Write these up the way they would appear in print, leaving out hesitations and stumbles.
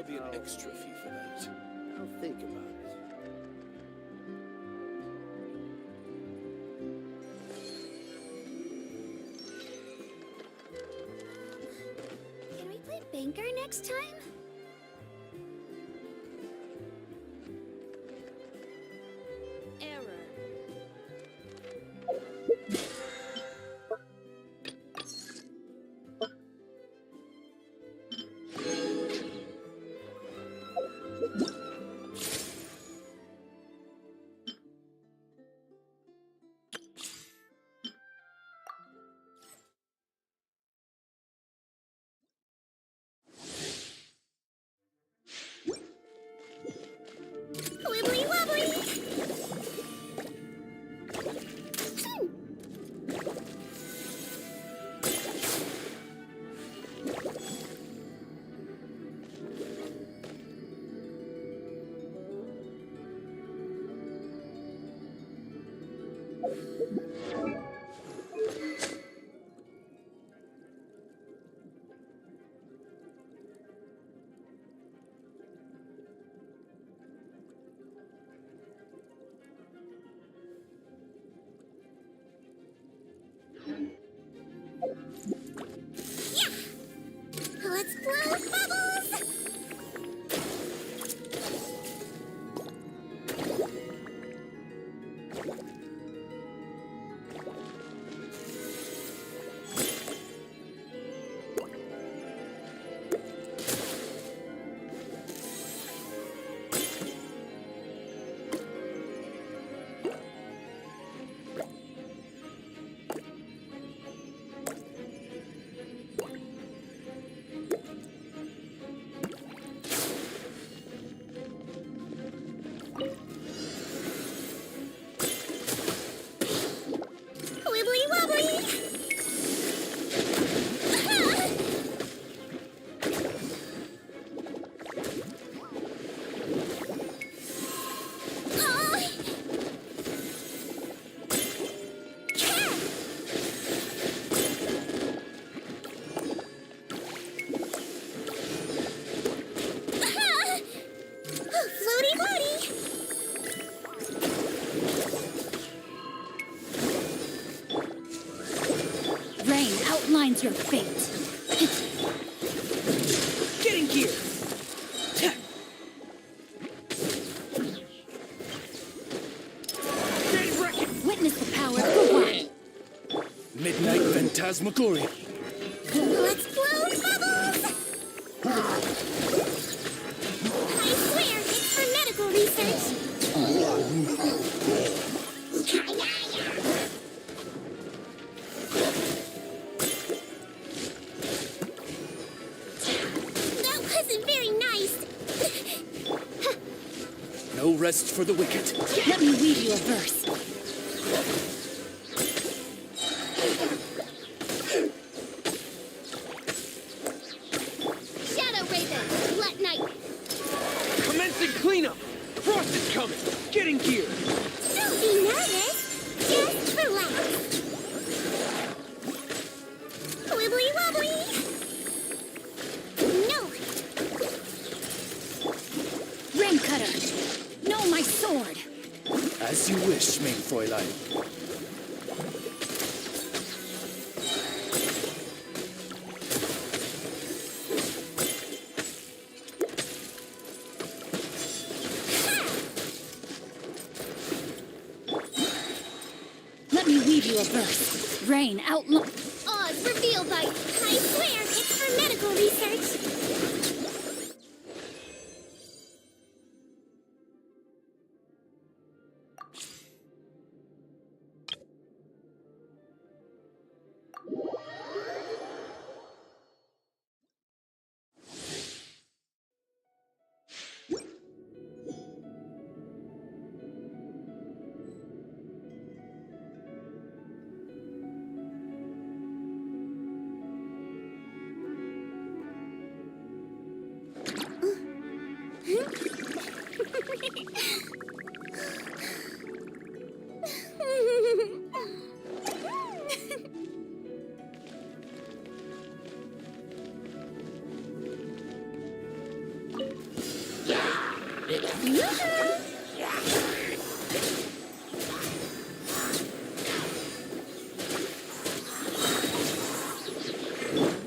be an extra fee for that. I'll think about it. Can we play Banker next time? Error. Wibbly wobbly! Yeah! Let's blow bubbles! Wibbly wobbly! Floaty floaty! Rain outlines your fate. Getting gear! Get wrecking! Witness the power of the one. Midnight Phantasmagoria. Let's blow bubbles! I swear, it's for medical research. That wasn't very nice. No rest for the wicked. Let me read you a verse. Shadow Raven, let night. Commencing cleanup! Frost is coming! Getting gear! Don't be nervous. Just relax. Wibbly wobbly. No. Rain cutter. No, my sword. As you wish, main Fräulein. Let me read you a verse. Rain outline. Oz reveal bite. I swear, it's for medical research.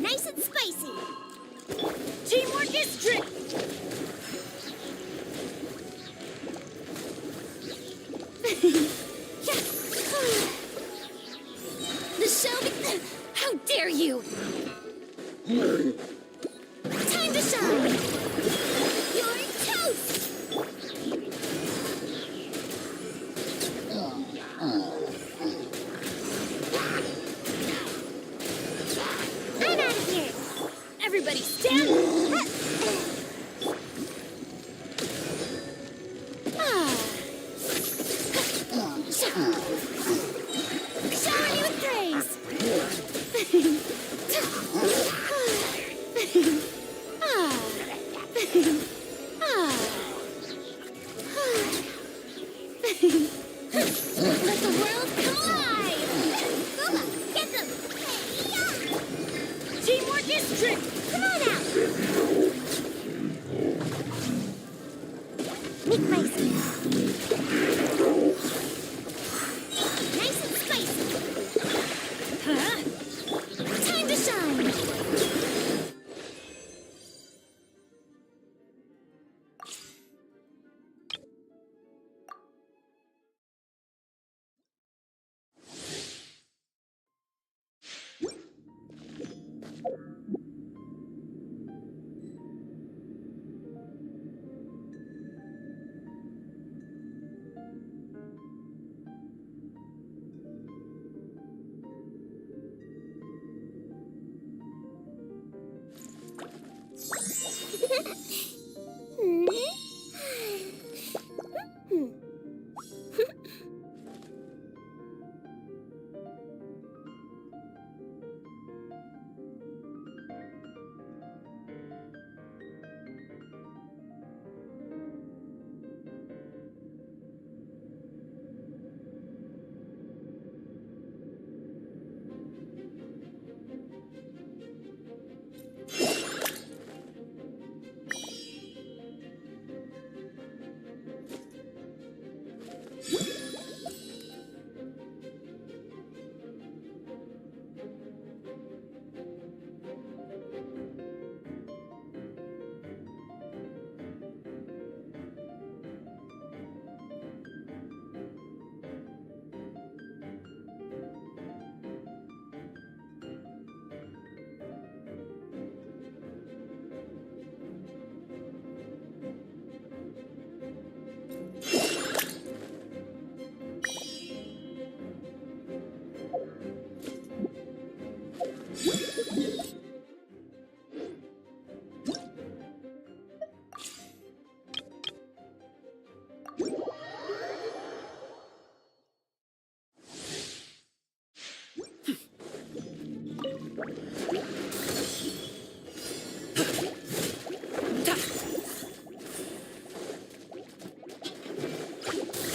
Nice and spicy. Teamwork is strict. The show be- How dare you! Time to shine. You're toast. I'm out of here. Everybody stand! Shower you with praise. Let the world come alive. Booba, get them. Hey-ya. Teamwork is strict! Come on out. Make spicy. Nice and spicy. Huh? Time to shine.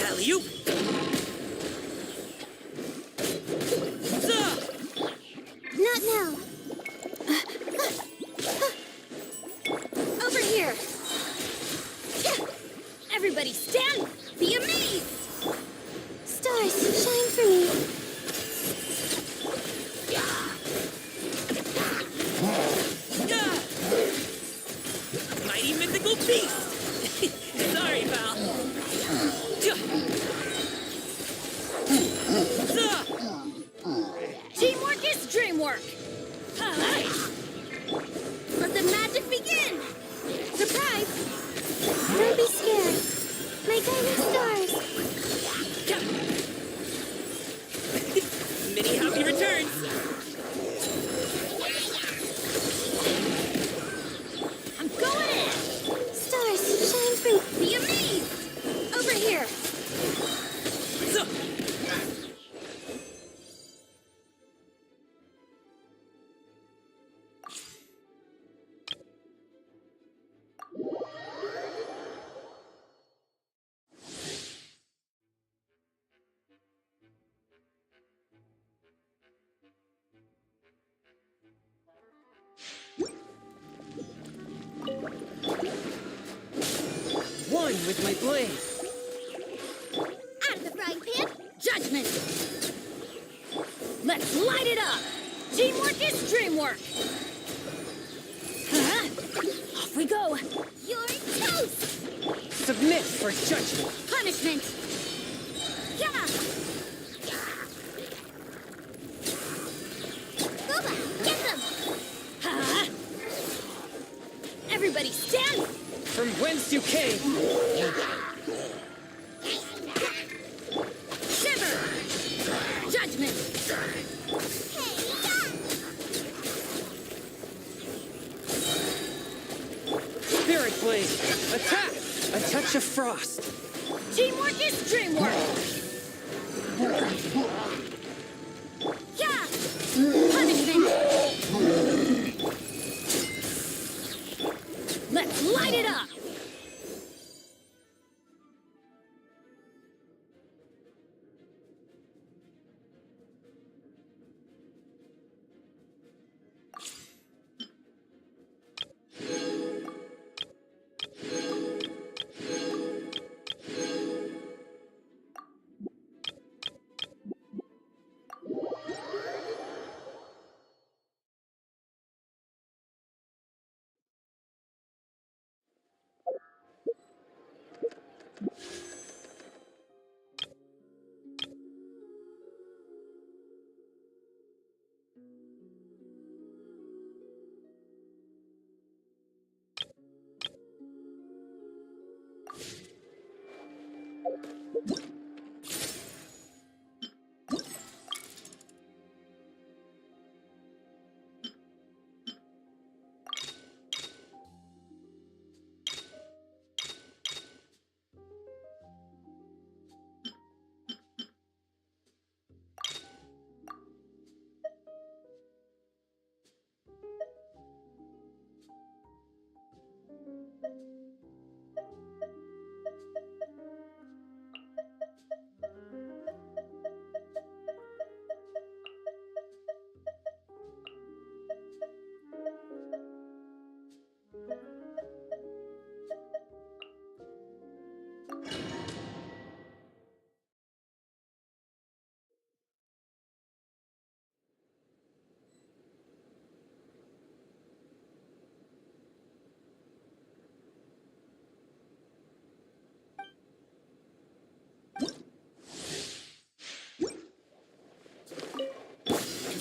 Alley-oop! Not now. Over here. Everybody stand! Be amazed! Stars, shine for me. Mighty mythical beast! Sorry, pal. Teamwork is dreamwork! Let the magic begin. Surprise. Don't be scared. My guiding stars. Many happy returns! I'm going in! Stars, shine for me. Be amazed! Over here. with my blade. Out of the frying pan. Judgment! Let's light it up! Teamwork is dreamwork! Huh? Off we go! You're toast. Submit for judgment. Punishment! Yeah. Booba, get them. Huh? Everybody stand! From whence you came. Shiver! Judgment! Hey, yeah. Spirit blade. Attack. A touch of frost. Teamwork is dreamwork! Yeah! Punishment! Let's light it up!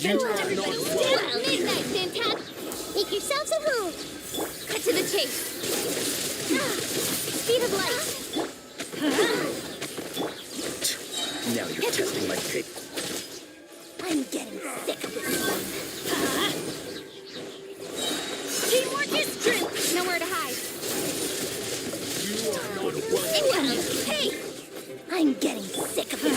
Everybody stand. Midnight, Fantab. Make yourselves at home. Cut to the chase. Speed of light. Now you're testing my tape. I'm getting sick of this one. Teamwork is dream! Nowhere to hide. Hey! I'm getting sick of this.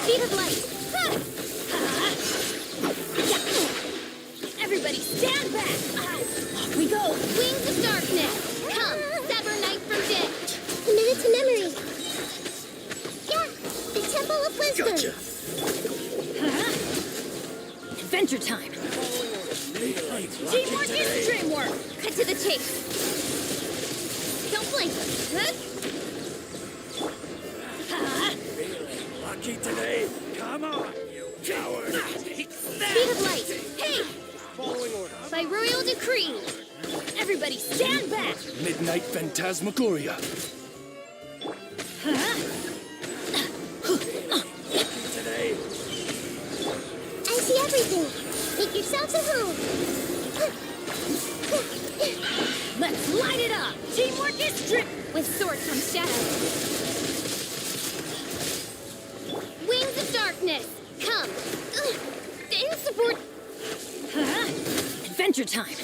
Speed of light. Everybody stand back! Off we go! Wings of darkness. Come, sever night from day. Committed to memory. Yeah, the Temple of Wisdom. Gotcha. Adventure time! Teamwork is dreamwork! Cut to the chase. Don't blink. Lucky today? Come on, you coward! Speed of light. Hey! Following order. By royal decree. Everybody stand back! Midnight Phantasmagoria. Today? I see everything. Make yourselves at home. Let's light it up! Teamwork is dream! With sword comes shadow. Wings of darkness. Come. Dance support. Adventure time!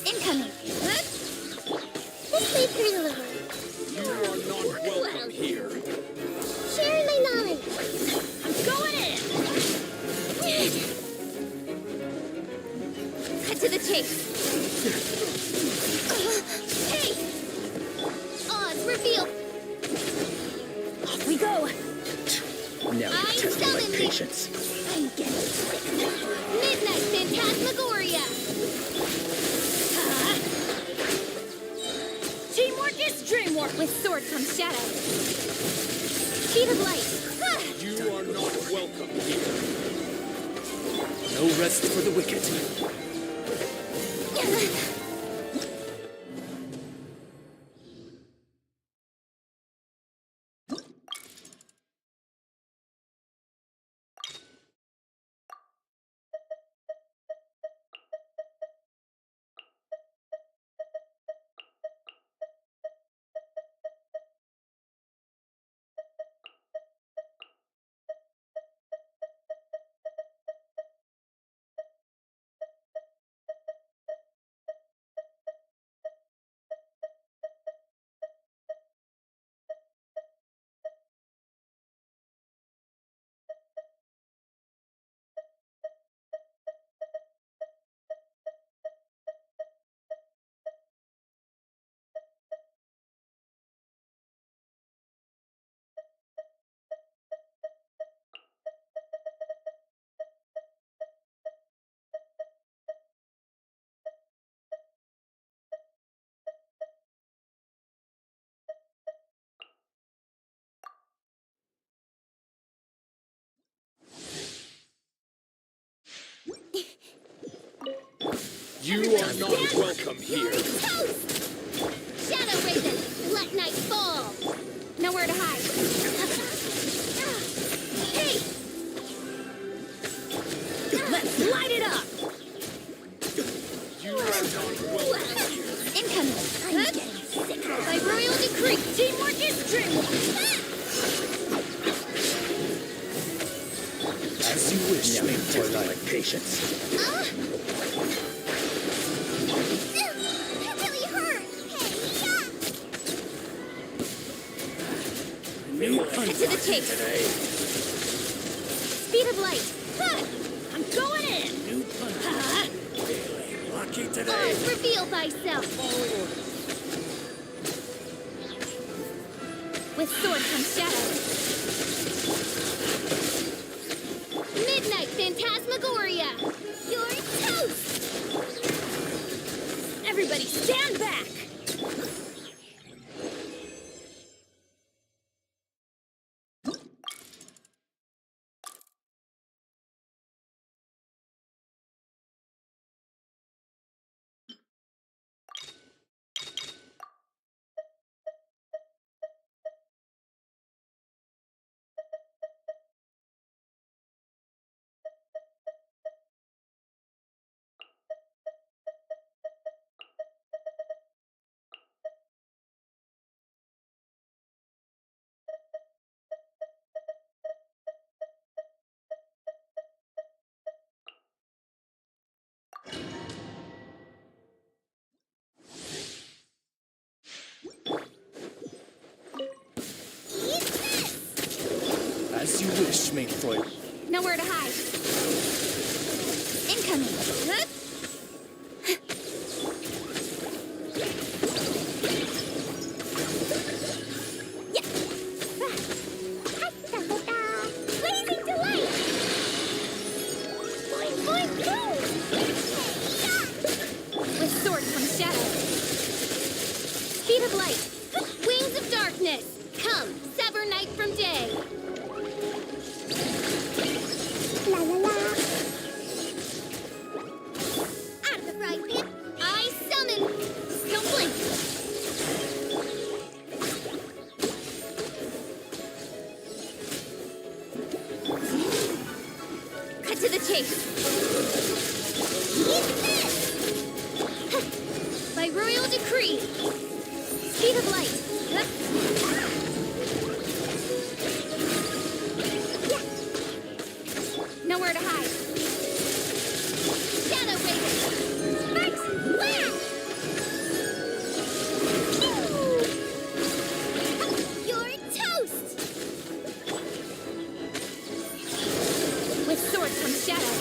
Incoming. Let's play pretty little. You are not welcome here. Sharing my knowledge. I'm going in! Cut to the chase. Hey! Oz, reveal. Off we go! Now you're I'm testing my summoning. patience. With sword comes shadow. Speed of light. You are not welcome here. No rest for the wicked. You are not welcome here. Toast! Shadow Raven, let night fall. Nowhere to hide. Hey! Let's light it up! You are not welcome here. Incoming. I'm getting sick. By royal decree, teamwork is dreamwork. As you wish, maintain my patience. That really hurt. Hey, New Cut to the chase. today. Speed of light. I'm going in. New punch. Feeling lucky today. Pause, reveal thyself. Following orders. With sword comes shadow. Midnight Phantasmagoria. You're toast. Everybody stand back! As you wish, Mainfroy. Nowhere to hide. Incoming. Blazing delight. Boing, boing, boom. With sword comes shadow. Speed of light. Wings of darkness. Come, sever night from day. La la la. Out of the frying pan, I summon. Don't blink. Cut to the chase. Eat this! By royal decree. Speed of light. Nowhere to hide. Shadow Raven. Sparks flash. You're toast. With sword comes shadow.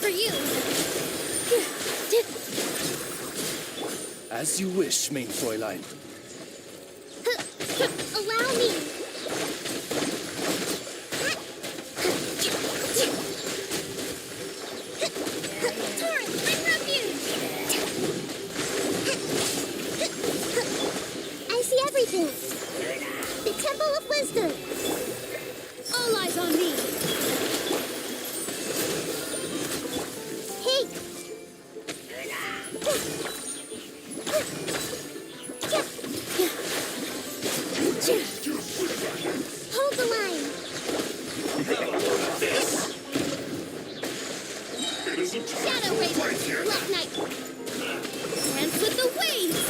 for you. As you wish, main Fräulein. Allow me. Torrent, bring refuge. I see everything. The Temple of Wisdom. All eyes on me. Hey. Hold the line. Shadow Raven, Black Knight. Dance with the waves.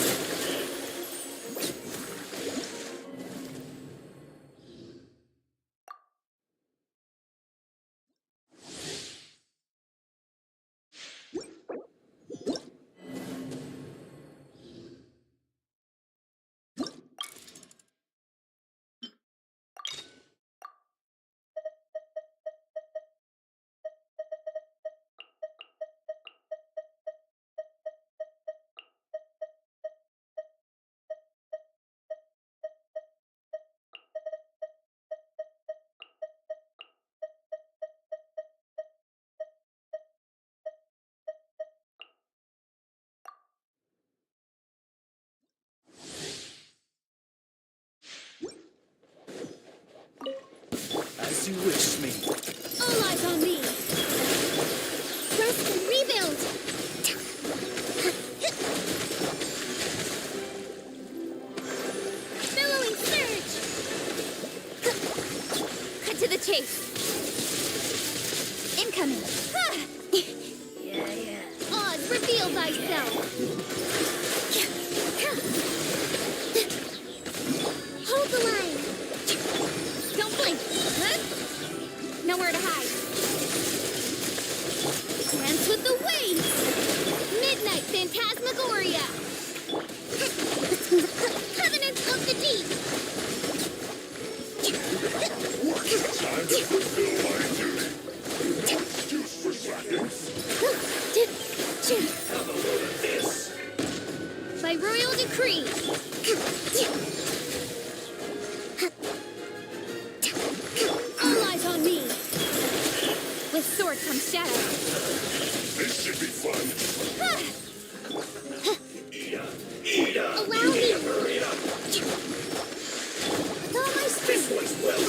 As you wish, main. All eyes on me. Rest and rebuild. Billowing surge. Cut to the chase. Incoming. Oz, reveal thyself. Hold the line. Don't blink. Nowhere to hide. Dance with the waves. Midnight Phantasmagoria. Covenant of the Deep. Time to fulfill my duty. Excuse for seconds. Have a load of this. By royal decree. All eyes on me. With sword comes shadow. This should be fun. Allow me. Hurry up. With all my This strength. one's well.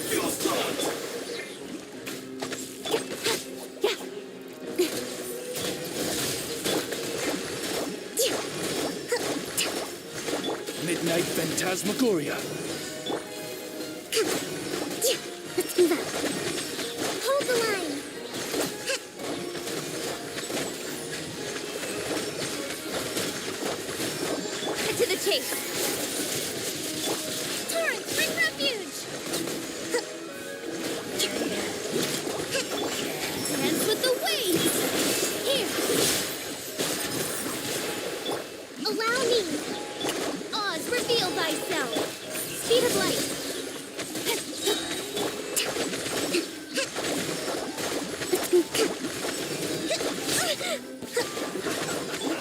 Feel strong. Midnight Phantasmagoria. Let's move up. Hold the line. Cut to the chase. Torrent, bring refuge. Dance with the waves. Here. Allow me. Oz, reveal thyself. Speed of light.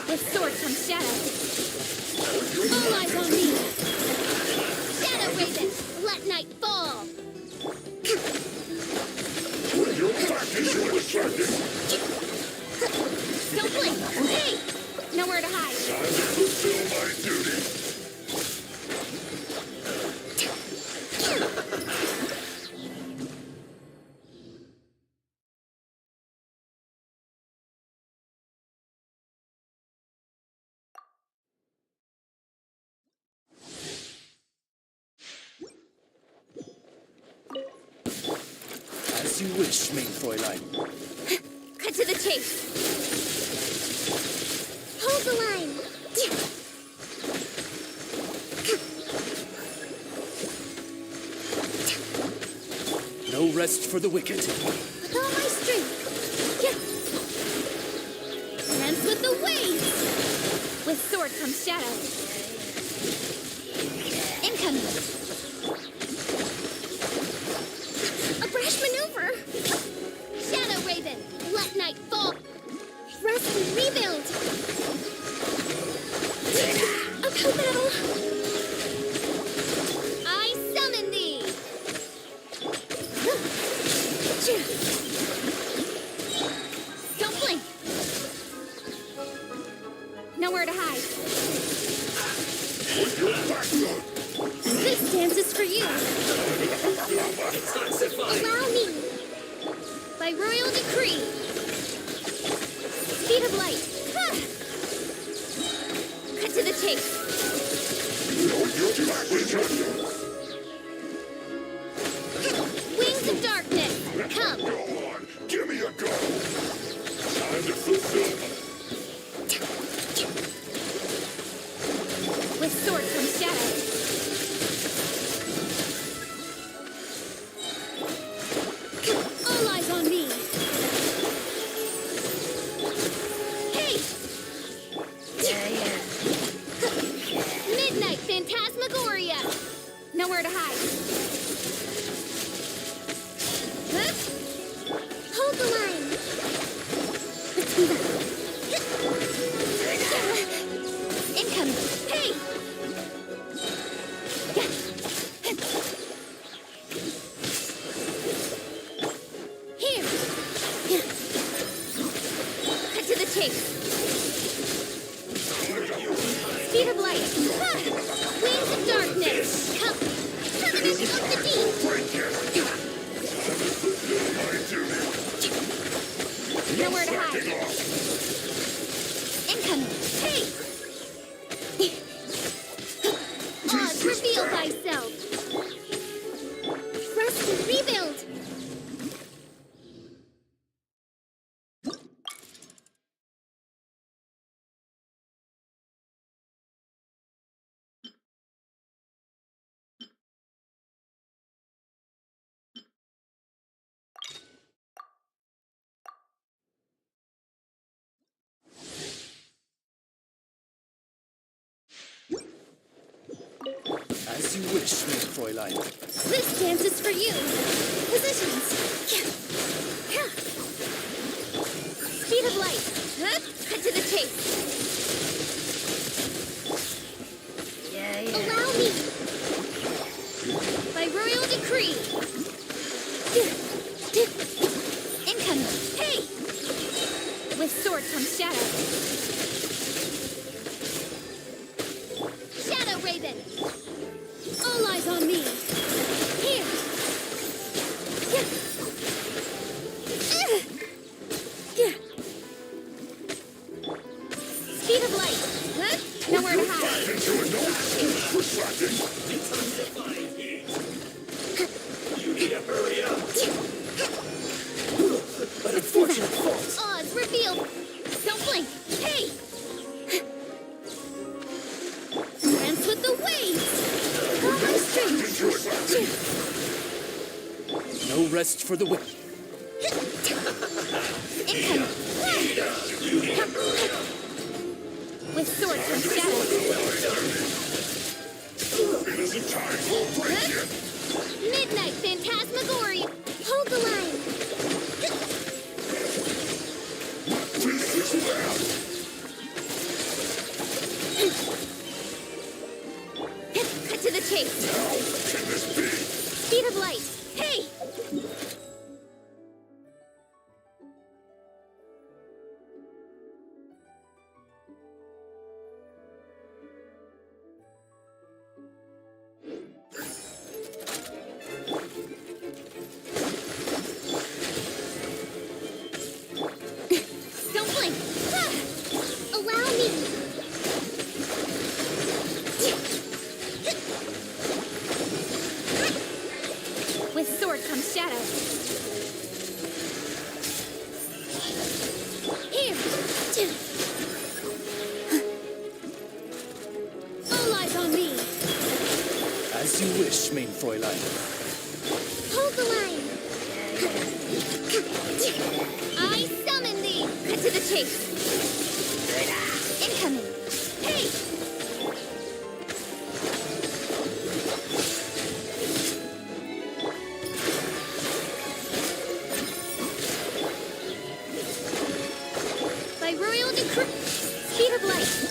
With sword comes shadow. All eyes on me. Shadow Raven, let night fall. Your practice will distract him. Don't blink. Hey! Nowhere to hide. Time to fulfill my duty. As you wish, main Fräulein. Cut to the chase. Hold the line. No rest for the wicked. With all my strength. Dance with the waves. With sword comes shadow. Incoming. A brash maneuver. Shadow Raven, let night fall. Rest and rebuild! Uphill battle! I summon thee! Don't blink! Nowhere to hide. This dance is for you. Allow me. By royal decree. Speed of light. Ha! Cut to the chase. Wings of darkness. Come. Go on, give me a go. Time to fulfill. With sword from shadow. All eyes on me. Hey! Midnight Phantasmagoria. Nowhere to hide. Huh? Hold the line. Let's move out. Incoming. Hey! Here. Cut to the chase. Speed of light. Ha! Wings of darkness. Come. Covenant of the deep. Nowhere to hide. Incoming. Hey! Oz, reveal thyself. Rest and rebuild. As you wish, mein Fräulein. This dance is for you. Positions. Speed of light. Cut to the chase. Allow me. By royal decree. Incoming. Hey! With sword comes shadow. Shadow Raven. All eyes on me. Here. Speed of light. Huh? Nowhere to hide. You need to hurry up. But unfortunate fault. Oz, reveal. Don't blink. Hey! Dance with the waves. All my strength. No rest for the wicked. Incoming. With sword from shadow. It isn't time for a break yet. Midnight Phantasmagoria. Hold the line. This is bad. Cut to the chase. How can this be? Speed of light. Hey! Don't blink. Ah! Allow me. With sword comes shadow. Here. All eyes on me. As you wish, mein Fräulein. Hold the line. I summon thee. Cut to the chase. Incoming. Hey! By royal decree. Speed of light.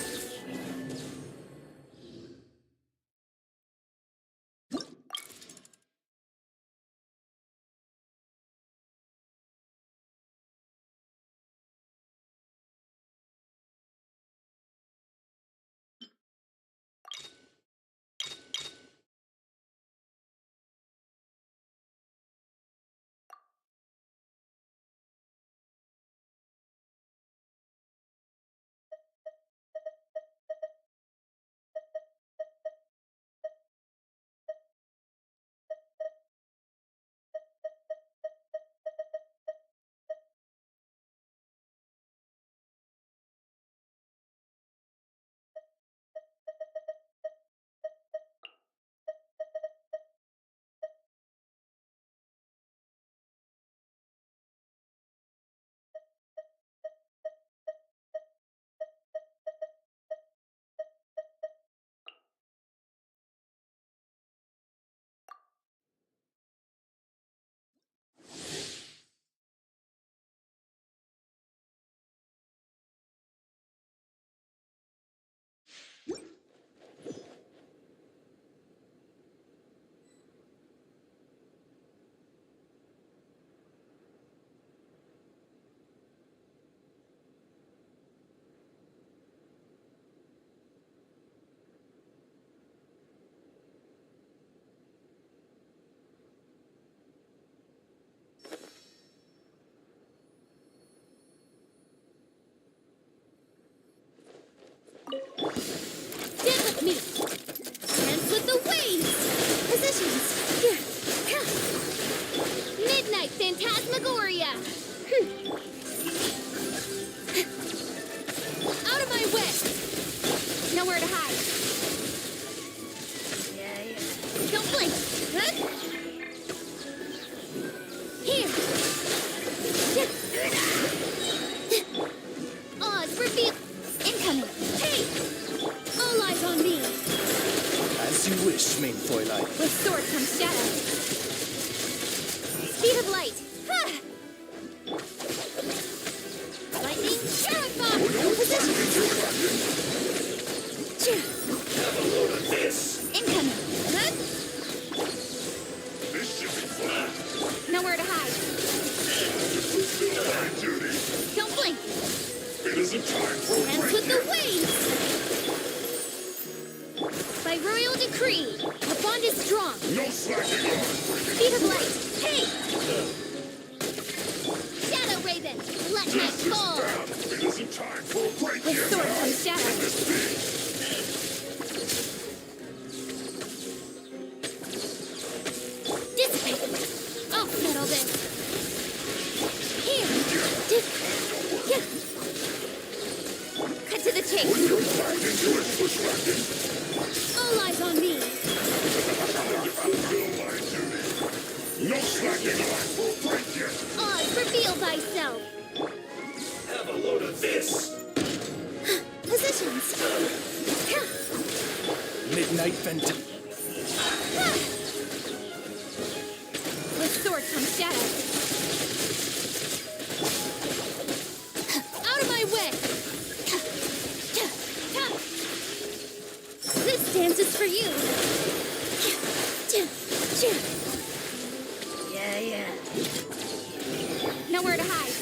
Stand with me. Dance with the waves. Positions. Midnight Phantasmagoria. Out of my way. Nowhere to hide. Don't blink. Here. Oz, reveal. Incoming. Hey! All eyes on me. As you wish, main Fräulein. With sword comes shadow. Speed of light. Ha! Lightning sheriff bomb. Position. Have a load of this. Incoming. Huh? This should be fun. Nowhere to hide. Fulfill my duty. Don't blink. It isn't time for a Dance break with the yet. waves. By royal decree, a bond is strong. No slacking on. Speed of light. Hey! Shadow Raven, let night Justice fall. down. It isn't time for a break With yet. sword comes shadow. This thing. Dissipate. I'll settle this. Here. Yeah. Cut to the chase. You're back into it, distracted. All eyes on me. Fulfill my duty. No slacking on for a break yet. Oz, reveal thyself. Have a load of this. Positions. Midnight Phantom. With sword comes shadow. Out of my way. This dance is for you. Nowhere to hide.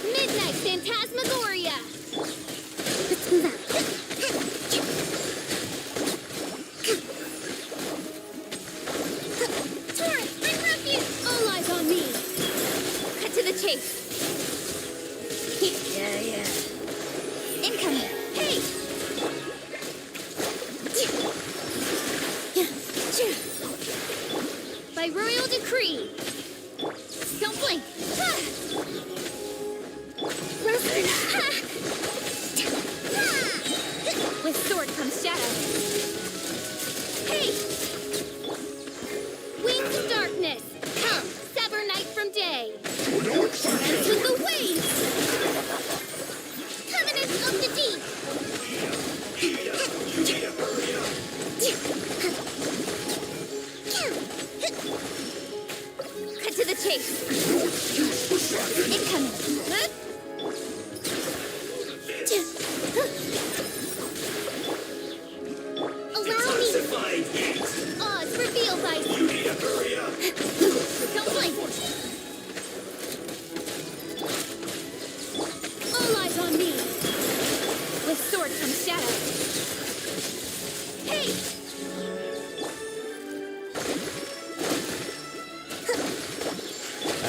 Midnight Phantasmagoria! Torrent, bring refuge! All eyes on me! Cut to the chase! Yeah. Incoming! Hey! By royal decree! Don't blink! With sword comes shadow. Hey! Wings of darkness! Come, sever night from day! Dance with the waves! Covenant of the deep! Cut to the chase! Incoming! Allow me! Oz, reveal thy... Don't blink! All eyes on me! With sword comes shadow. Hey!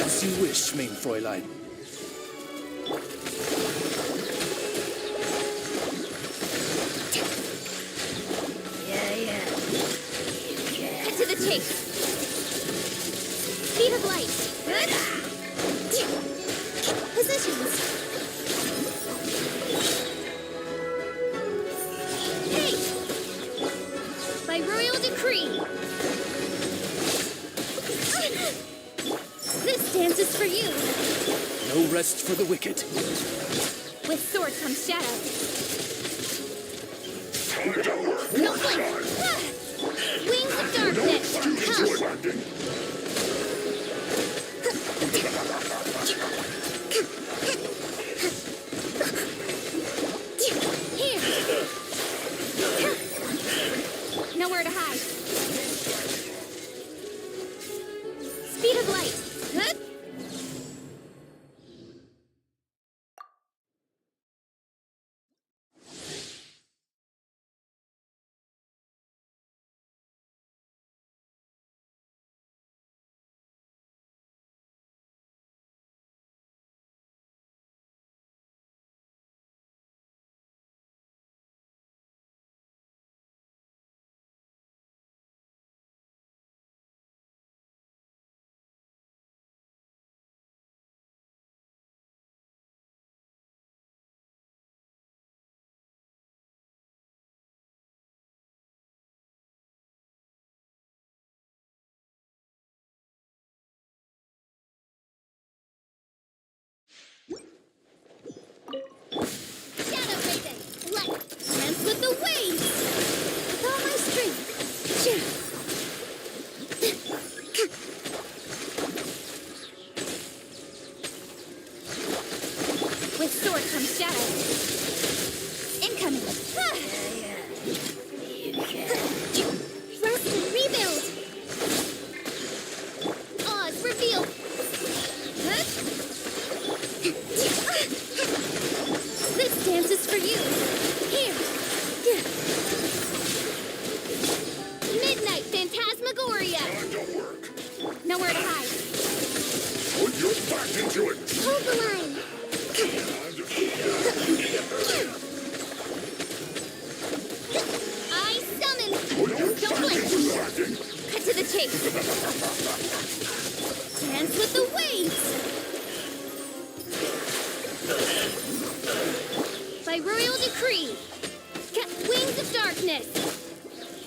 As you wish, mein Fräulein. Cut to the chase! Speed of light! Positions! Hey! By royal decree! This dance is for you! No rest for the wicked. With sword comes shadow. No blink! Wings of darkness! Come! Here! Nowhere to hide. Speed of light! Shadow Raven, light, dance with the waves! With all my strength! With sword comes shadow. Incoming! Rest and rebuild! Oz, reveal! This dance is for you. Here. Midnight Phantasmagoria. Nowhere to hide. Put your back into it. Hold the line. I summon. Don't blink. Cut to the chase. Dance with the waves. By royal decree, wings of darkness,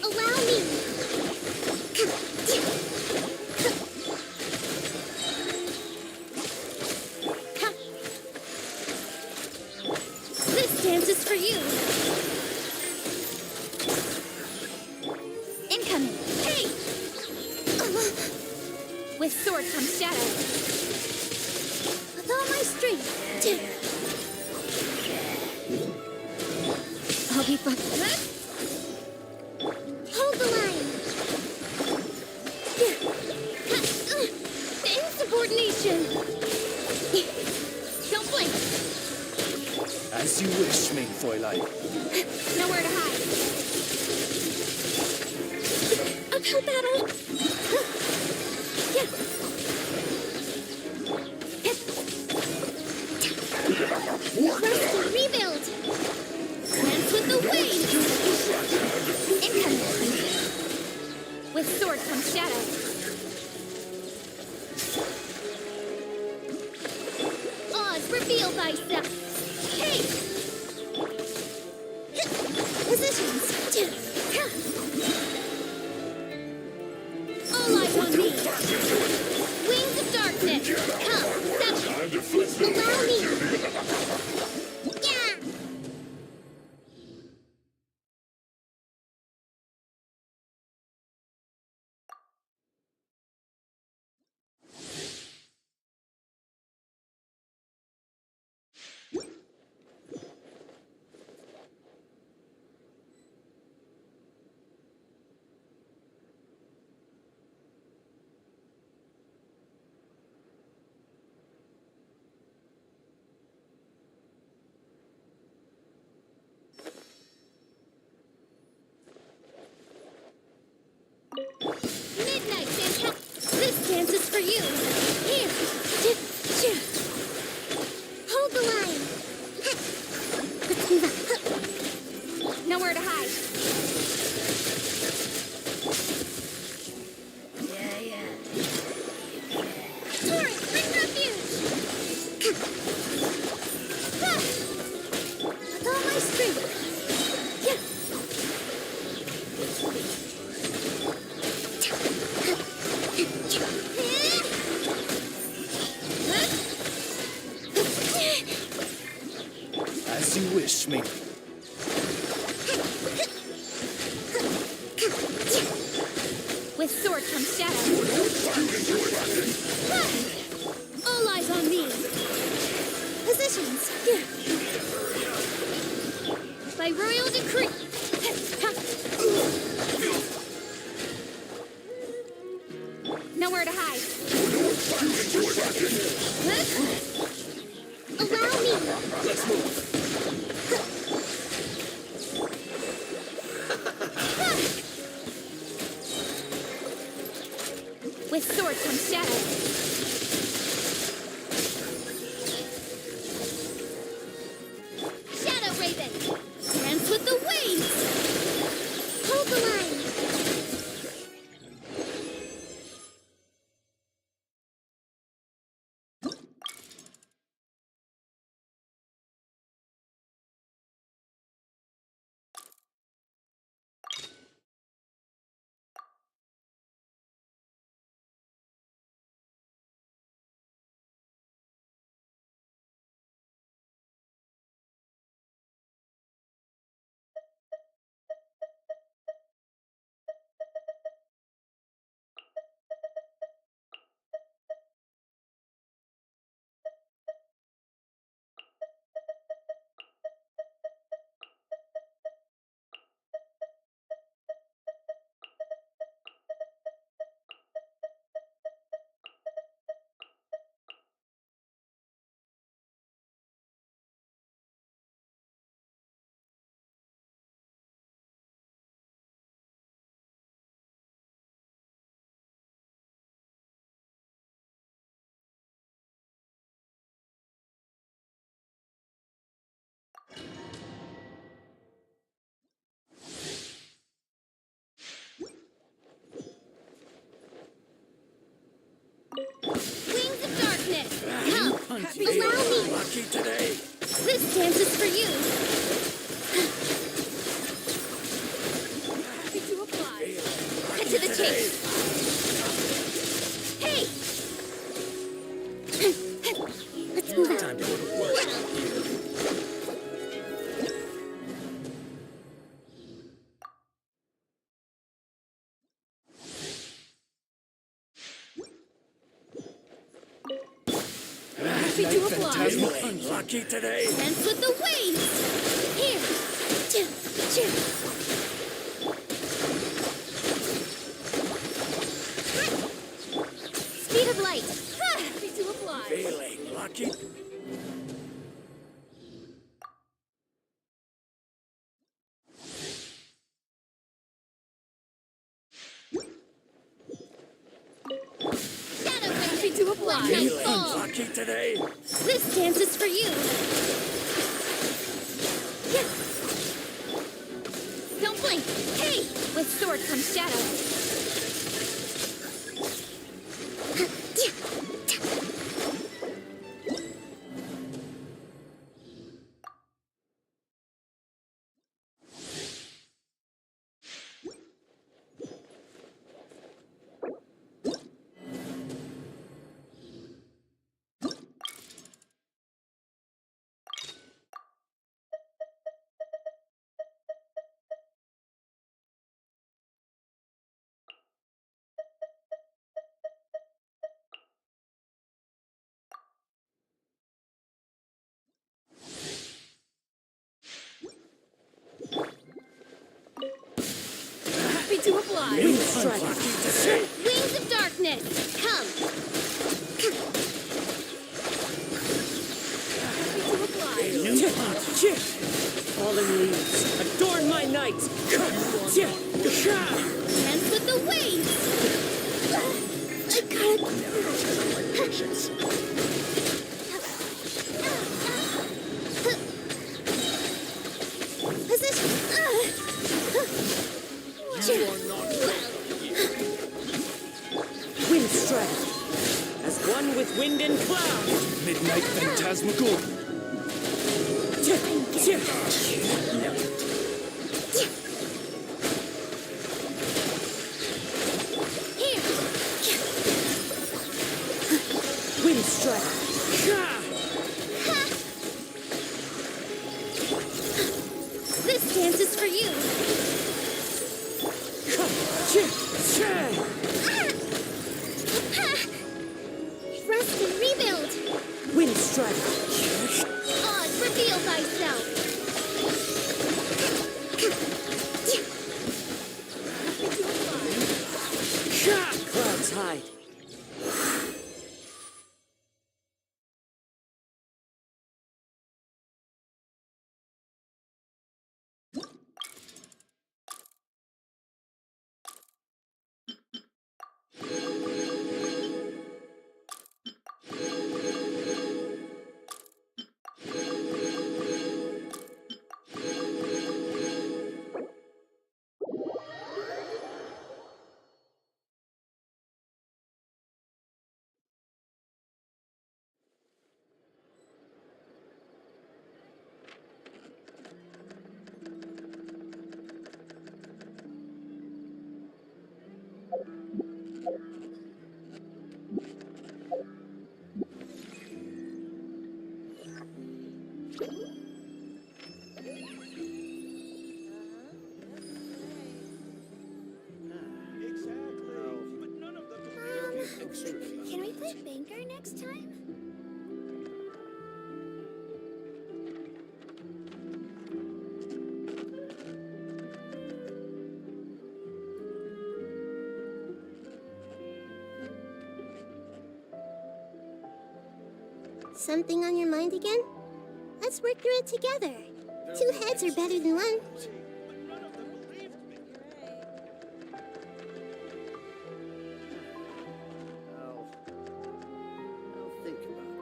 allow me. This dance is for you. Incoming. Hey! With sword comes shadow. With all my strength. I'll be fine. Hold the line. The insubordination. Don't blink. As you wish, main Fräulein. Nowhere to hide. Uphill battle. Yeah. Rescue, rebuild. Dance with the waves. Incoming. With sword comes shadow. Oz, reveal thyself. Hey! Positions. All eyes on me. Wings of darkness. Come, settle. Allow me. Yeah! Midnight, fantastic. This dance is for you. Here. Hold the line. Let's move up. Nowhere to hide. Yeah. Torrent, bring refuge. With all my strength. Yeah. As you wish, main. With sword comes shadow. All eyes on me. Positions. By royal decree. Nowhere to hide. Allow me. Let's move. With sword comes shadow. Shadow Raven! Dance with the waves! Hold the line! Wings of darkness! Come! Allow me! Lucky today. This dance is for you! To apply. Cut to the chase! Hey! Let's move out. Time to go to work. Happy to apply. Feeling lucky today. Dance with the waves! Here! Speed of light! Happy to apply. Feeling lucky. lucky. Shadow Happy to Let oblige. night Feeling fall. lucky today? This dance is for you. Yeah. Don't blink. Hey! With sword comes shadow. Happy to oblige. Lucky today? Wings of darkness, come. Happy to oblige. New punch. Falling leaves, adorn my night! Dance with the waves. I gotta. Patience. Position. Wind strike, as one with wind and cloud! Midnight phantasmagoria. Here. Wind strike! This dance is for you. Rest and rebuild. Wind strike! Odd, reveal thyself. Clouds hide. Can we play Banker next time? Something on your mind again? Let's work through it together. 2 heads are better than 1. I'll think about it.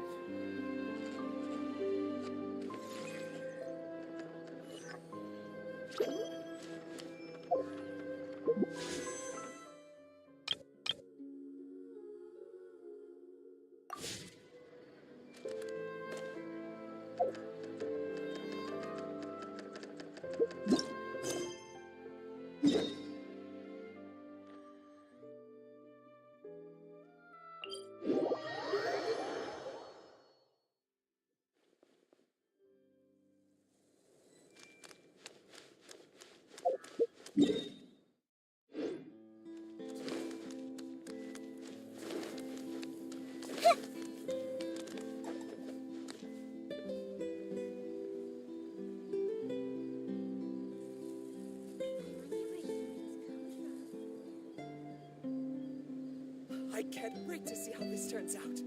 I can't wait to see how this turns out.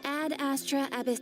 Ad Astra Abyss.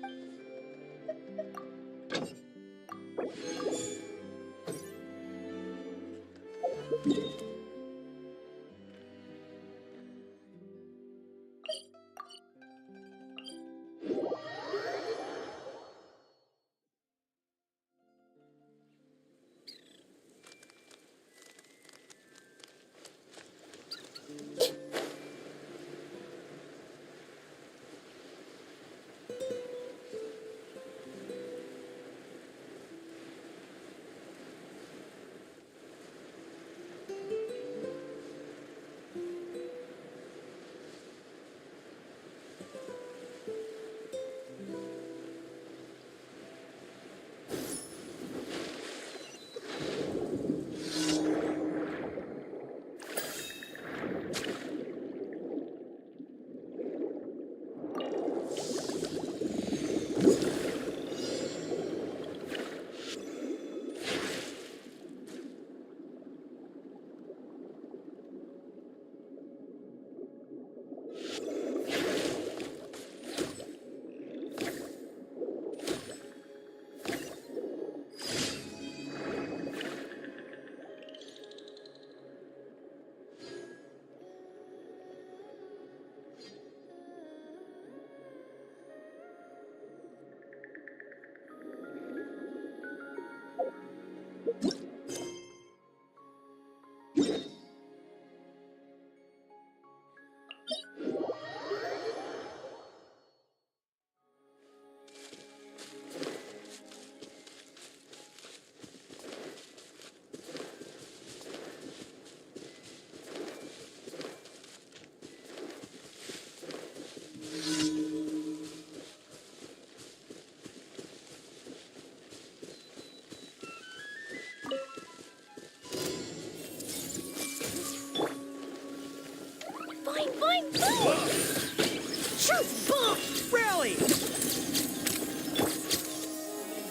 Shoot! Bomb! Rally!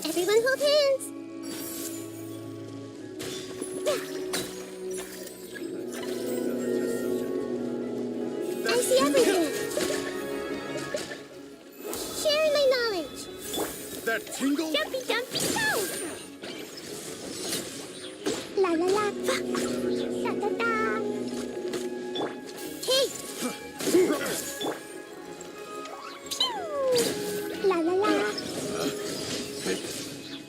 Everyone hold hands. I see everything. Sharing my knowledge. That tingle? Jumpy, jumpy, toe. La la la. Da da da. Hey. Pew. La la la. Picked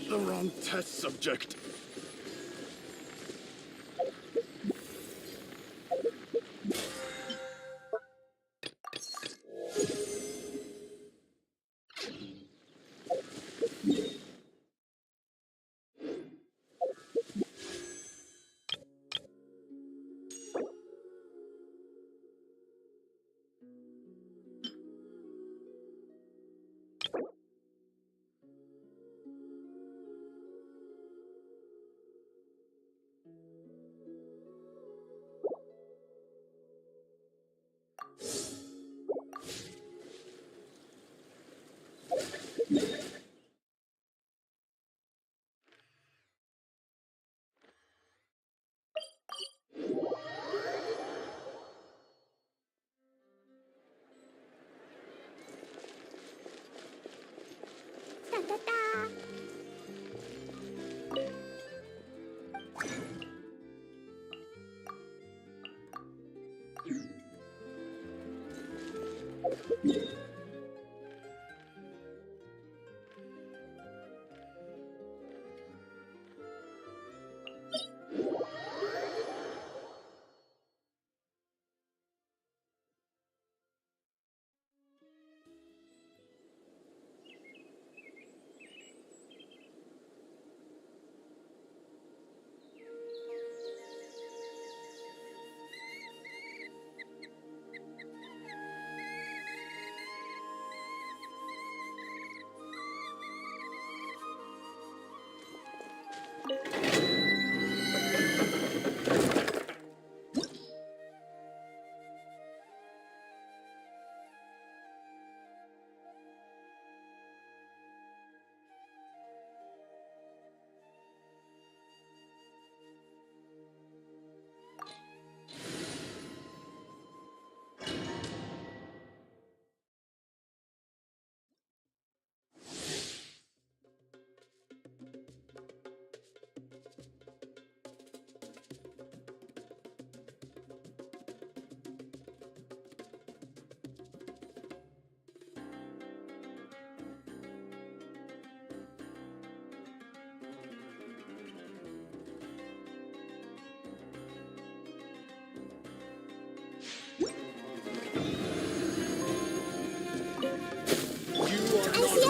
the wrong test subject. Da da da.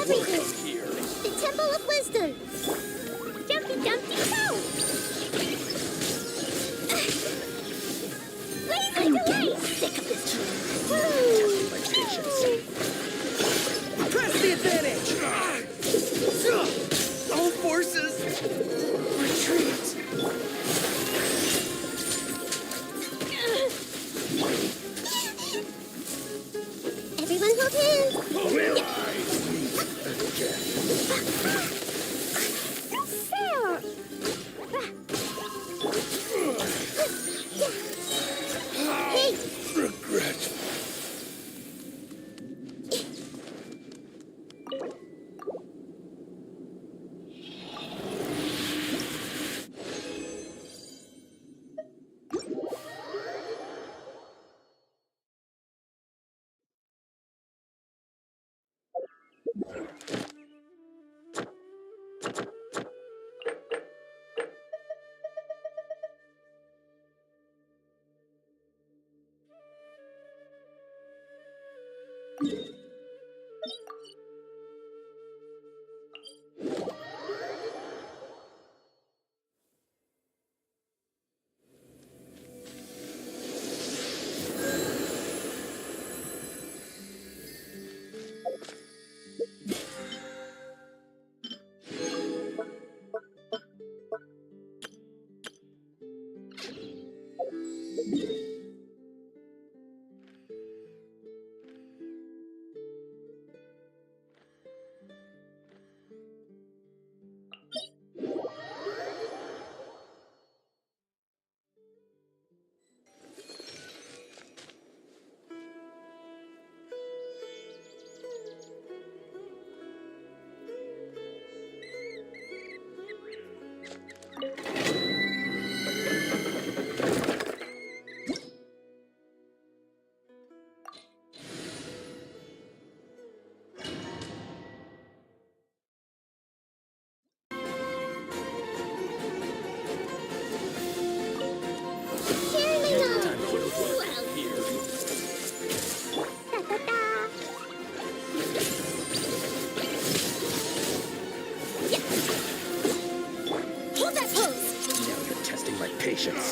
everything. Here. The Temple of Wisdom. Jumpy Dumpty Toe. I'm getting sick of this game. My patience. Press the advantage! All forces! Retreat! Everyone hold hands. Will I? Hey, Regret. cheerleader. Here. Da da da. Hold that pose. Now you're testing my patience.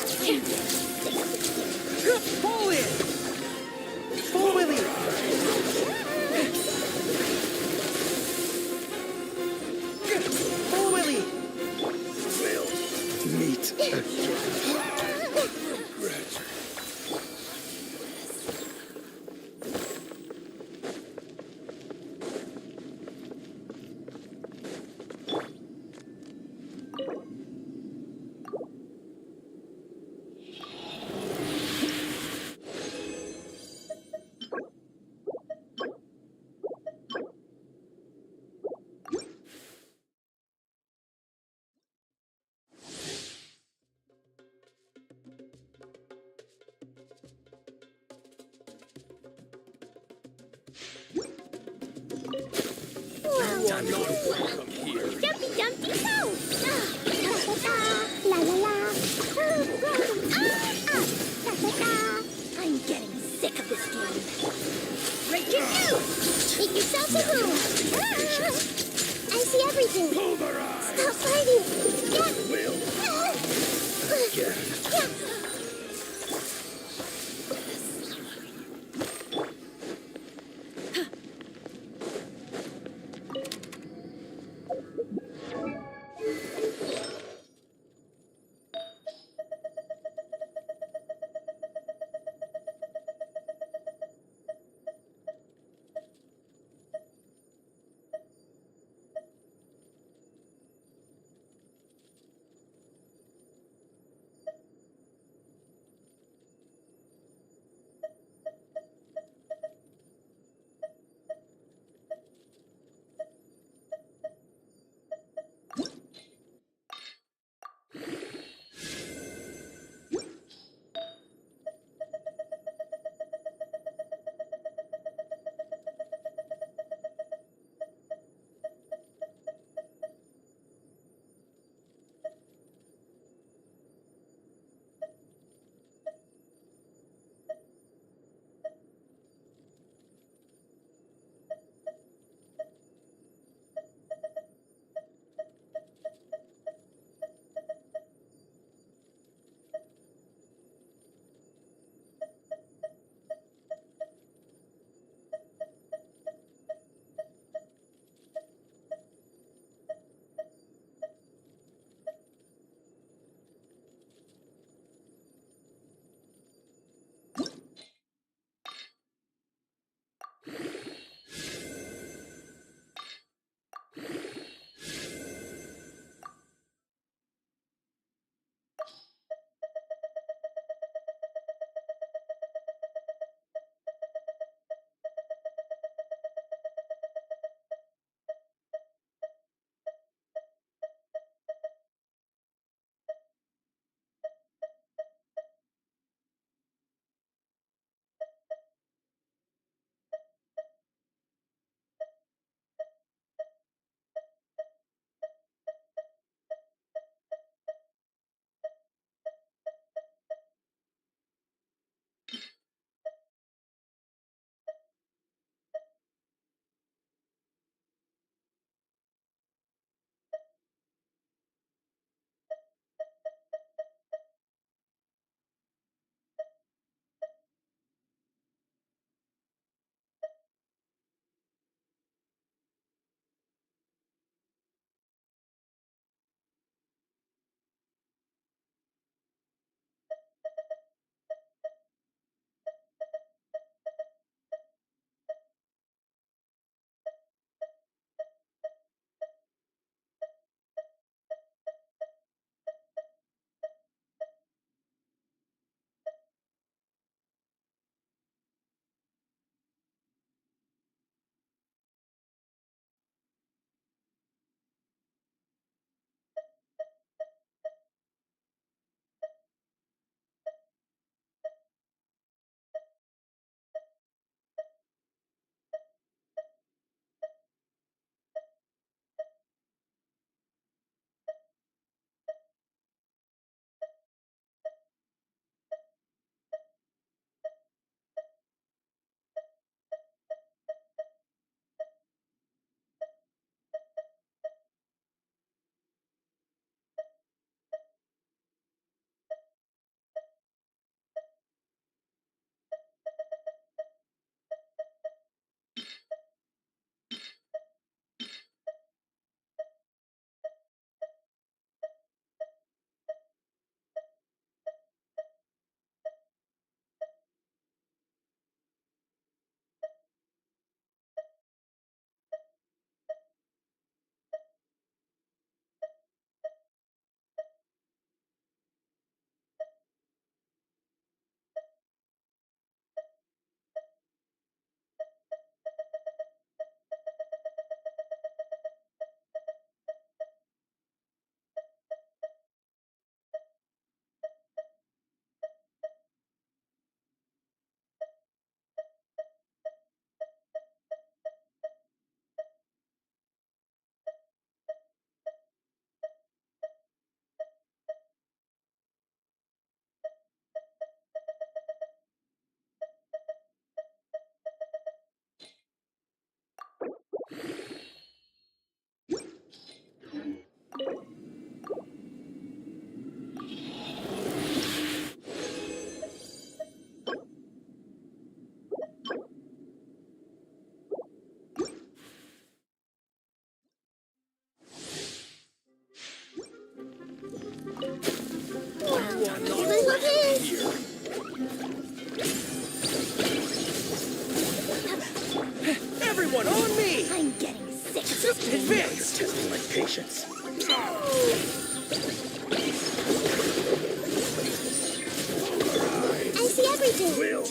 Fall in! Full Willy! Full Willy! Will meet again. Regret. Time to welcome here. Jumpy Dumpty Toe. Da da da. La la la. Da da da. I'm getting sick of this game. Right to you. Make yourself at home. I see everything. Pulverize. Stop fighting. Will again. Will.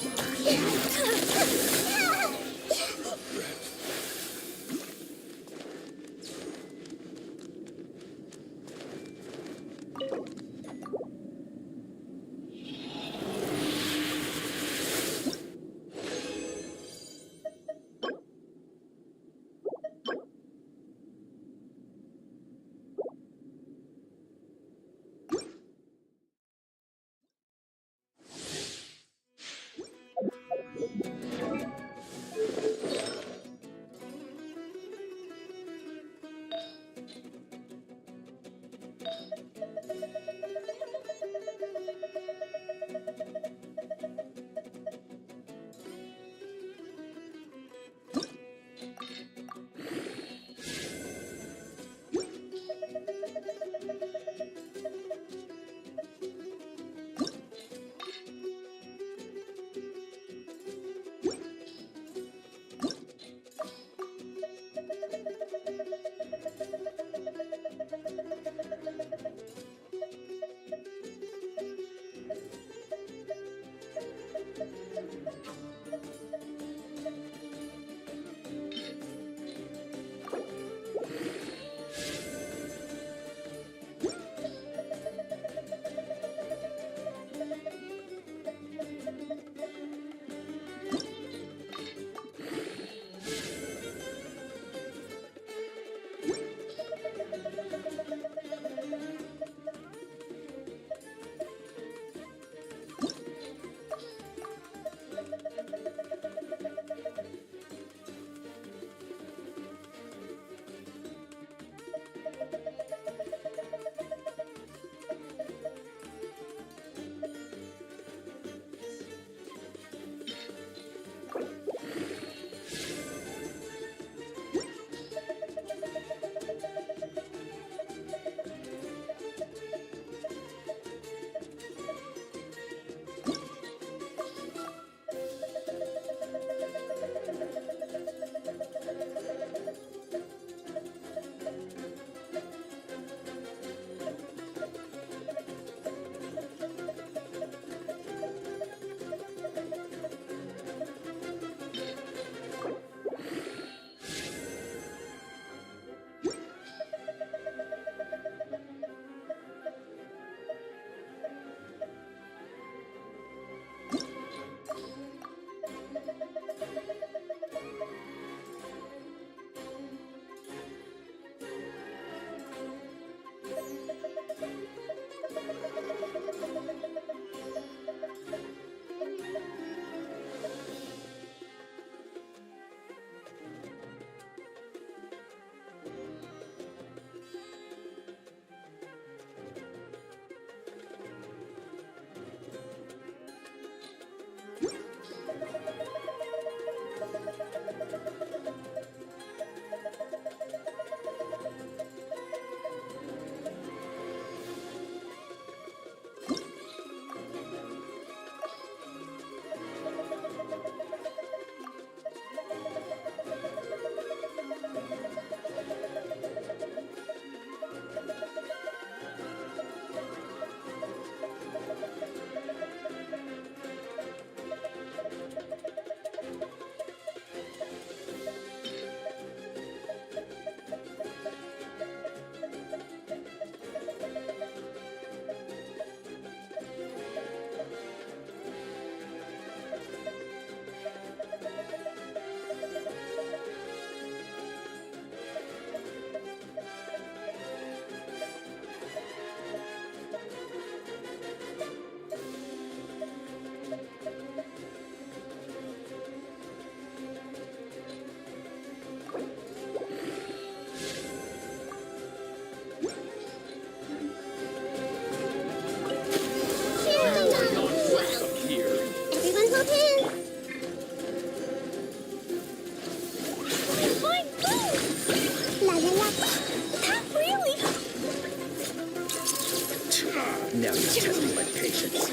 Now you're testing my patience.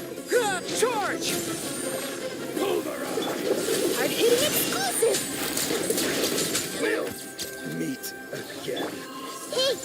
Charge! Pulverize! Hard hitting exclusive! We'll meet again. Hey!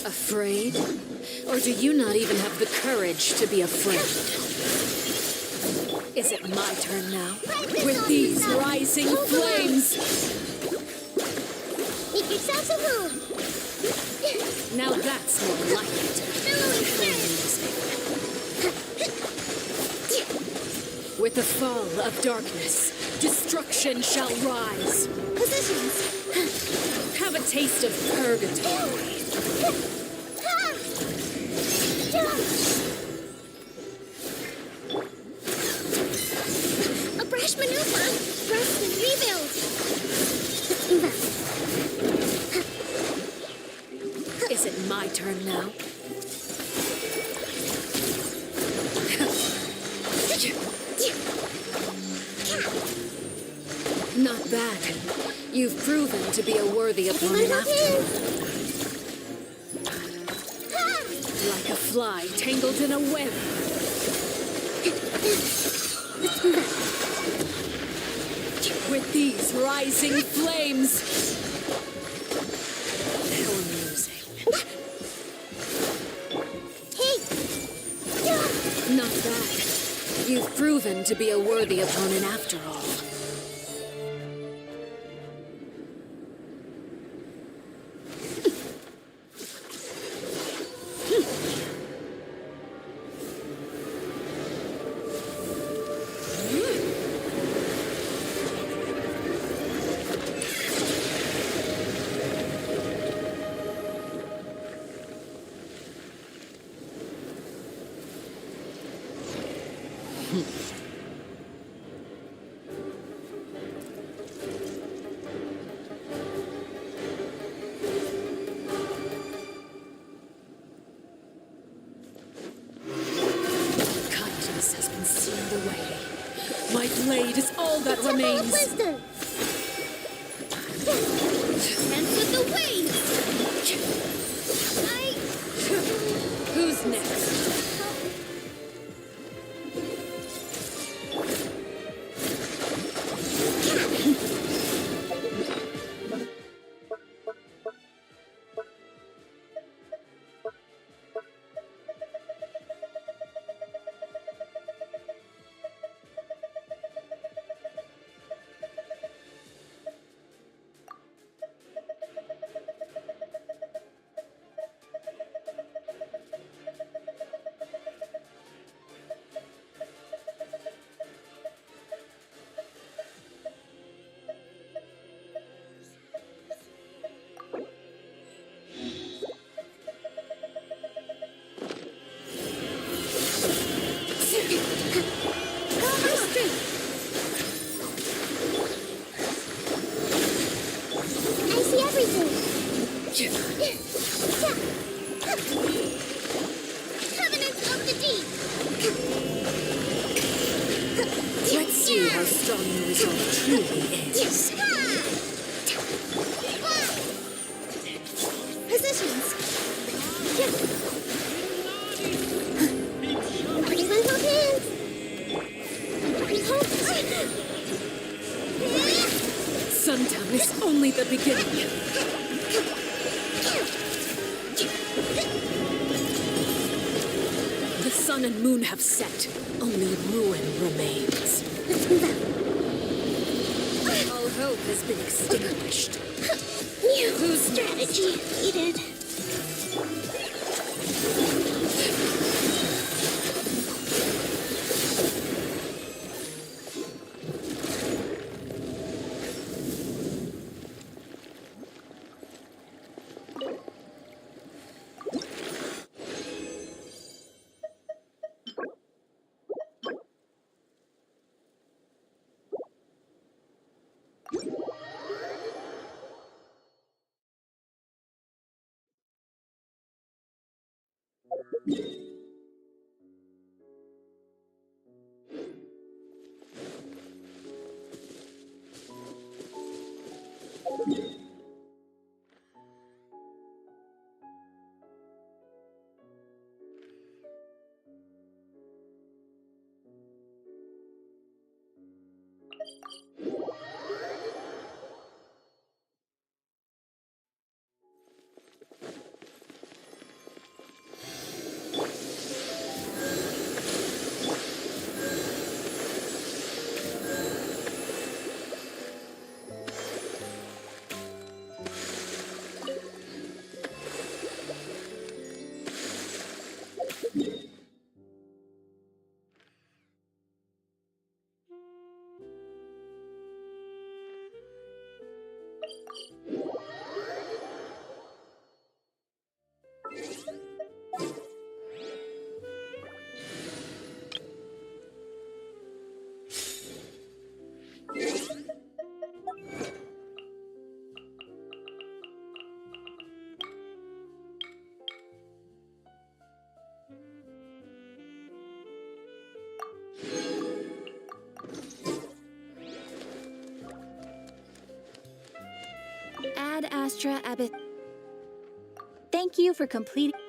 Afraid? Or do you not even have the courage to be afraid? Is it my turn now? With these rising flames! Make yourselves a home. Now that's more like it. With the fall of darkness, destruction shall rise. Positions. Have a taste of purgatory. A brash maneuver. Rest and rebuild. Is it my turn now? Not bad. You've proven to be a worthy opponent after all. Like a fly tangled in a web. With these rising flames. How amusing. Hey! Not bad. You've proven to be a worthy opponent after all. Kindness has been sealed away. My blade is all that remains. Wisdom. Dance with the waves. Who's next? I see everything. Covenant of the deep. Let's see how strong your resolve truly is. Positions. Everyone hold hands. Hold. only the beginning. The sun and moon have set. Only ruin remains. Let's move out. All hope has been extinguished. New strategy needed. Ad Astra Abbott. Thank you for completing.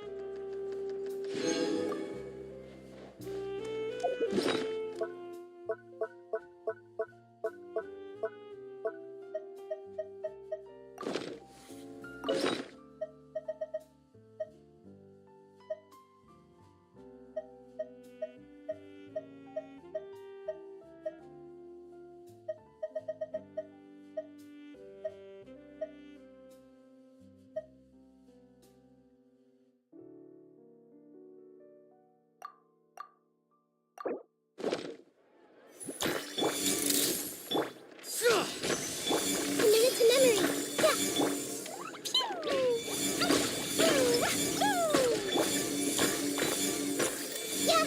A minute to memory. Yeah.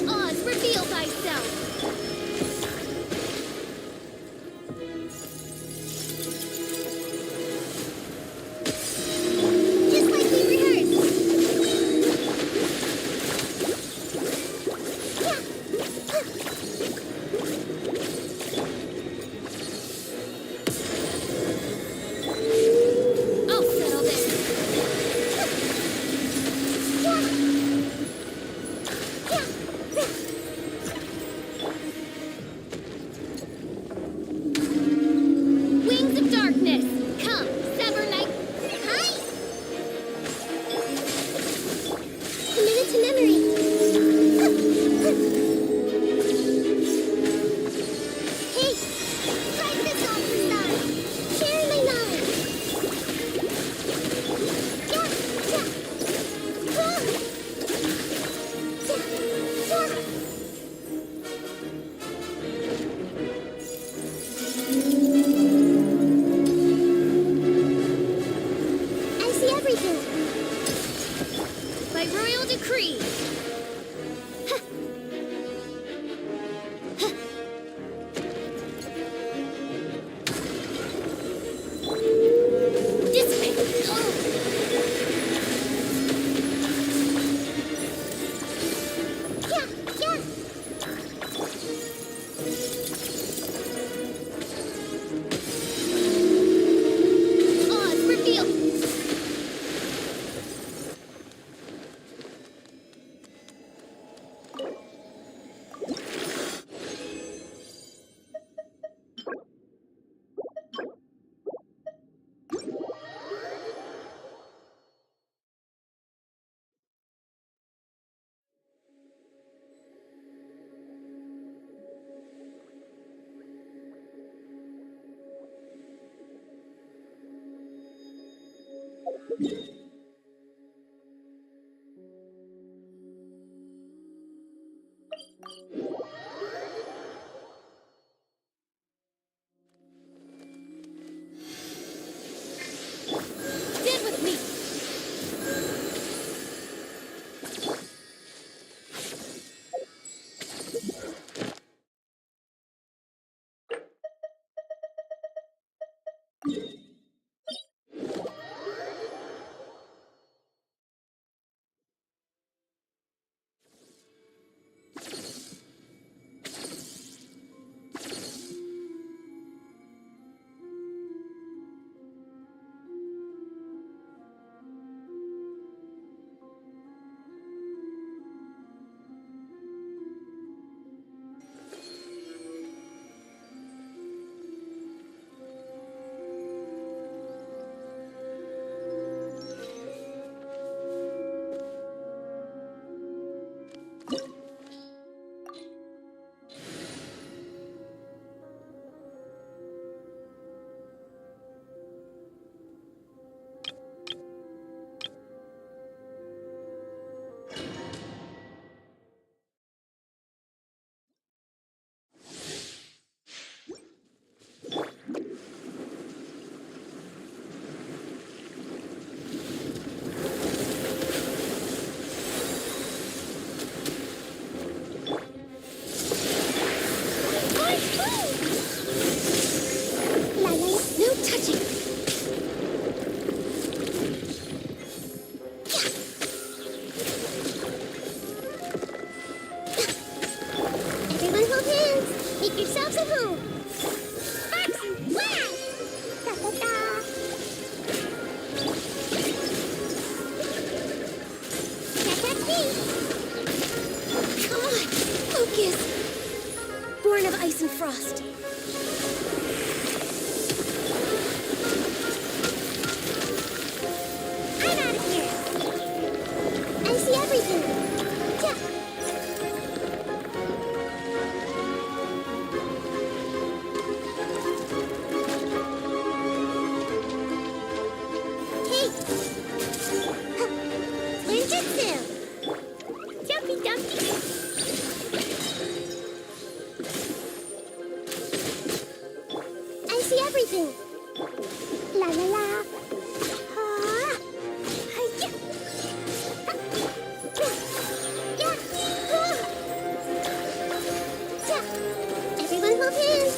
Oz, reveal thyself! Just like we rehearsed! I'll settle this! Wings of darkness, come, sever night. Hi! Committed to memory. Hey, try this off the stars. Share my knowledge. Yeah, yeah. Whoa. Yeah, yeah. I see everything. By royal decree. Dissipate. Yeah, yeah. Oz, reveal. Stand with me. see everything. La la la. Ah. Hi-ya. Yeah. Everyone hold hands.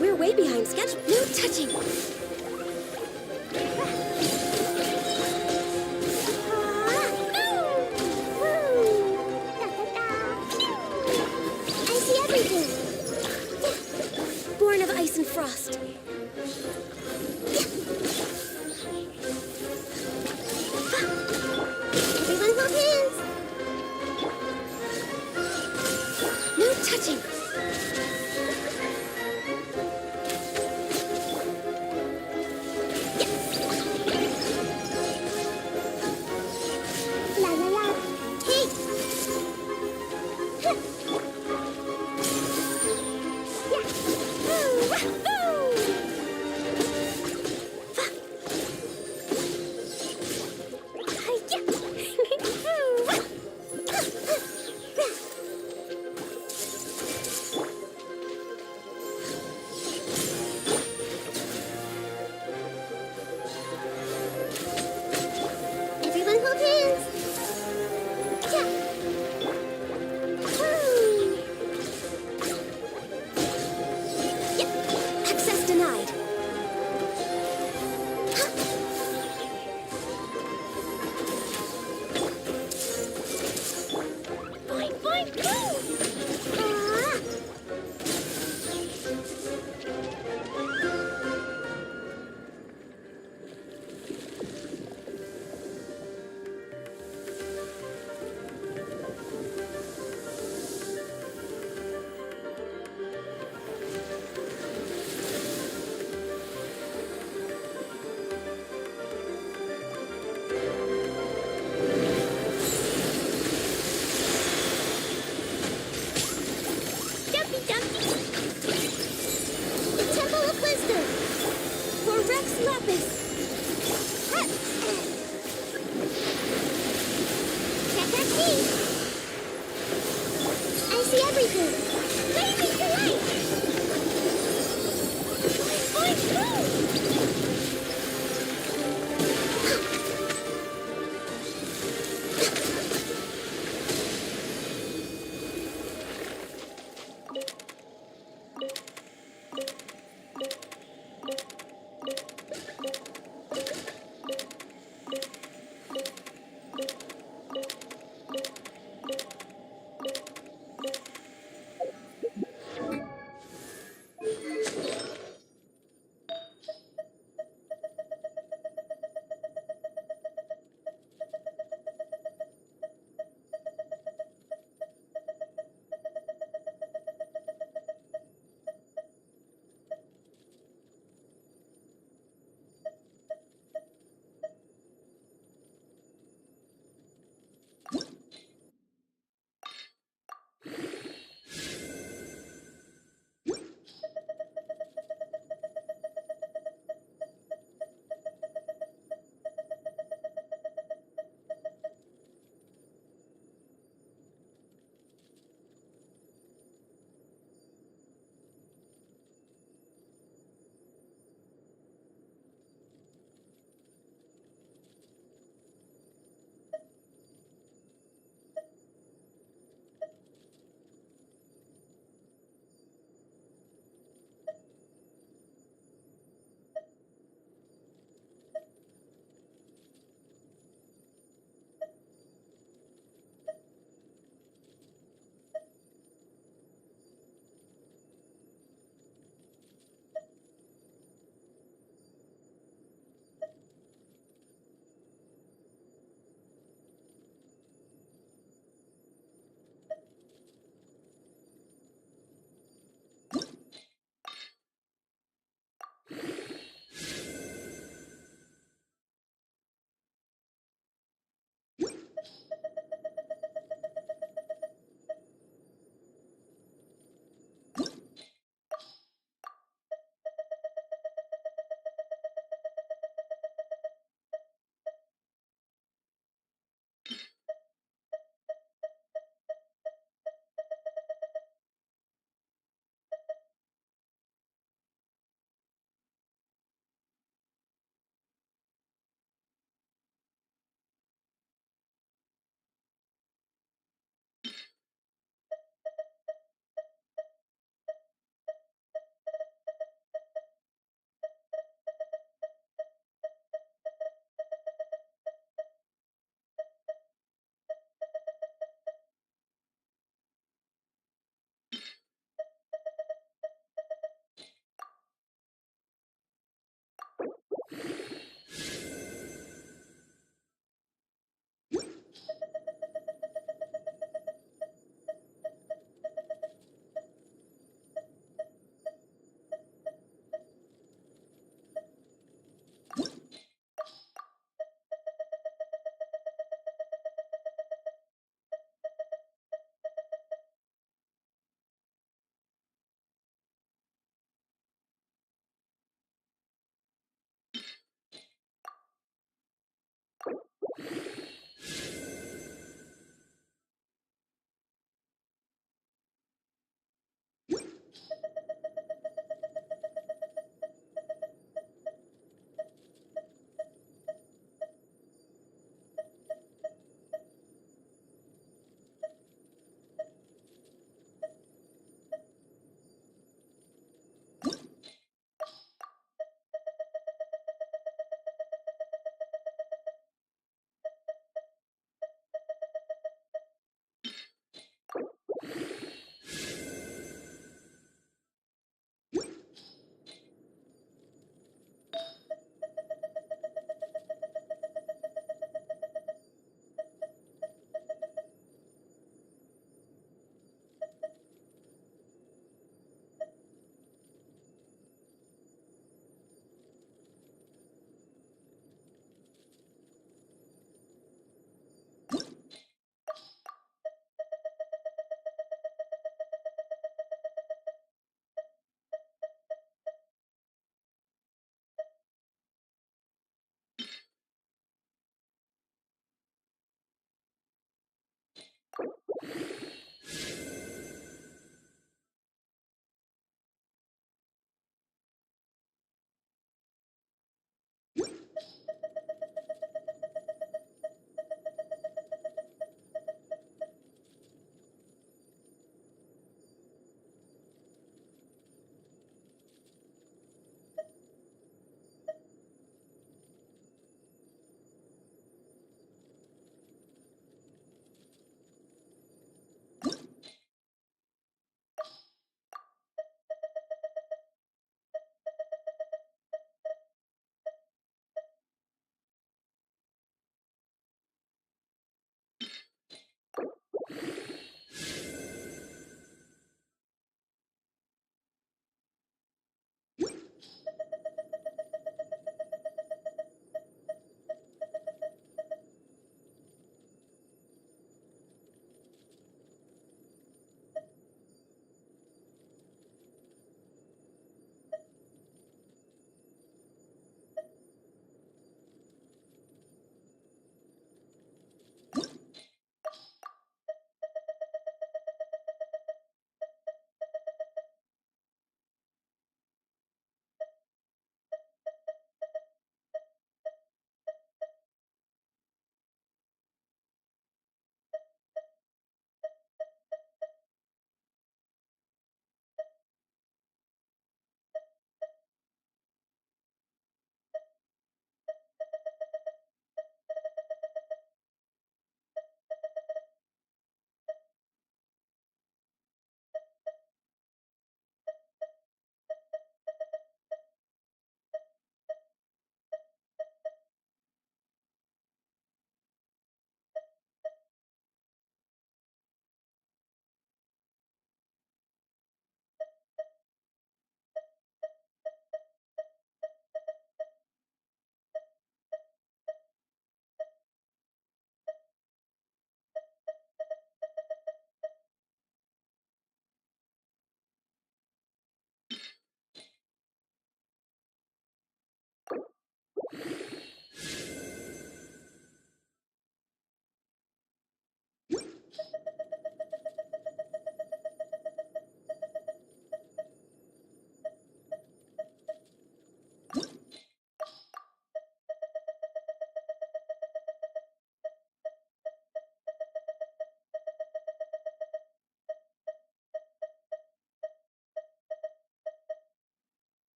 We're way behind schedule. No touching. I see everything. Born of ice and frost. Everyone hold hands. No touching. La la la. Hey. Yeah. Woo.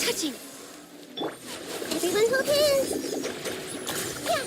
Touching. Everyone hold hands. Yeah.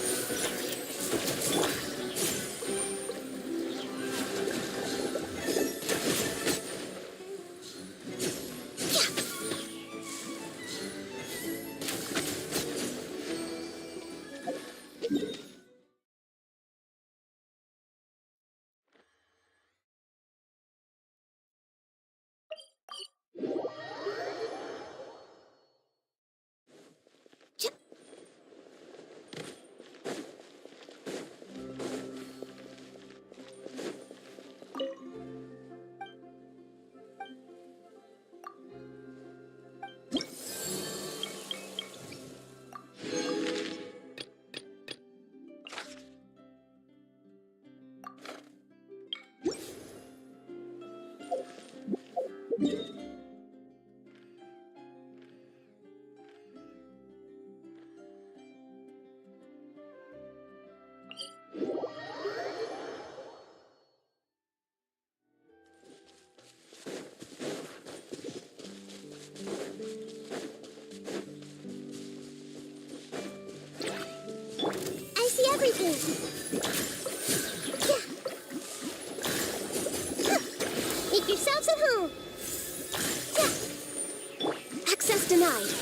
I see everything. Yeah. Huh. Make yourselves at home. Yeah. Access denied.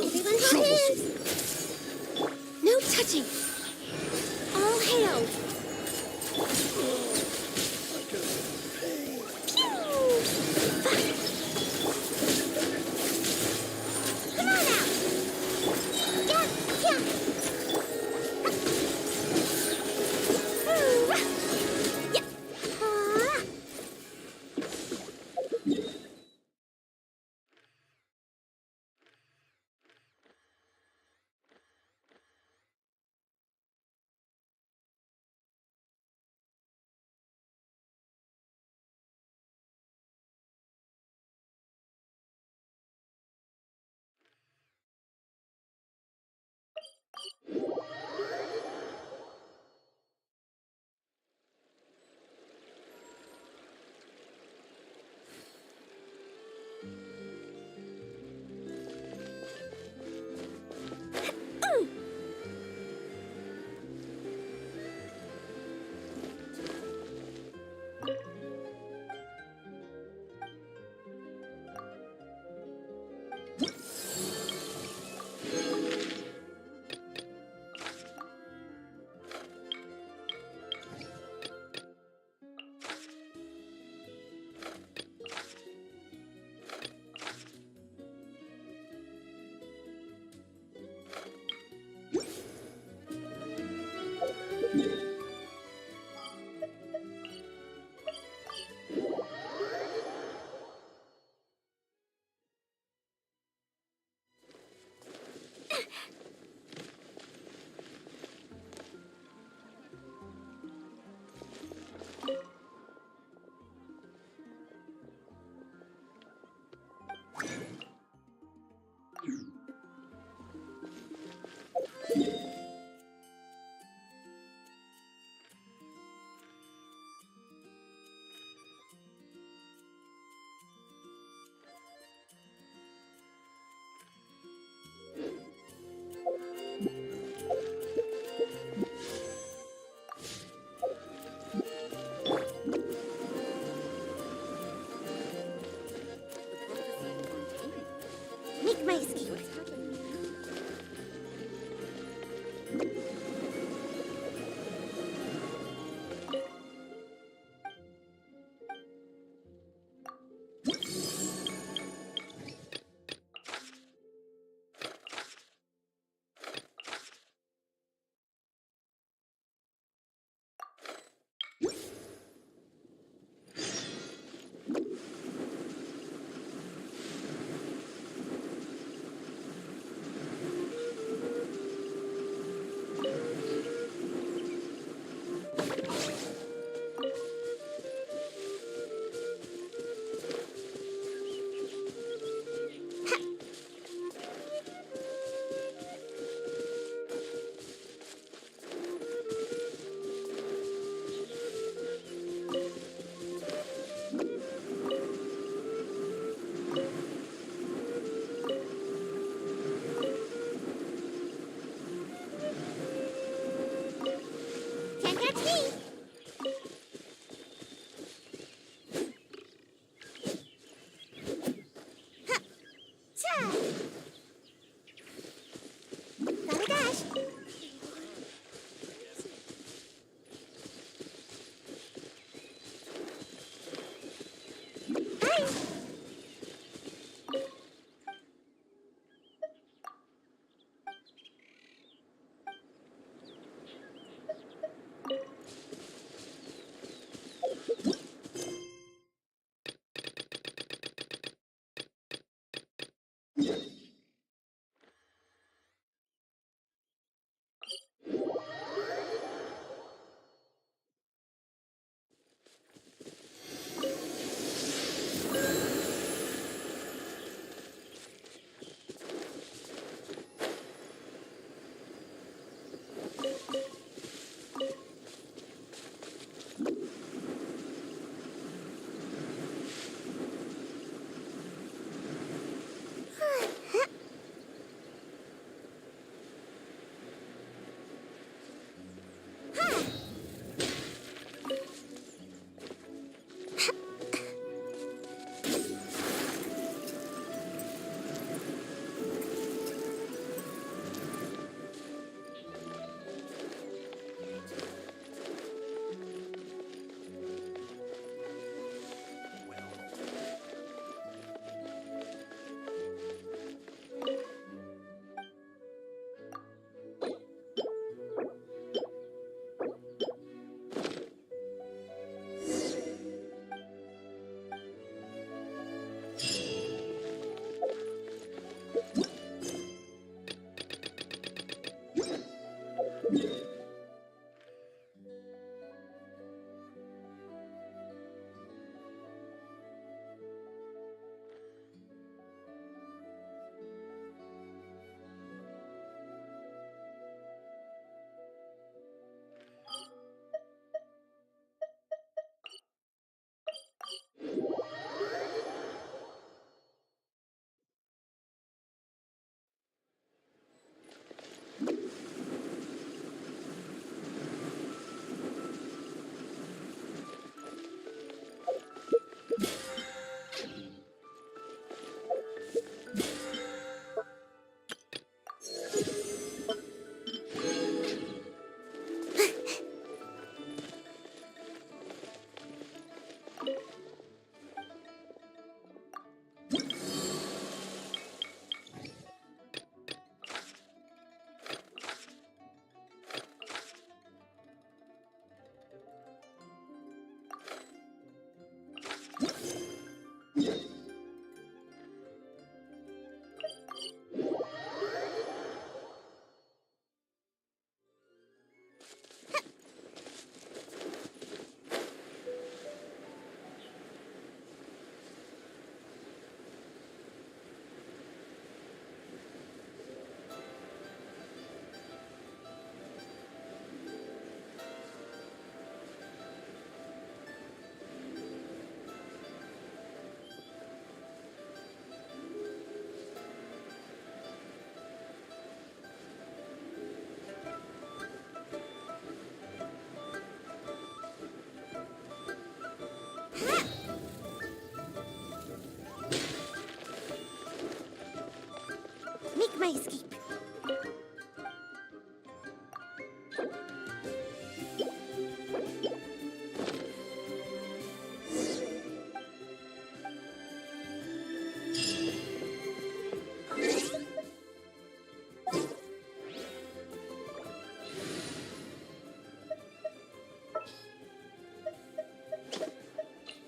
Everyone hold hands. No touching. All hail. Come on out. Yeah, yeah.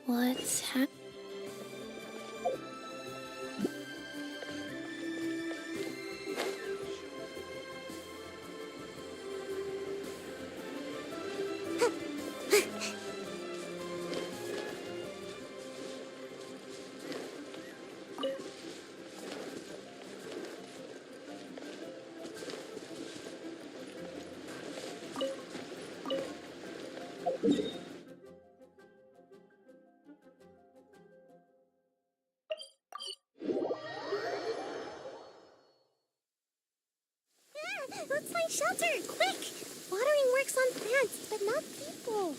What's happening? Let's find shelter, quick! Watering works on plants, but not people.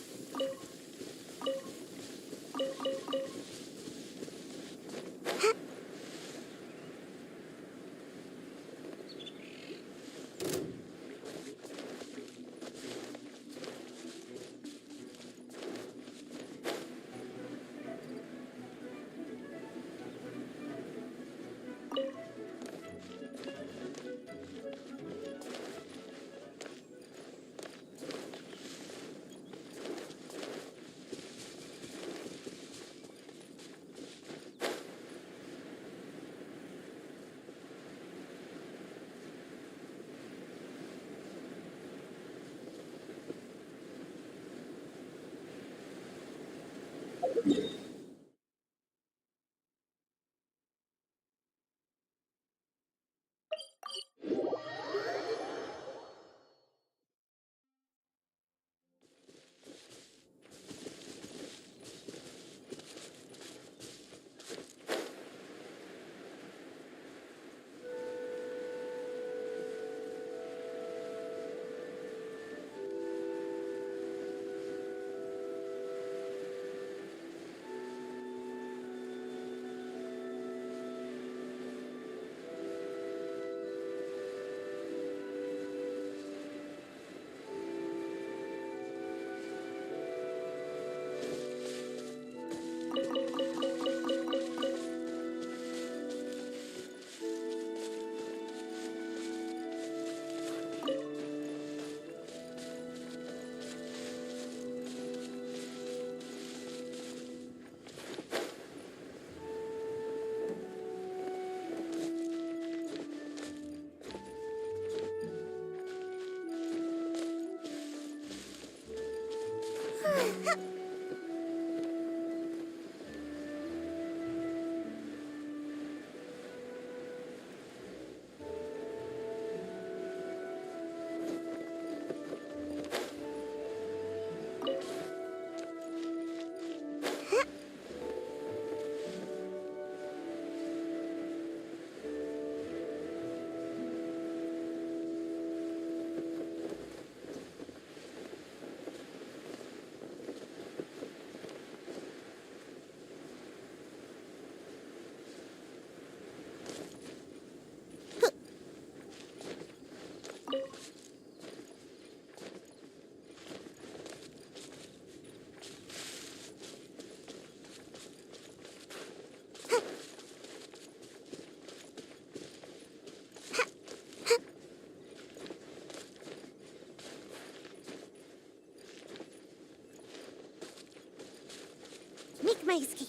Make my escape.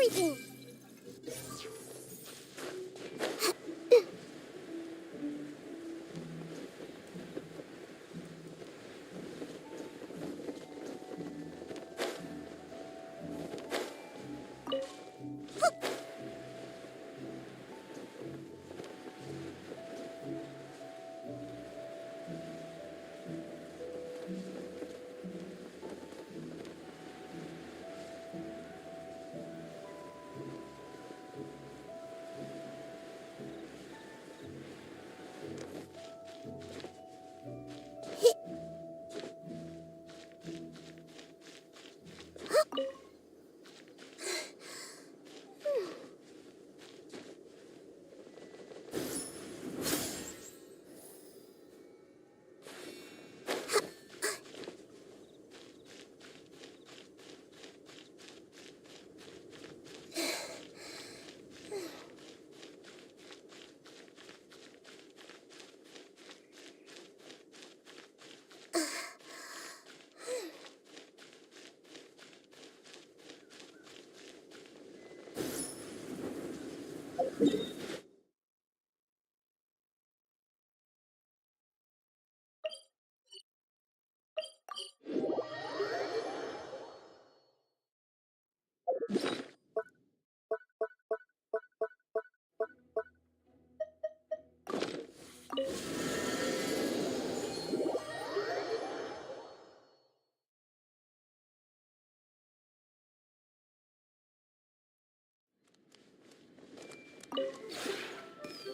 everything.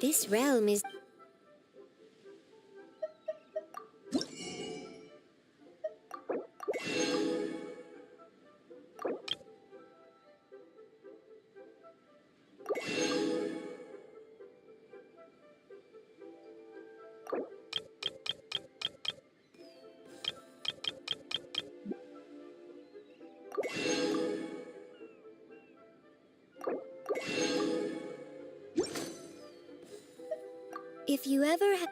This realm is... If you ever ha-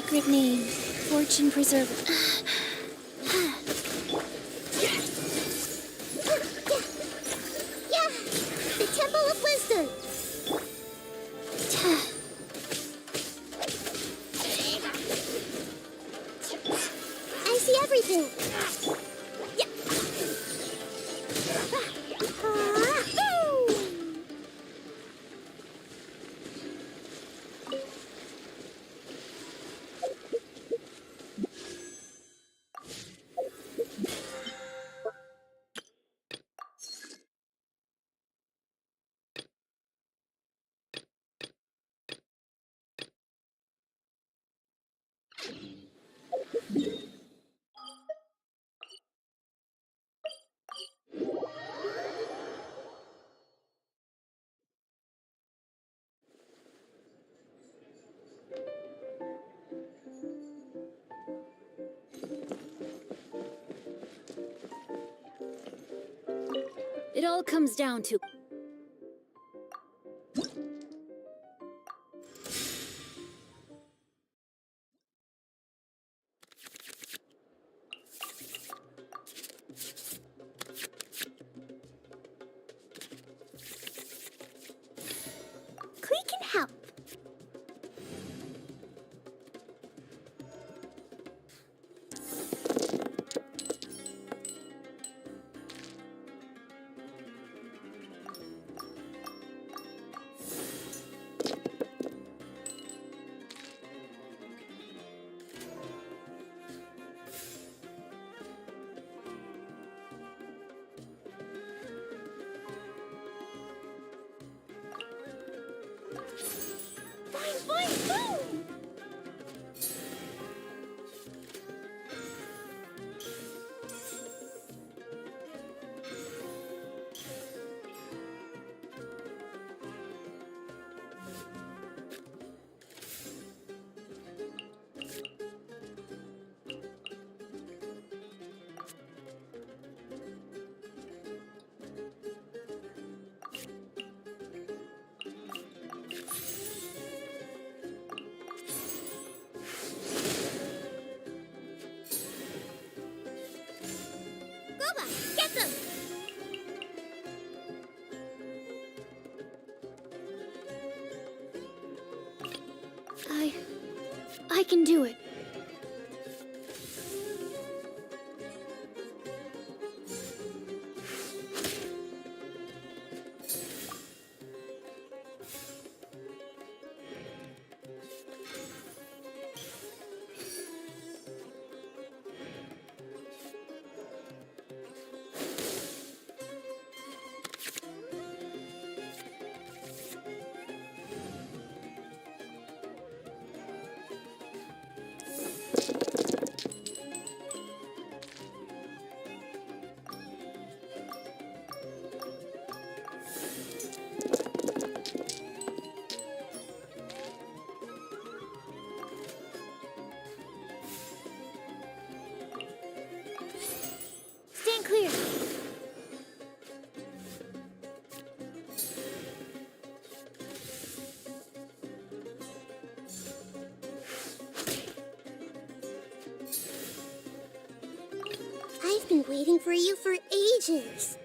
sacred name, fortune preserver. Yeah, the Temple of Wisdom. I see everything. Yeah. It all comes down to... Clee can help. Fine, boom! Goba, get them! I can do it. Stand clear. I've been waiting for you for ages.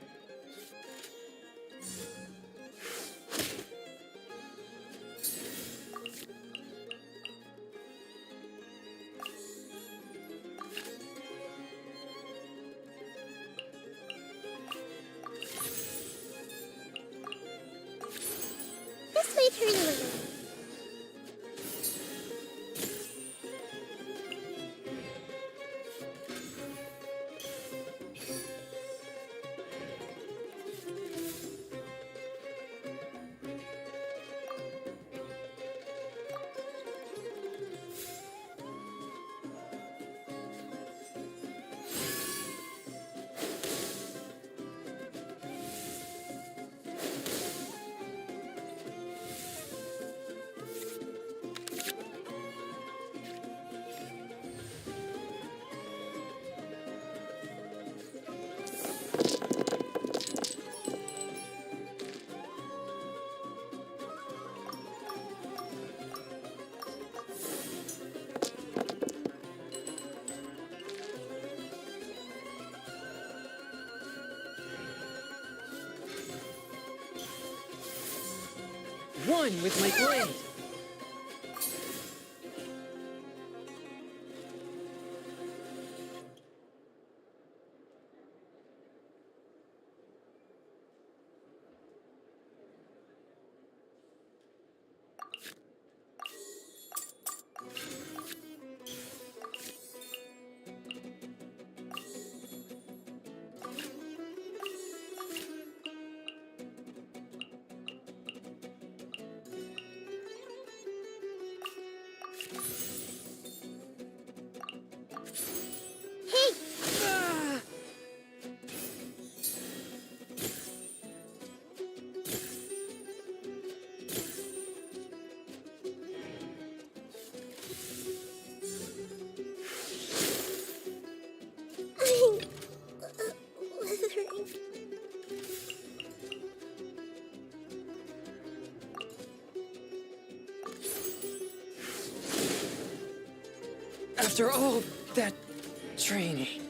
This way, turn a little. one with my blade. Withering. After all that training.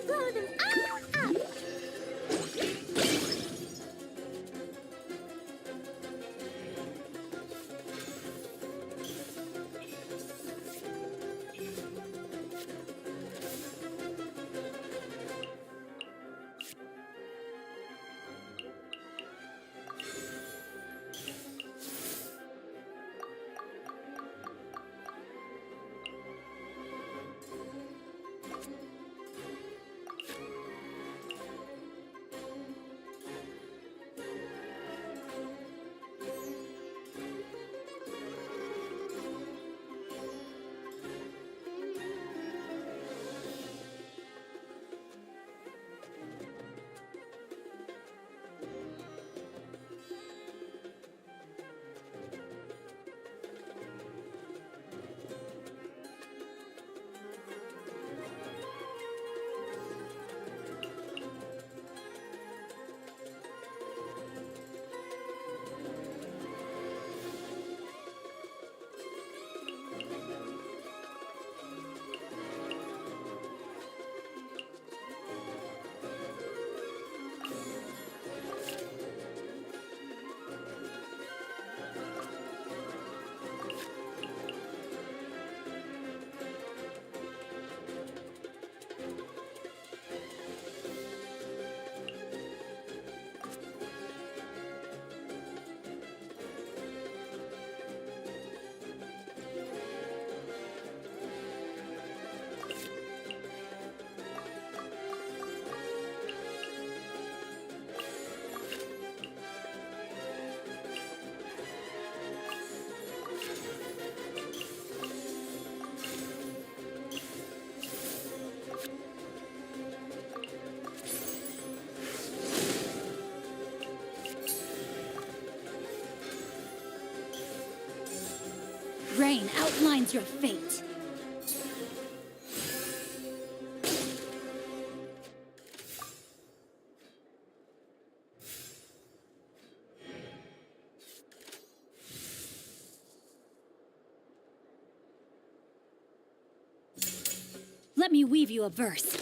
Blow them all up. Rain outlines your fate. Let me weave you a verse.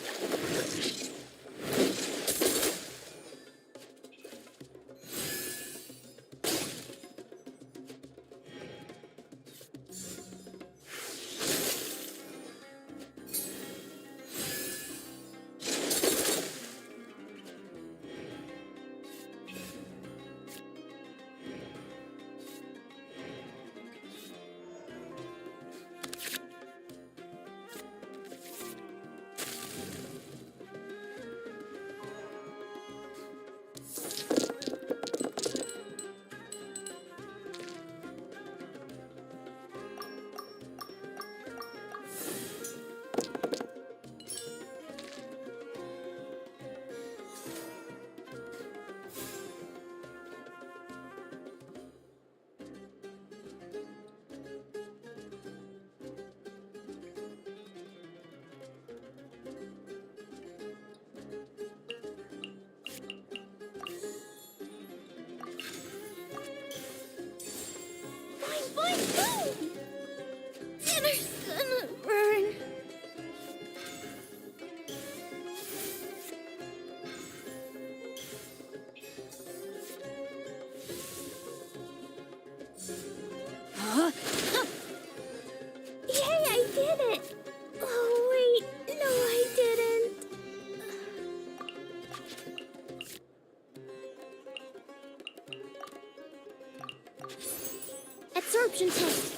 Absorption test.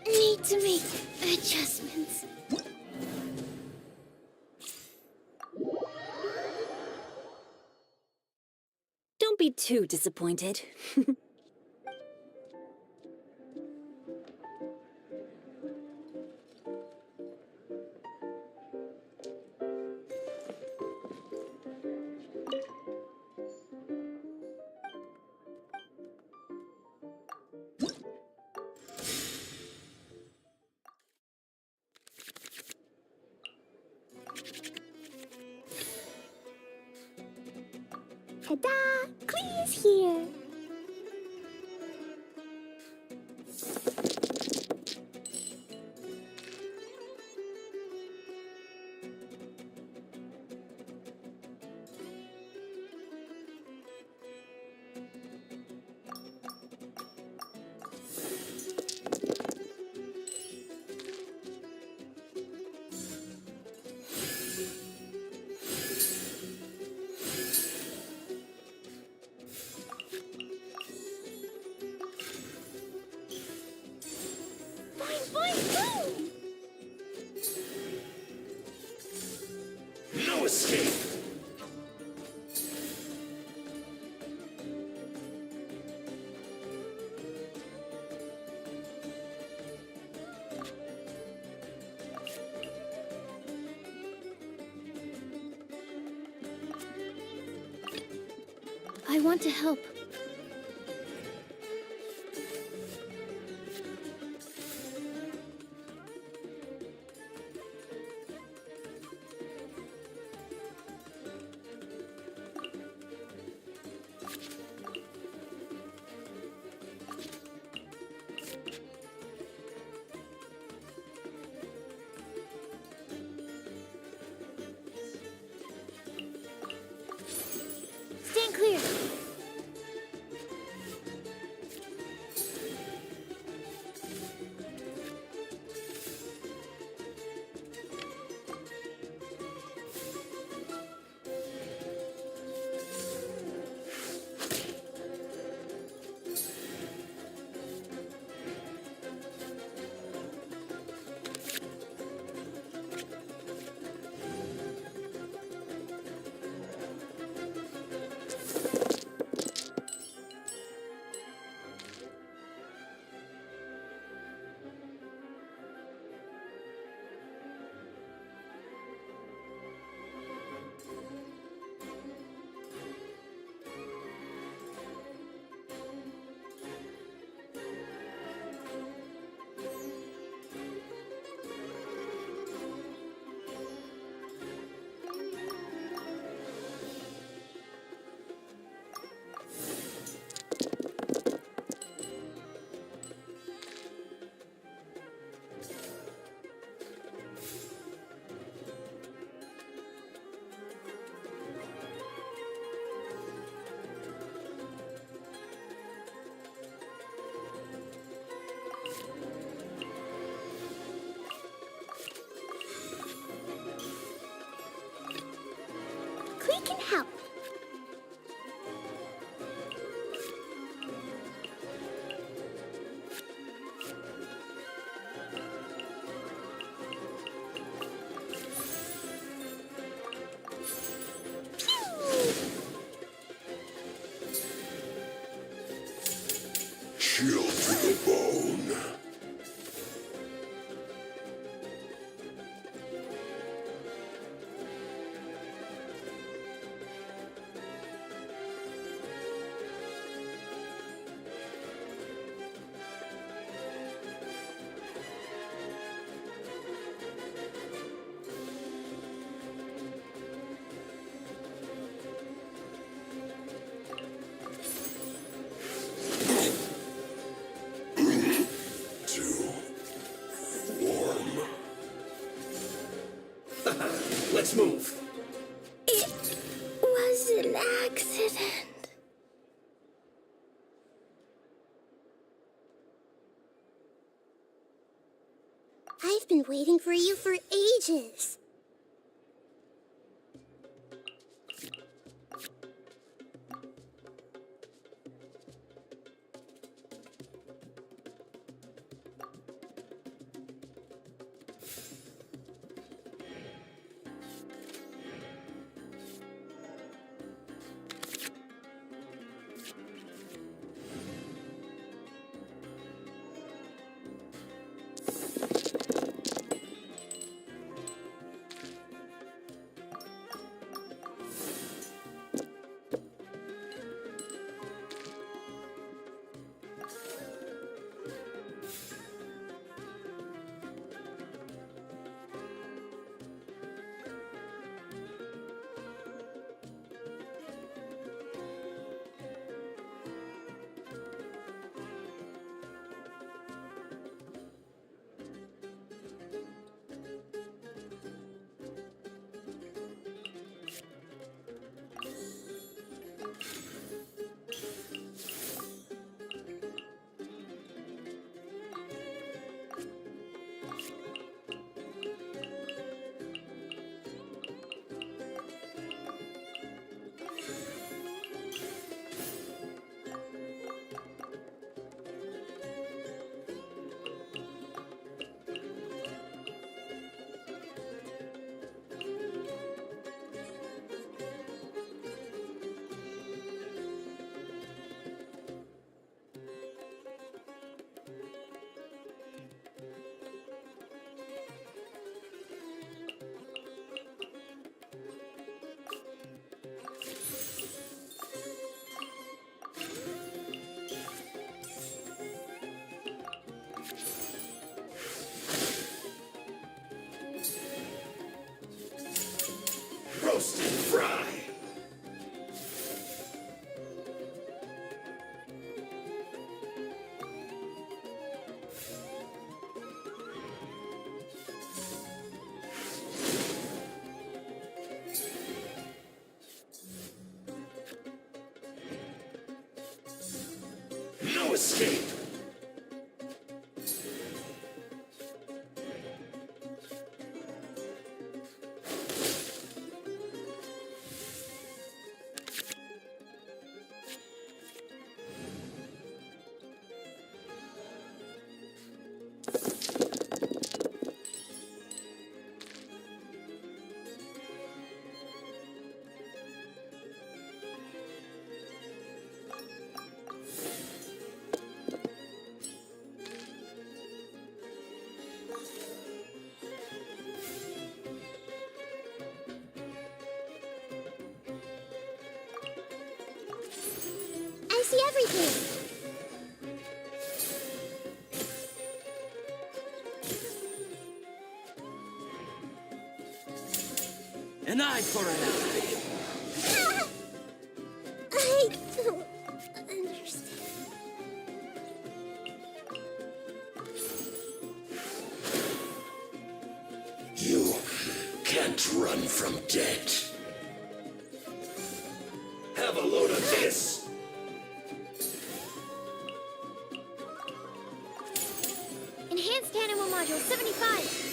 Need to make adjustments. Don't be too disappointed. Ta-da! Clee's here! No escape! I want to help. Stand clear. Clee can help. Chill to the bone. Let's move. It was an accident. I've been waiting for you for ages. Roast and fry. No escape. I see everything. An eye for an eye. I don't understand. You can't run from death. Have a load of this. Enhanced Animal Module 75.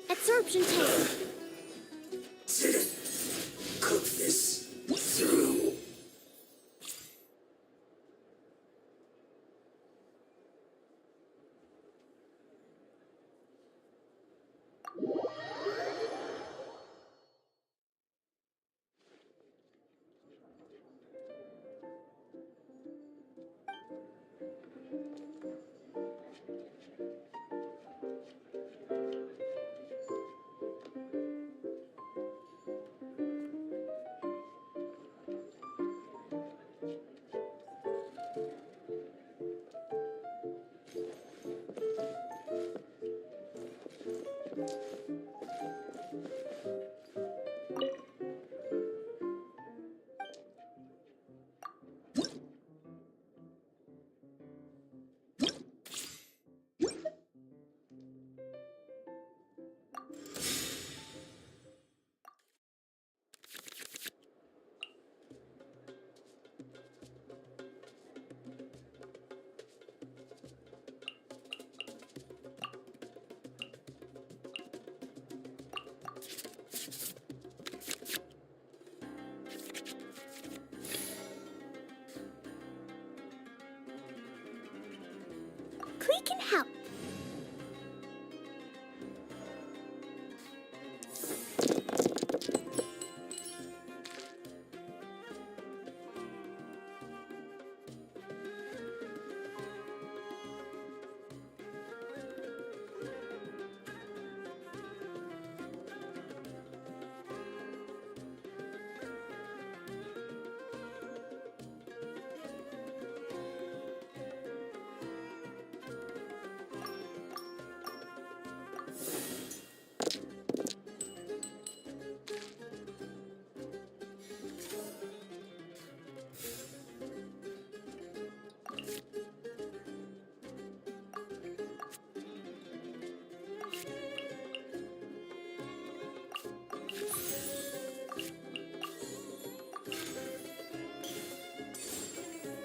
Absorption tank. Cook this through. can help.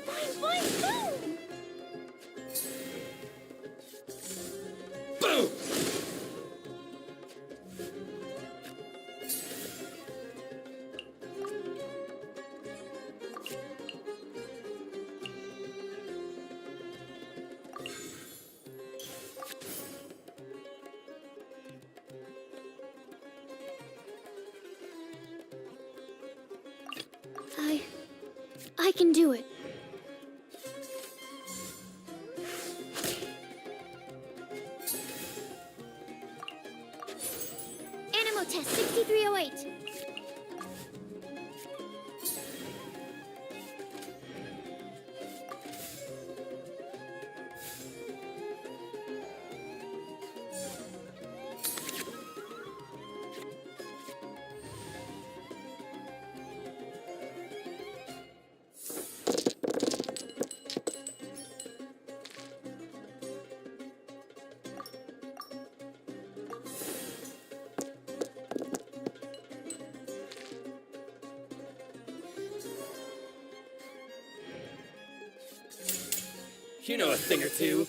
Boing, boing, boom! Boom! I can do it. Animal test 6308. You know a thing or two.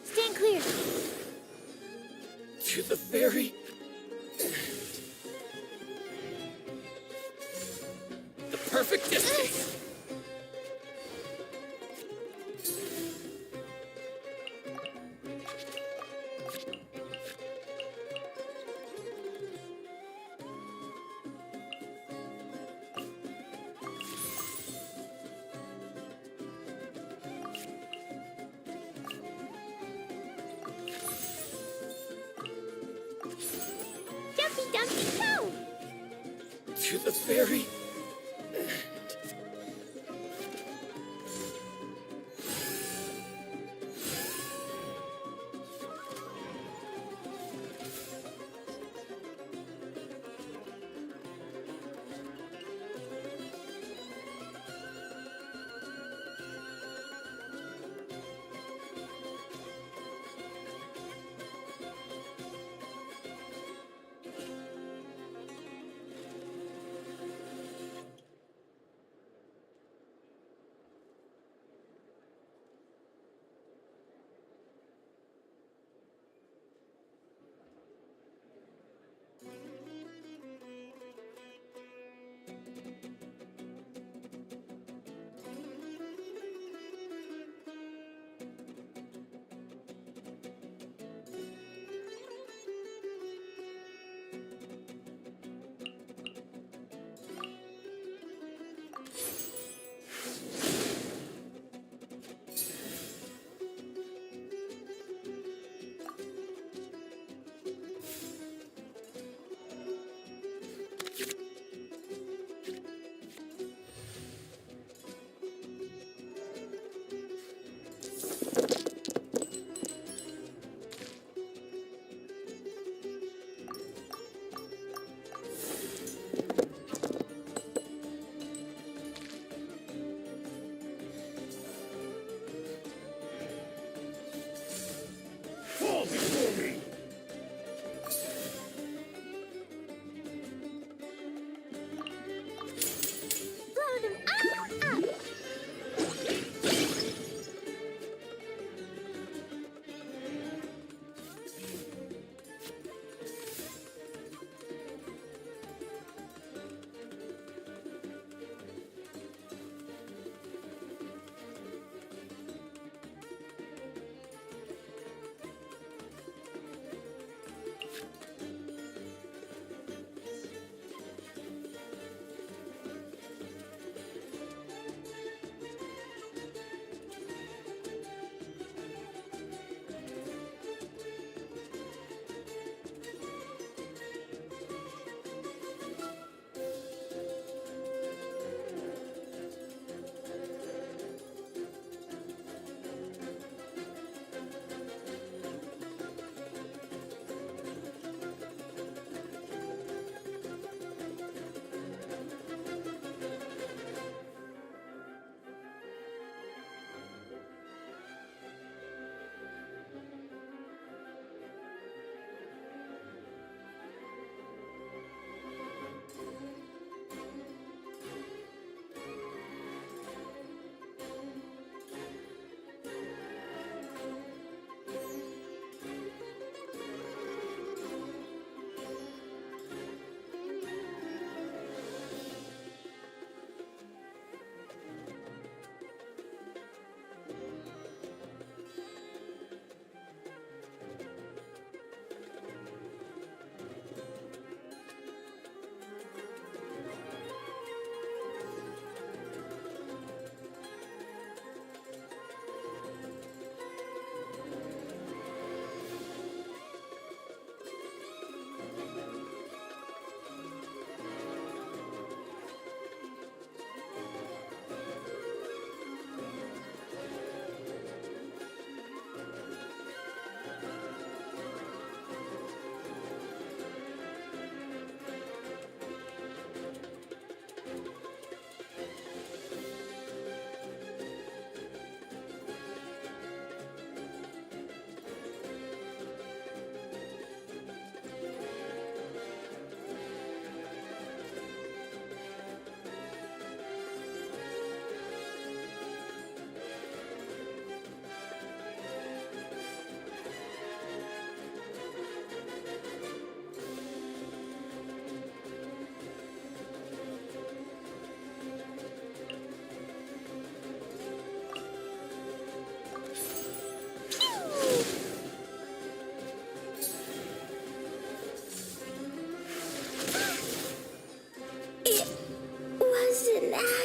Stand clear. To the very the perfect distance. Dumpy Dumpy go! To the very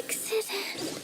fix it.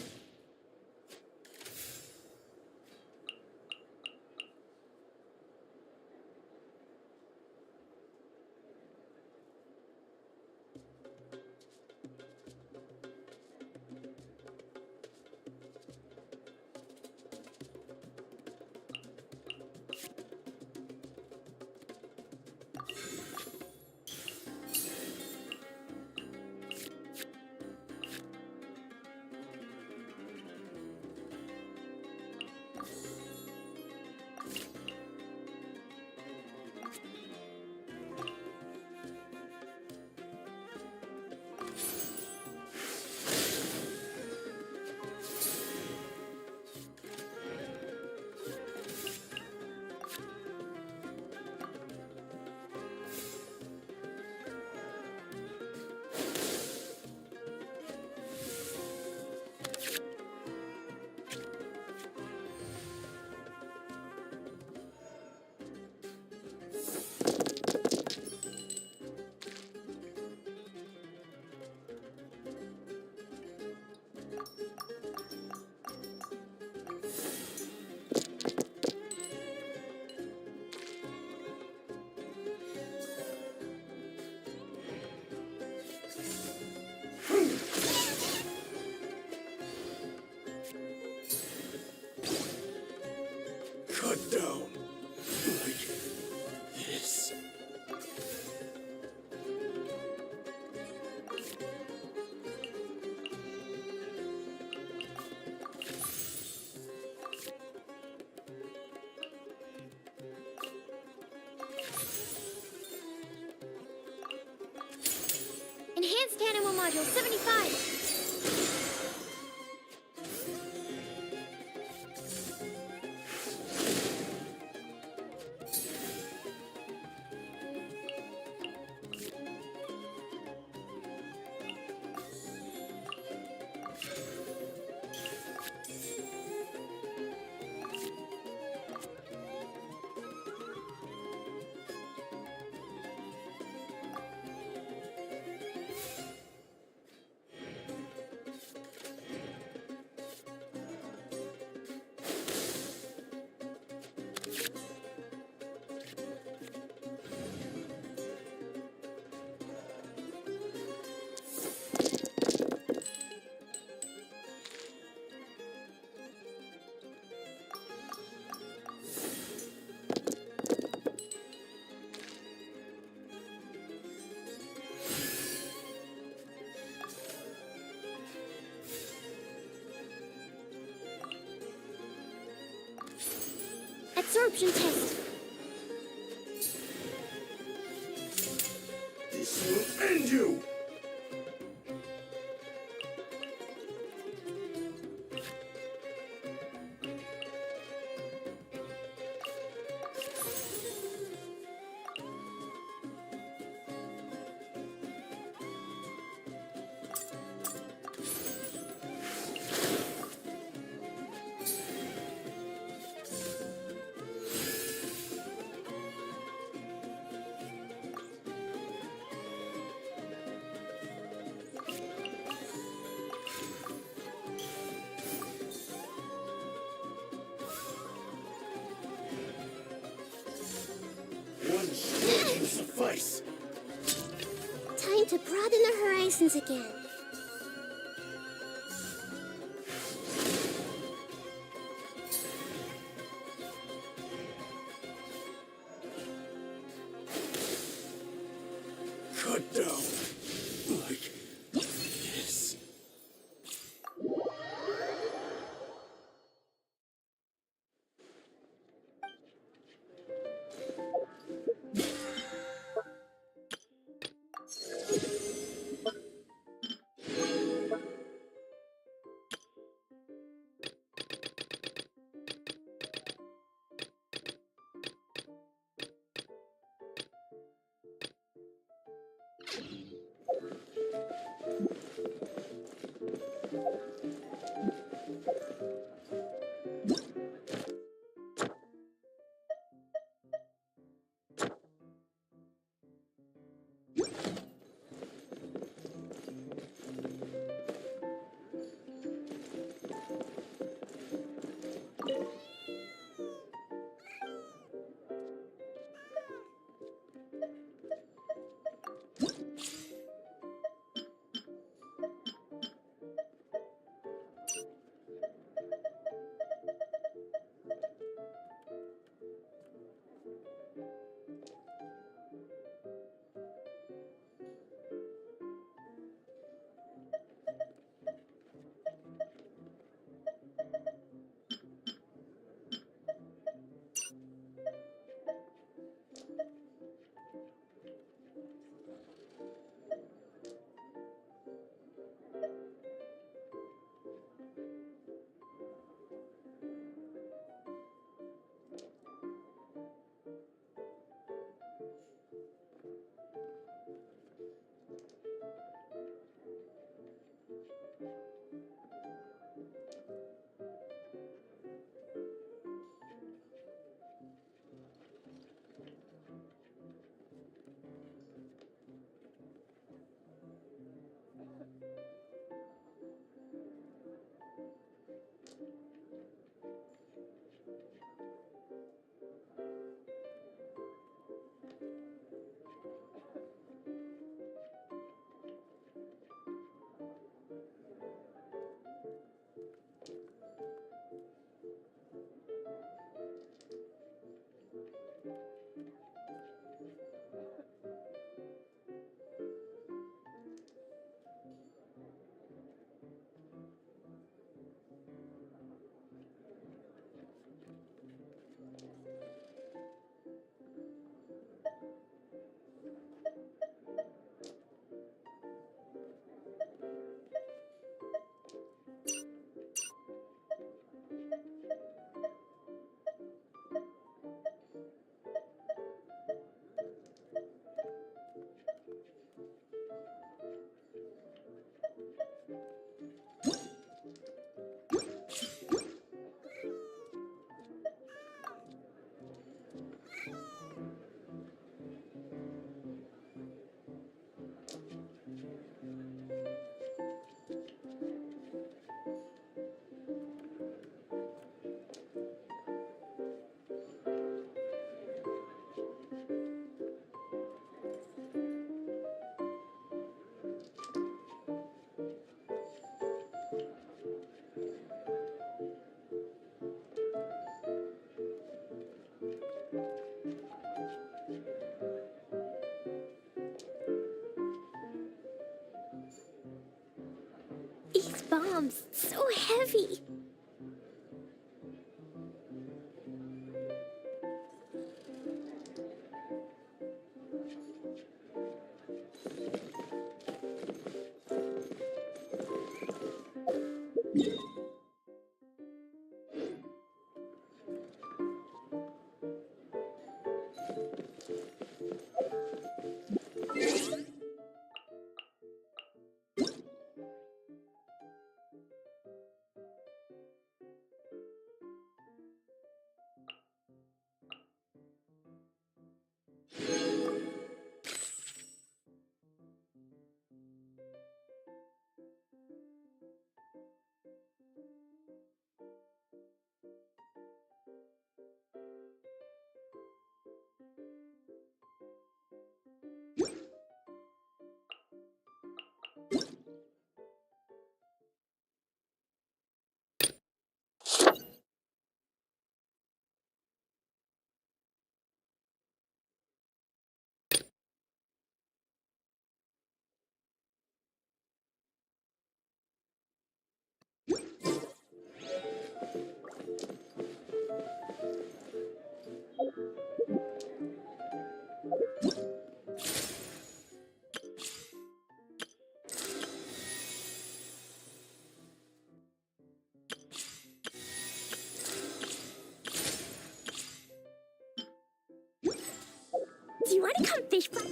Cut down. Like this. Enhanced Animal Module 75. Absorption test. This will end you! One stroke will suffice. Time to broaden the horizons again. Cut down. Like this. These bombs, so heavy. Do you want to come fish fry?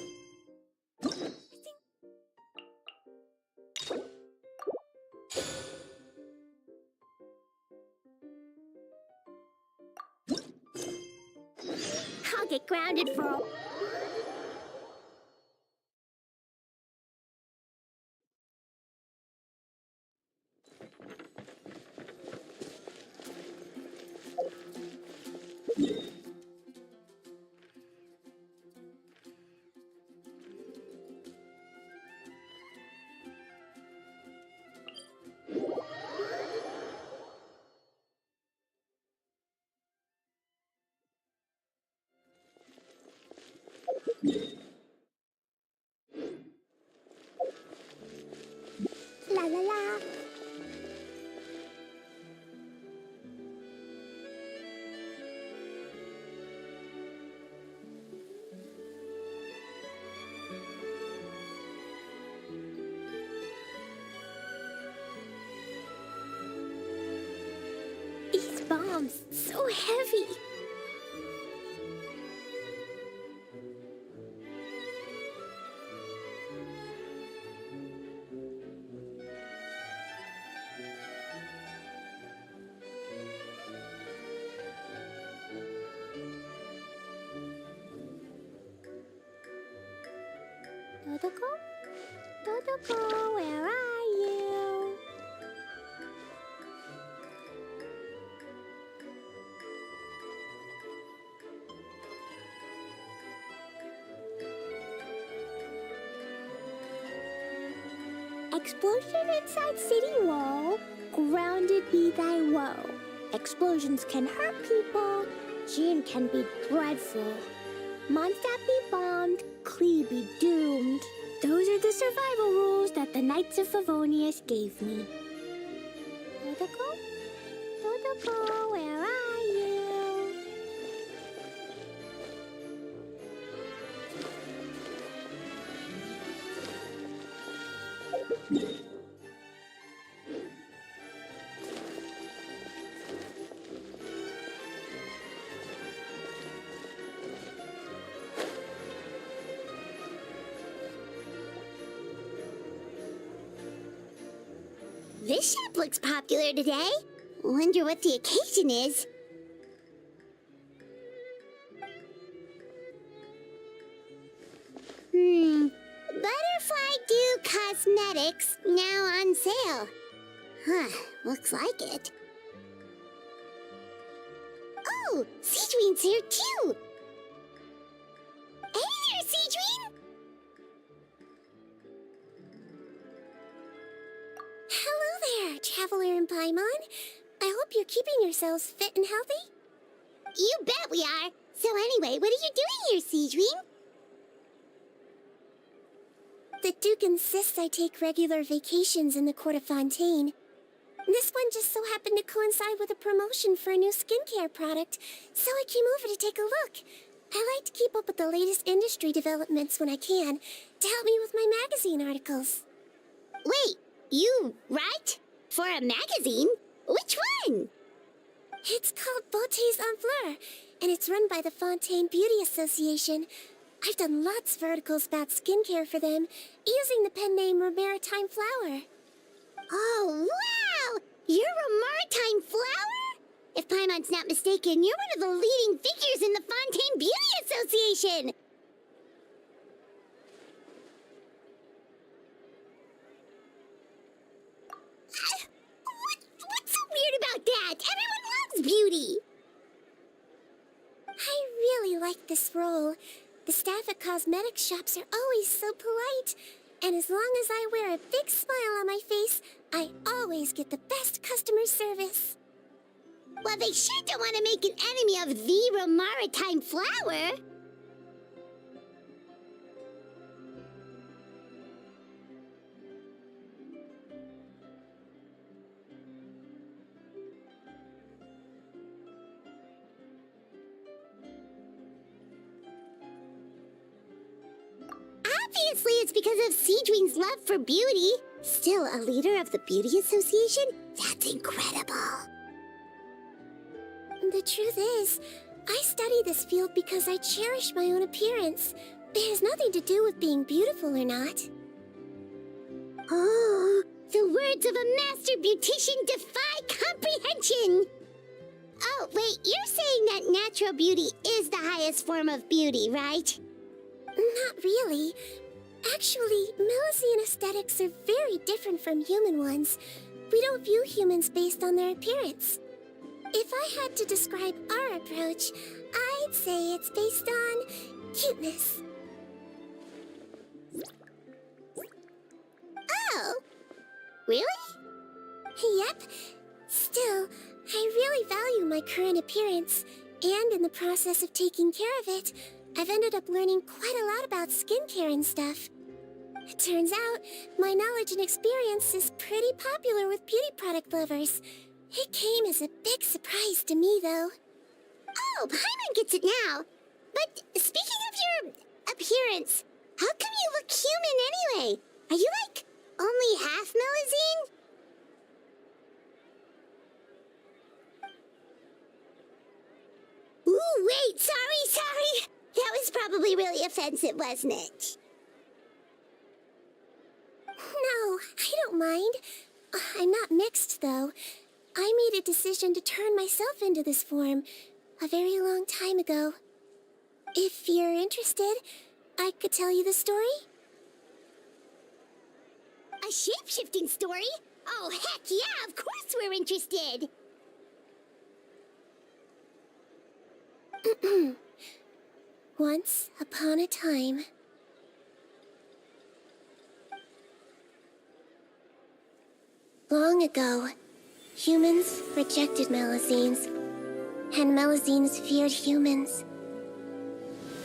I'll get grounded for a... arms, so heavy. Dodoko? Dodoko, where are you? Explosion inside city wall. Grounded be thy woe. Explosions can hurt people. June can be dreadful. Mondstadt be bombed. Klee be doomed. Those are the survival rules that the Knights of Favonius gave me. Dodoko? Dodoko, where are you? This shop looks popular today. Wonder what the occasion is. Butterfly Dew Cosmetics now on sale. Huh, looks like it. Oh, Sigewinne's here too. Hey there, Sigewinne! Hello there, Traveler and Paimon. I hope you're keeping yourselves fit and healthy. You bet we are. So anyway, what are you doing here, Sigewinne? The Duke insists I take regular vacations in the Court of Fontaine. This one just so happened to coincide with a promotion for a new skincare product, so I came over to take a look. I like to keep up with the latest industry developments when I can, to help me with my magazine articles. Wait, you write? For a magazine? Which one? It's called Beautés en Fleur, and it's run by the Fontaine Beauty Association. I've done lots of articles about skincare for them, using the pen name Maritime Flower. Oh, wow! You're a Maritime Flower? If Paimon's not mistaken, you're one of the leading figures in the Fontaine Beauty Association! What's so weird about that? Everyone loves beauty! I really like this role. The staff at cosmetics shops are always so polite. And as long as I wear a big smile on my face, I always get the best customer service. Well, they sure don't want to make an enemy of the Maritime Flower. Obviously, it's because of Sigewinne's love for beauty. Still, a leader of the Beauty Association? That's incredible. The truth is, I study this field because I cherish my own appearance. It has nothing to do with being beautiful or not. Oh, the words of a master beautician defy comprehension! Oh, wait, you're saying that natural beauty is the highest form of beauty, right? Not really. Actually, Milesian aesthetics are very different from human ones. We don't view humans based on their appearance. If I had to describe our approach, I'd say it's based on cuteness. Oh, really? Yep. Still, I really value my current appearance, and in the process of taking care of it, I've ended up learning quite a lot about skincare and stuff. It turns out, my knowledge and experience is pretty popular with beauty product lovers. It came as a big surprise to me, though. Oh, Paimon gets it now. But speaking of your appearance, how come you look human anyway? Are you, like, only half Milesian? Oh, wait, sorry. That was probably really offensive, wasn't it? No, I don't mind. I'm not mixed, though. I made a decision to turn myself into this form a very long time ago. If you're interested, I could tell you the story. A shape-shifting story? Oh, heck yeah, of course we're interested! Once upon a time... Long ago, humans rejected Melazines, and Melazines feared humans.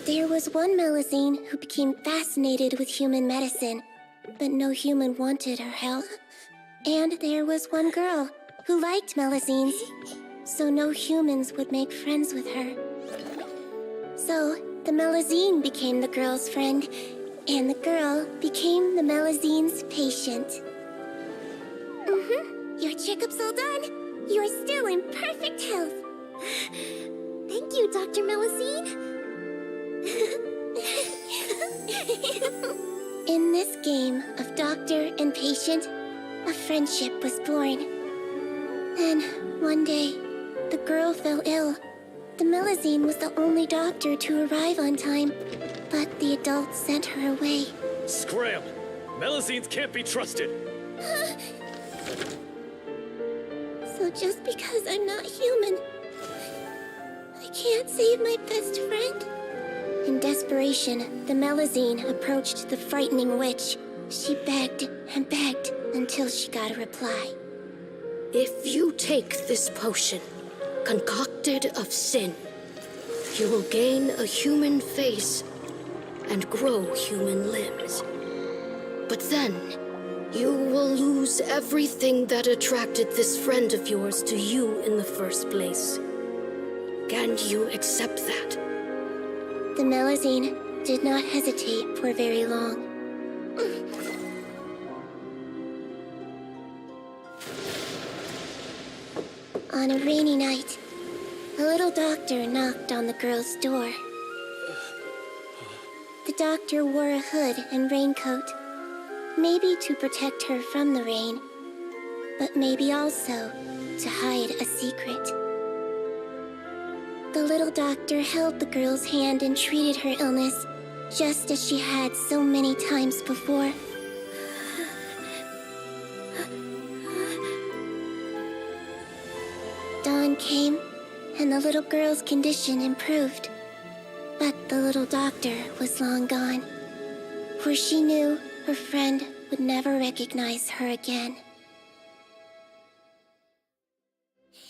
There was one Melazine who became fascinated with human medicine, but no human wanted her help. And there was one girl who liked Melazines, so no humans would make friends with her. So the Melazine became the girl's friend, and the girl became the Melazine's patient. Your checkup's all done. You're still in perfect health. Thank you, Dr. Melazine. In this game of doctor and patient, a friendship was born. Then, one day, the girl fell ill. The Melazine was the only doctor to arrive on time, but the adults sent her away. Scram! Melazines can't be trusted! So just because I'm not human, I can't save my best friend? In desperation, the Melazine approached the frightening witch. She begged and begged until she got a reply. If you take this potion, concocted of sin, you will gain a human face and grow human limbs. But then, you will lose everything that attracted this friend of yours to you in the first place. Can you accept that? The Melazine did not hesitate for very long. On a rainy night, a little doctor knocked on the girl's door. The doctor wore a hood and raincoat, maybe to protect her from the rain, but maybe also to hide a secret. The little doctor held the girl's hand and treated her illness, just as she had so many times before. Dawn came, and the little girl's condition improved. But the little doctor was long gone, for she knew her friend would never recognize her again.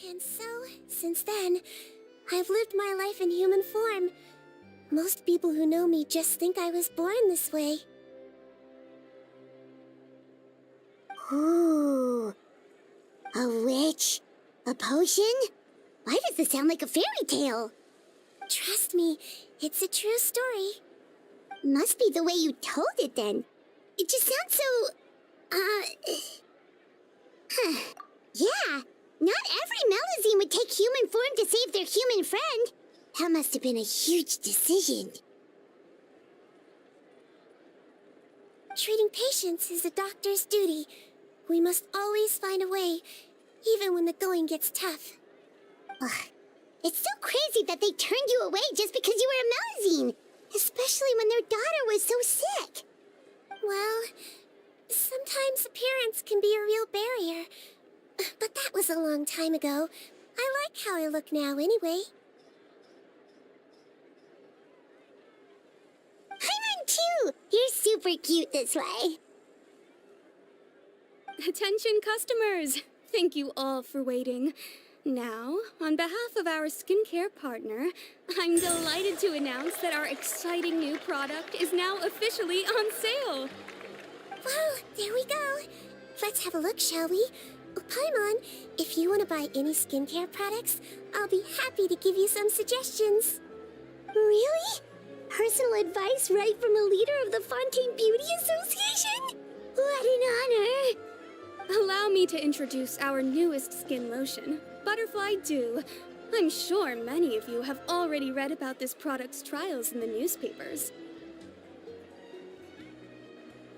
And so, since then, I've lived my life in human form. Most people who know me just think I was born this way. Ooh. A witch? A potion? Why does this sound like a fairy tale? Trust me, it's a true story. Must be the way you told it then. It just sounds so... Yeah, not every Melazine would take human form to save their human friend. That must have been a huge decision. Treating patients is a doctor's duty. We must always find a way, even when the going gets tough. Ugh. It's so crazy that they turned you away just because you were a Melazine, especially when their daughter was so sick. Well, sometimes appearance can be a real barrier, but that was a long time ago. I like how I look now anyway. Hi, Mom, too! You're super cute this way. Attention customers! Thank you all for waiting. Now, on behalf of our skincare partner, I'm delighted to announce that our exciting new product is now officially on sale. Well, there we go. Let's have a look, shall we? Oh, Paimon, if you want to buy any skincare products, I'll be happy to give you some suggestions. Really? Personal advice right from a leader of the Fontaine Beauty Association? What an honor! Allow me to introduce our newest skin lotion, Butterfly Dew. I'm sure many of you have already read about this product's trials in the newspapers.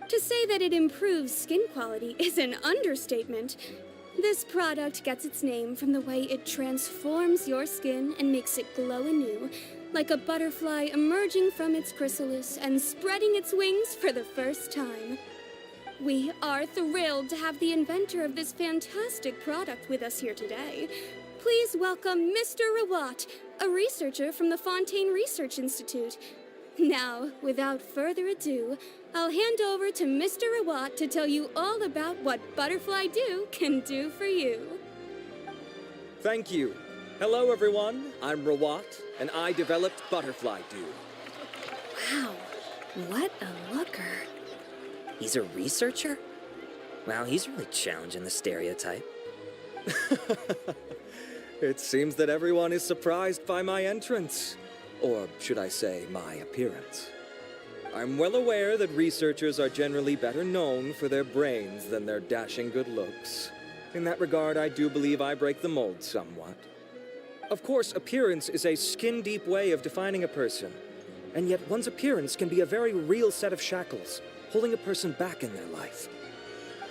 To say that it improves skin quality is an understatement. This product gets its name from the way it transforms your skin and makes it glow anew, like a butterfly emerging from its chrysalis and spreading its wings for the first time. We are thrilled to have the inventor of this fantastic product with us here today. Please welcome Mr. Rawat, a researcher from the Fontaine Research Institute. Now, without further ado, I'll hand over to Mr. Rawat to tell you all about what Butterfly Dew can do for you. Thank you. Hello, everyone. I'm Rawat, and I developed Butterfly Dew. Wow, what a looker. He's a researcher? Wow, he's really challenging the stereotype. It seems that everyone is surprised by my entrance. Or should I say, my appearance. I'm well aware that researchers are generally better known for their brains than their dashing good looks. In that regard, I do believe I break the mold somewhat. Of course, appearance is a skin-deep way of defining a person. And yet one's appearance can be a very real set of shackles, holding a person back in their life.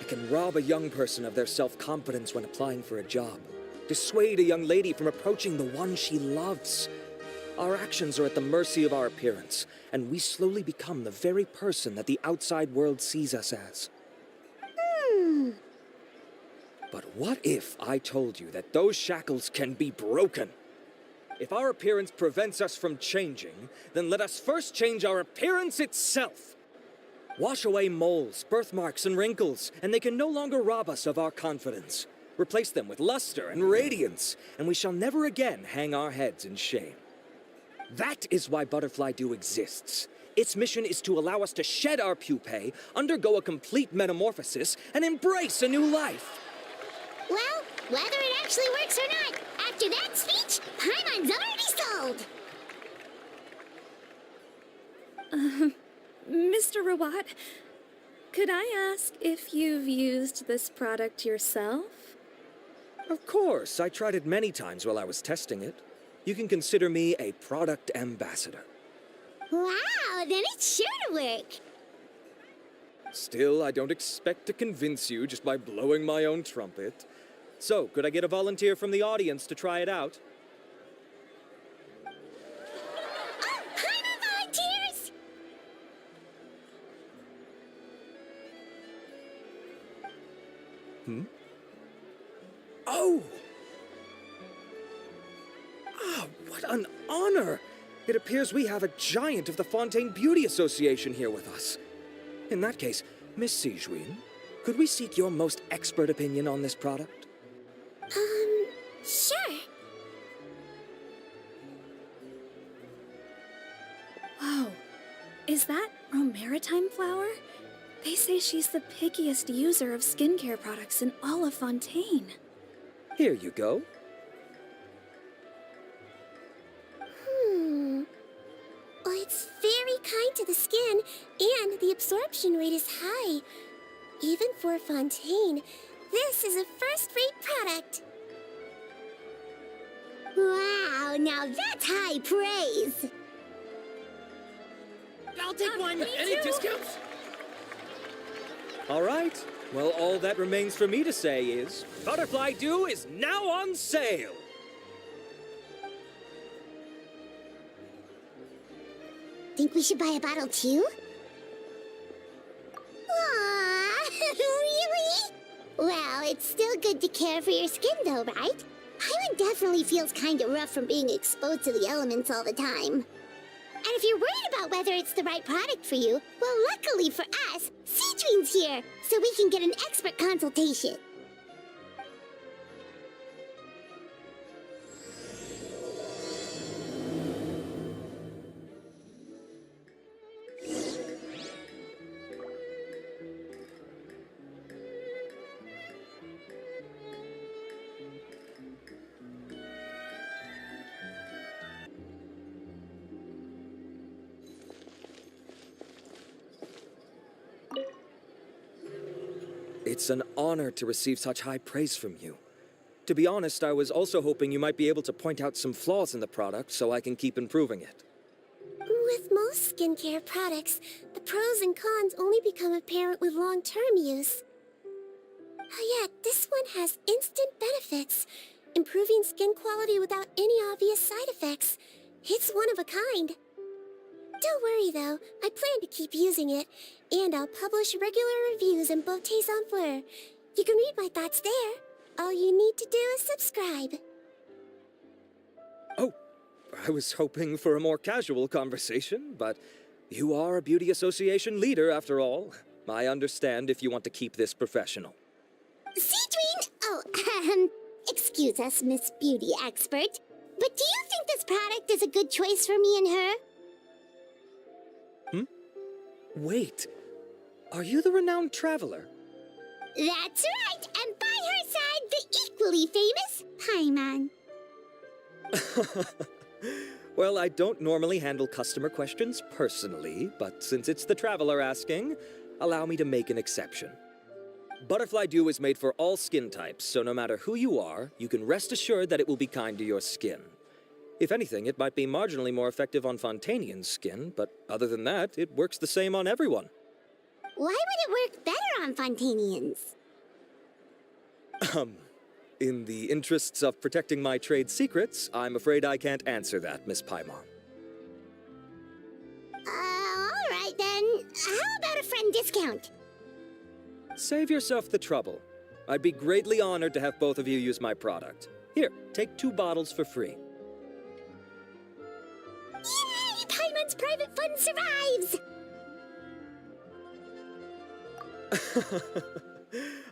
It can rob a young person of their self-confidence when applying for a job, dissuade a young lady from approaching the one she loves. Our actions are at the mercy of our appearance, and we slowly become the very person that the outside world sees us as. But what if I told you that those shackles can be broken? If our appearance prevents us from changing, then let us first change our appearance itself. Wash away moles, birthmarks, and wrinkles, and they can no longer rob us of our confidence. Replace them with luster and radiance, and we shall never again hang our heads in shame. That is why Butterfly Dew exists. Its mission is to allow us to shed our pupae, undergo a complete metamorphosis, and embrace a new life. Well, whether it actually works or not, after that speech, Paimon's already sold. Mr. Rawat, could I ask if you've used this product yourself? Of course, I tried it many times while I was testing it. You can consider me a product ambassador. Wow, then it's sure to work. Still, I don't expect to convince you just by blowing my own trumpet. So, could I get a volunteer from the audience to try it out? Oh, Paimon volunteers! Oh! Ah, what an honor! It appears we have a giant of the Fontaine Beauty Association here with us. In that case, Miss Sigewinne, could we seek your most expert opinion on this product? Sure. Whoa, is that Romaritime flower? They say she's the pickiest user of skincare products in all of Fontaine. Here you go. Well, it's very kind to the skin, and the absorption rate is high. Even for Fontaine, this is a first-rate product. Wow, now that's high praise. I'll take one. Any discounts? All right. Well, all that remains for me to say is, Butterfly Dew is now on sale! Think we should buy a bottle too? Aww, really? Well, it's still good to care for your skin though, right? Paimon definitely feels kinda rough from being exposed to the elements all the time. And if you're worried about whether it's the right product for you, well, luckily for us, Sigewinne's here, so we can get an expert consultation. It's an honor to receive such high praise from you. To be honest, I was also hoping you might be able to point out some flaws in the product so I can keep improving it. With most skincare products, the pros and cons only become apparent with long-term use. Yet, this one has instant benefits, improving skin quality without any obvious side effects. It's one of a kind. Don't worry though, I plan to keep using it, and I'll publish regular reviews in Beautés en Fleur. You can read my thoughts there. All you need to do is subscribe. Oh, I was hoping for a more casual conversation, but you are a beauty association leader after all. I understand if you want to keep this professional. Sigewinne! Excuse us, Miss Beauty Expert, but do you think this product is a good choice for me and her? Wait, are you the renowned traveler? That's right, and by her side, the equally famous Paimon. Well, I don't normally handle customer questions personally, but since it's the traveler asking, allow me to make an exception. Butterfly Dew is made for all skin types, so no matter who you are, you can rest assured that it will be kind to your skin. If anything, it might be marginally more effective on Fontainian's skin, but other than that, it works the same on everyone. Why would it work better on Fontainians? In the interests of protecting my trade secrets, I'm afraid I can't answer that, Miss Paimon. Alright then. How about a friend discount? Save yourself the trouble. I'd be greatly honored to have both of you use my product. Here, take 2 bottles for free. Yay! Paimon's private fund survives!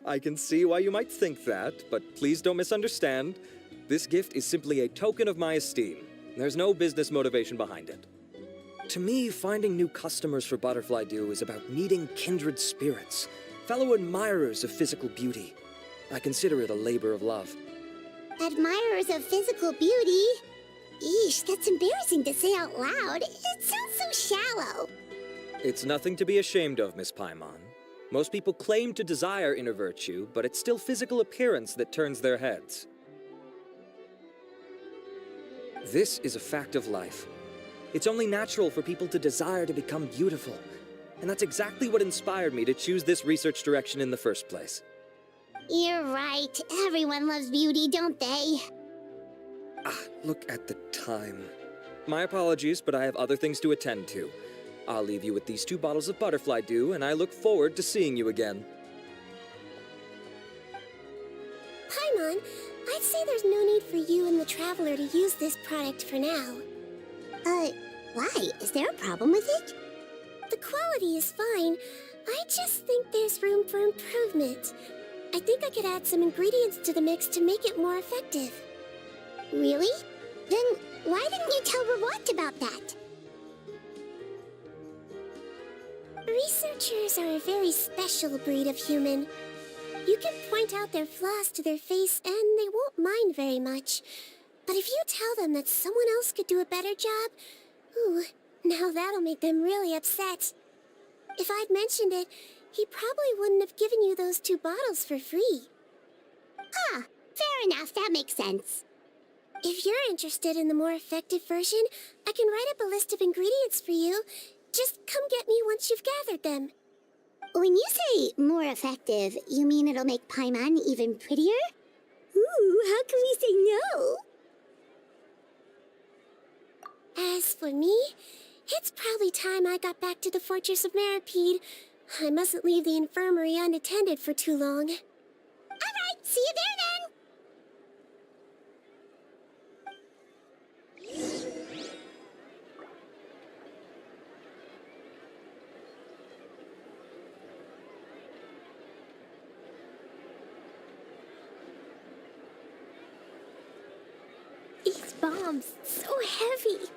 I can see why you might think that, but please don't misunderstand. This gift is simply a token of my esteem. There's no business motivation behind it. To me, finding new customers for Butterfly Dew is about meeting kindred spirits, fellow admirers of physical beauty. I consider it a labor of love. Admirers of physical beauty? Eesh, that's embarrassing to say out loud. It sounds so shallow. It's nothing to be ashamed of, Miss Paimon. Most people claim to desire inner virtue, but it's still physical appearance that turns their heads. This is a fact of life. It's only natural for people to desire to become beautiful. And that's exactly what inspired me to choose this research direction in the first place. You're right. Everyone loves beauty, don't they? Look at the time. My apologies, but I have other things to attend to. I'll leave you with these 2 bottles of Butterfly Dew, and I look forward to seeing you again. Paimon, I'd say there's no need for you and the Traveler to use this product for now. Why? Is there a problem with it? The quality is fine. I just think there's room for improvement. I think I could add some ingredients to the mix to make it more effective. Really? Then why didn't you tell Rawat about that? Researchers are a very special breed of human. You can point out their flaws to their face and they won't mind very much. But if you tell them that someone else could do a better job, ooh, now that'll make them really upset. If I'd mentioned it, he probably wouldn't have given you those 2 bottles for free. Ah, fair enough, that makes sense. If you're interested in the more effective version, I can write up a list of ingredients for you. Just come get me once you've gathered them. When you say more effective, you mean it'll make Paimon even prettier? Ooh, how can we say no? As for me, it's probably time I got back to the Fortress of Maripede. I mustn't leave the infirmary unattended for too long. Alright, see you there then! These bombs, so heavy.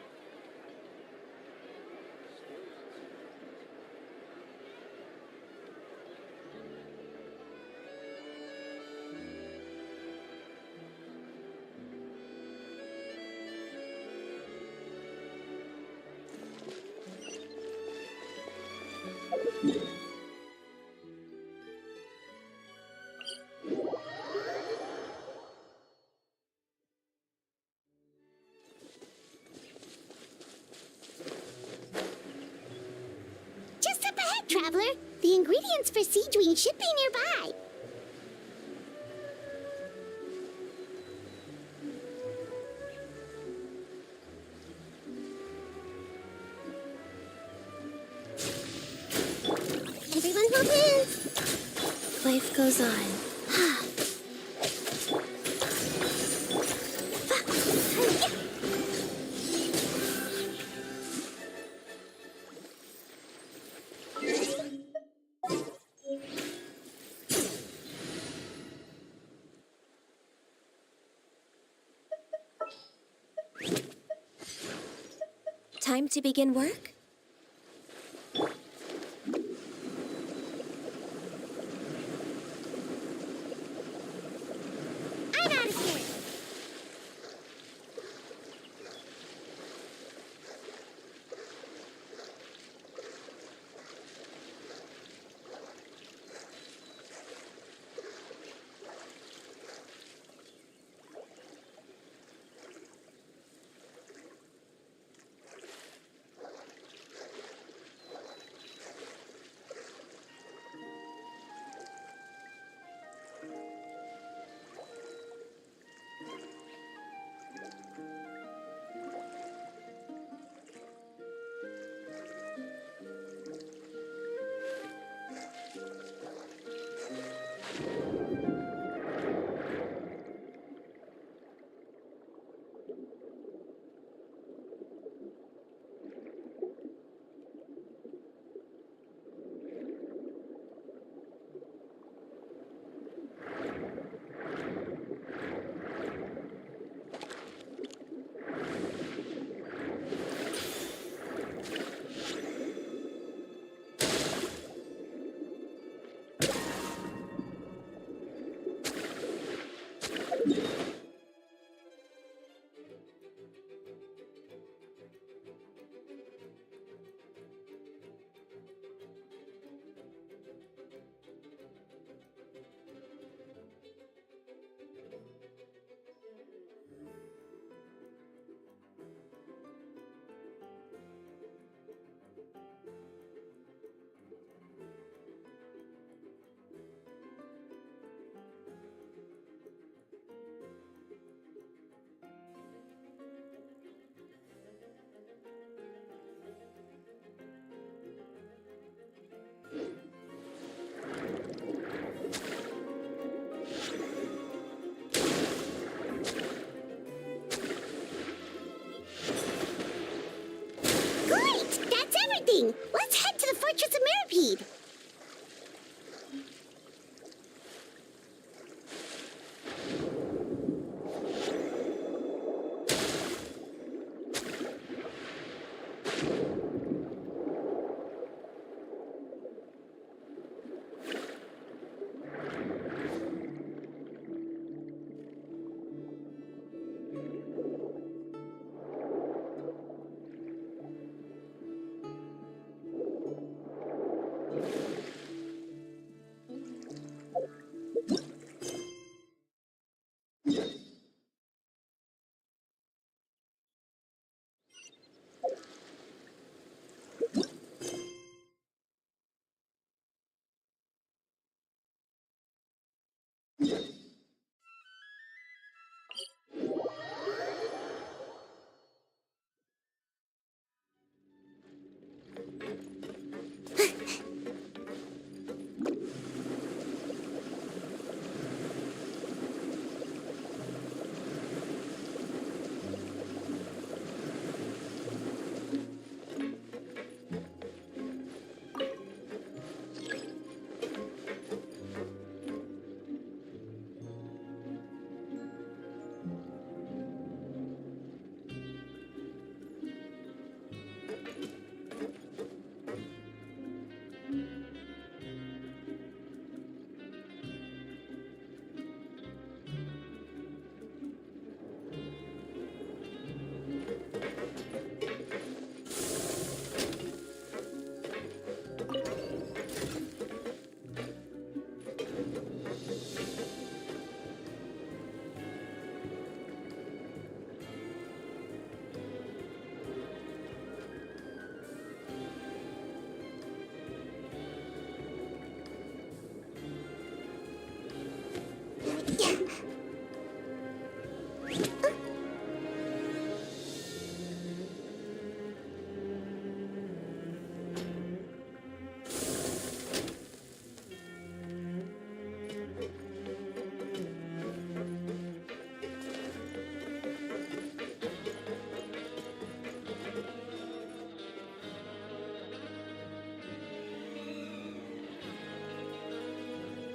The ingredients for Sigewinne should be nearby. Everyone hold hands. Life goes on. Time to begin work? I'm out of here! Let's head to the Fortress of Mirapede.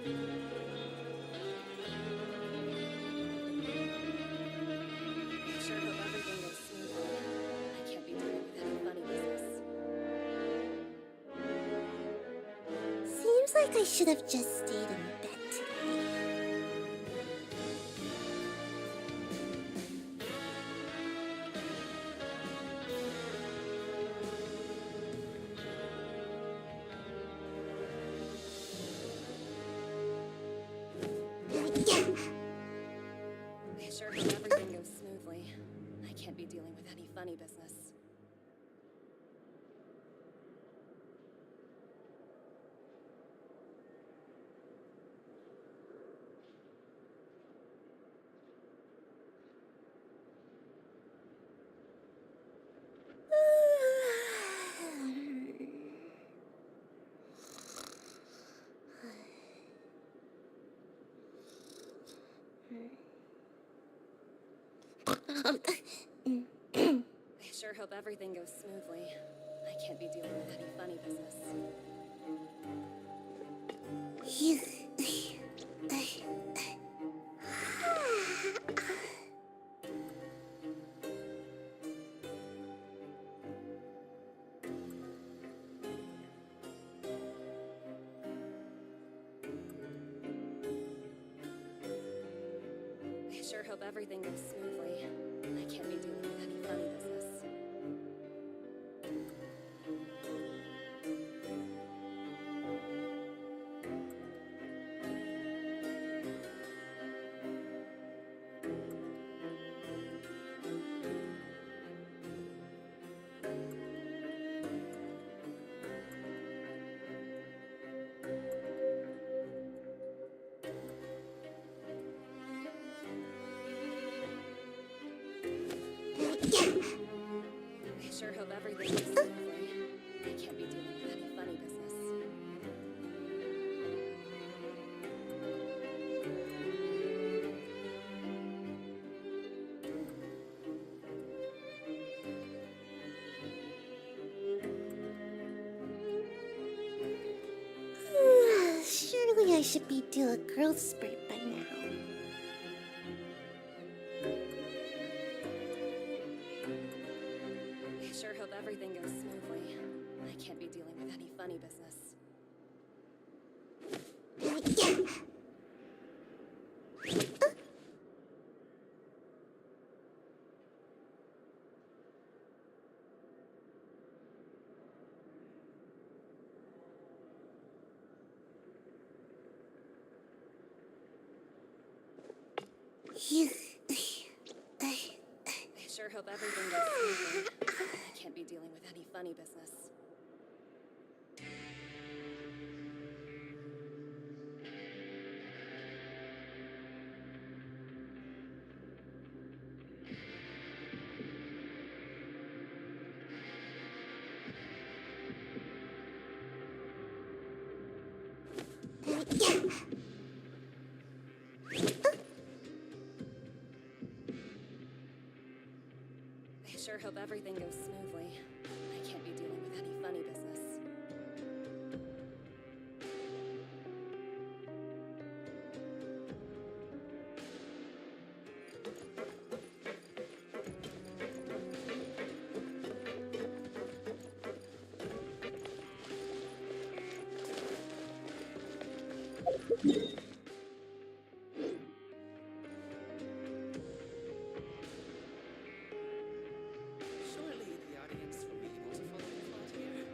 Sure hope everything goes smoothly. I can't be dealing with any funny business. Seems like I should have just stayed in bed today. I sure hope everything goes smoothly. I can't be dealing with any funny business. I sure hope everything goes smoothly. I can't be dealing with any funny business. I sure hope everything goes smoothly. I can't be dealing with any funny business. I sure hope everything goes smoothly. I can't be dealing with any funny business. Surely I should be due a growth spurt by now. I sure hope everything goes smoothly. I can't be dealing with any funny business. I sure hope everything goes smoothly. I can't be dealing with any funny business. I sure hope everything goes smoothly. I can't be dealing with any funny business. Surely the audience will be able to follow the plot here.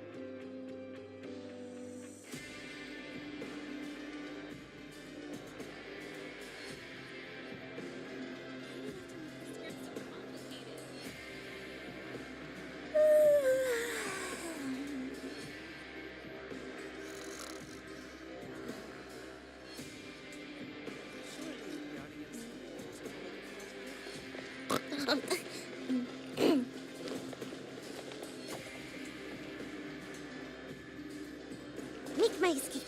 Surely the audience will be able to follow the plot here. Make my escape.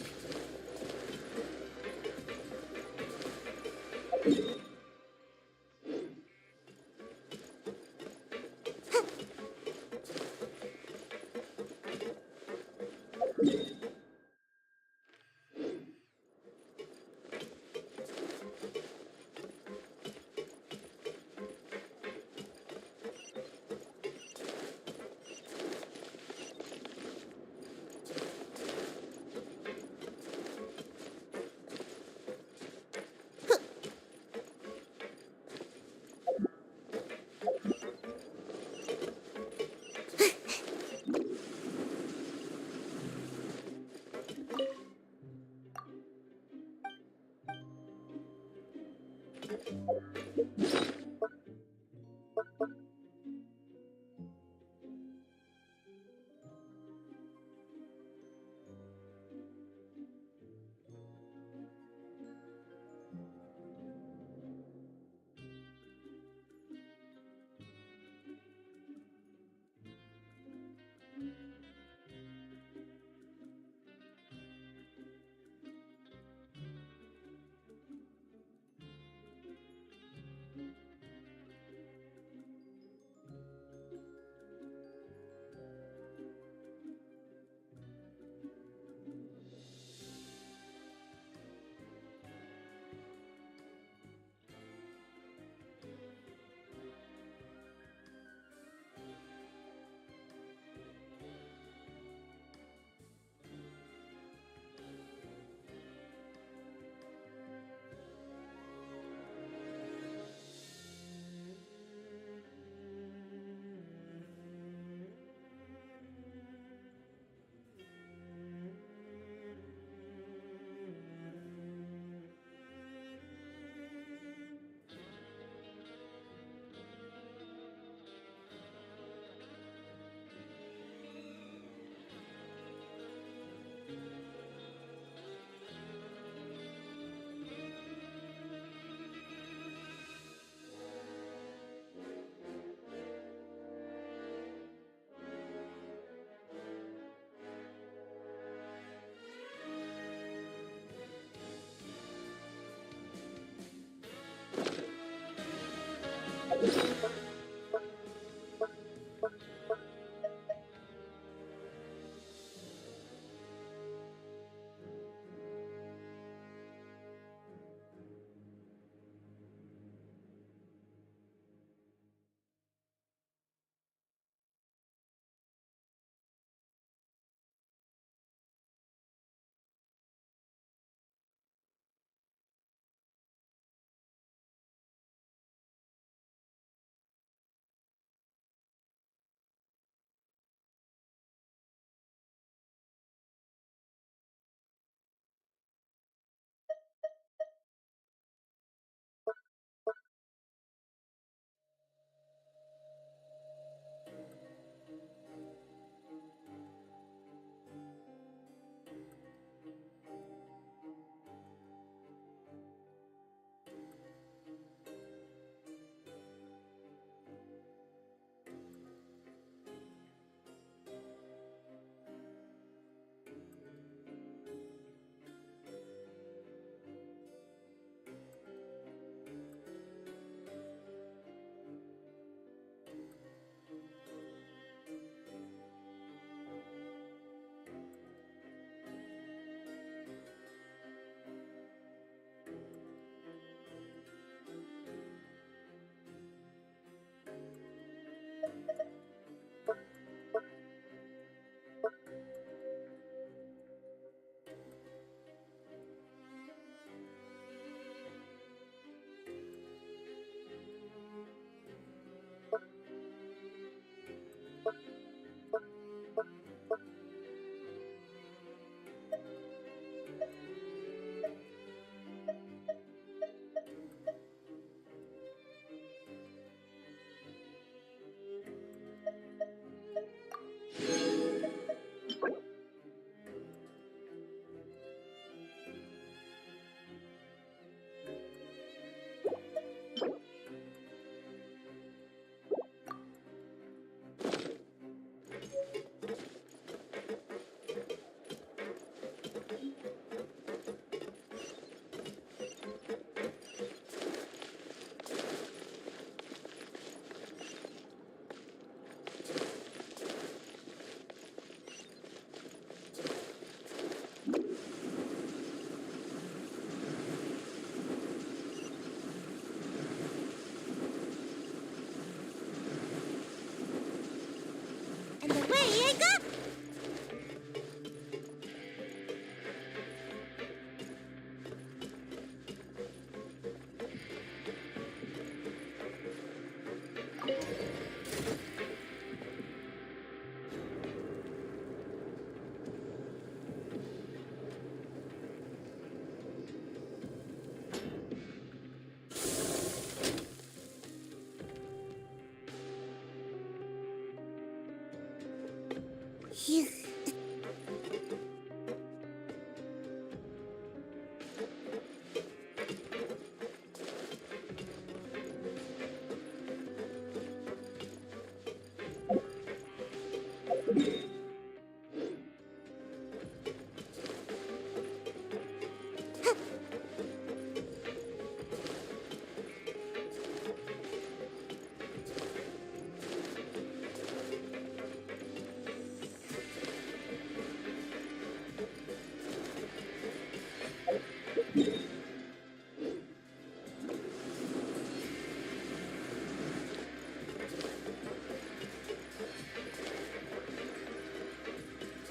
Phew.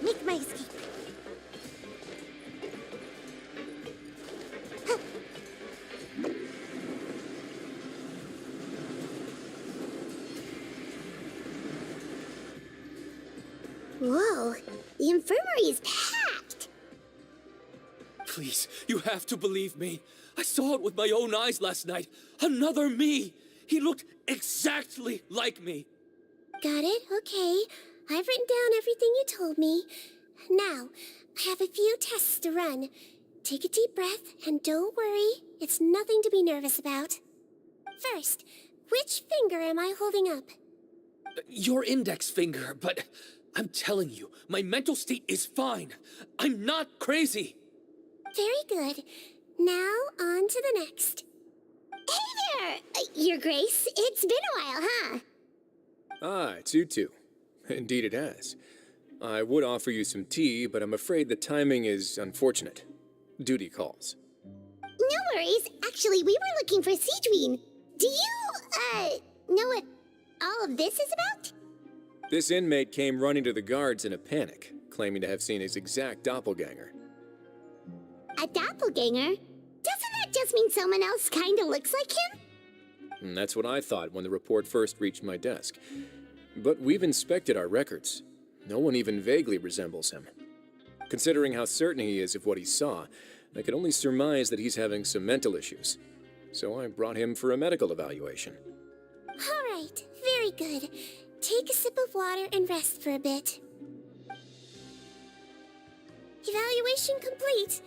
Make my escape. Whoa, the infirmary is packed. Please, you have to believe me. I saw it with my own eyes last night. Another me. He looked exactly like me. Got it, okay. I've written down everything you told me. Now, I have a few tests to run. Take a deep breath and don't worry. It's nothing to be nervous about. First, which finger am I holding up? Your index finger, but I'm telling you, my mental state is fine. I'm not crazy. Very good. Now, on to the next. Hey there, Your Grace. It's been a while, huh? Ah, it's you two. Indeed it has. I would offer you some tea, but I'm afraid the timing is unfortunate. Duty calls. No worries. Actually, we were looking for Sigewinne. Do you, know what all of this is about? This inmate came running to the guards in a panic, claiming to have seen his exact doppelganger. A doppelganger? Doesn't that just mean someone else kinda looks like him? And that's what I thought when the report first reached my desk. But we've inspected our records. No one even vaguely resembles him. Considering how certain he is of what he saw, I could only surmise that he's having some mental issues. So I brought him for a medical evaluation. All right, very good. Take a sip of water and rest for a bit. Evaluation complete.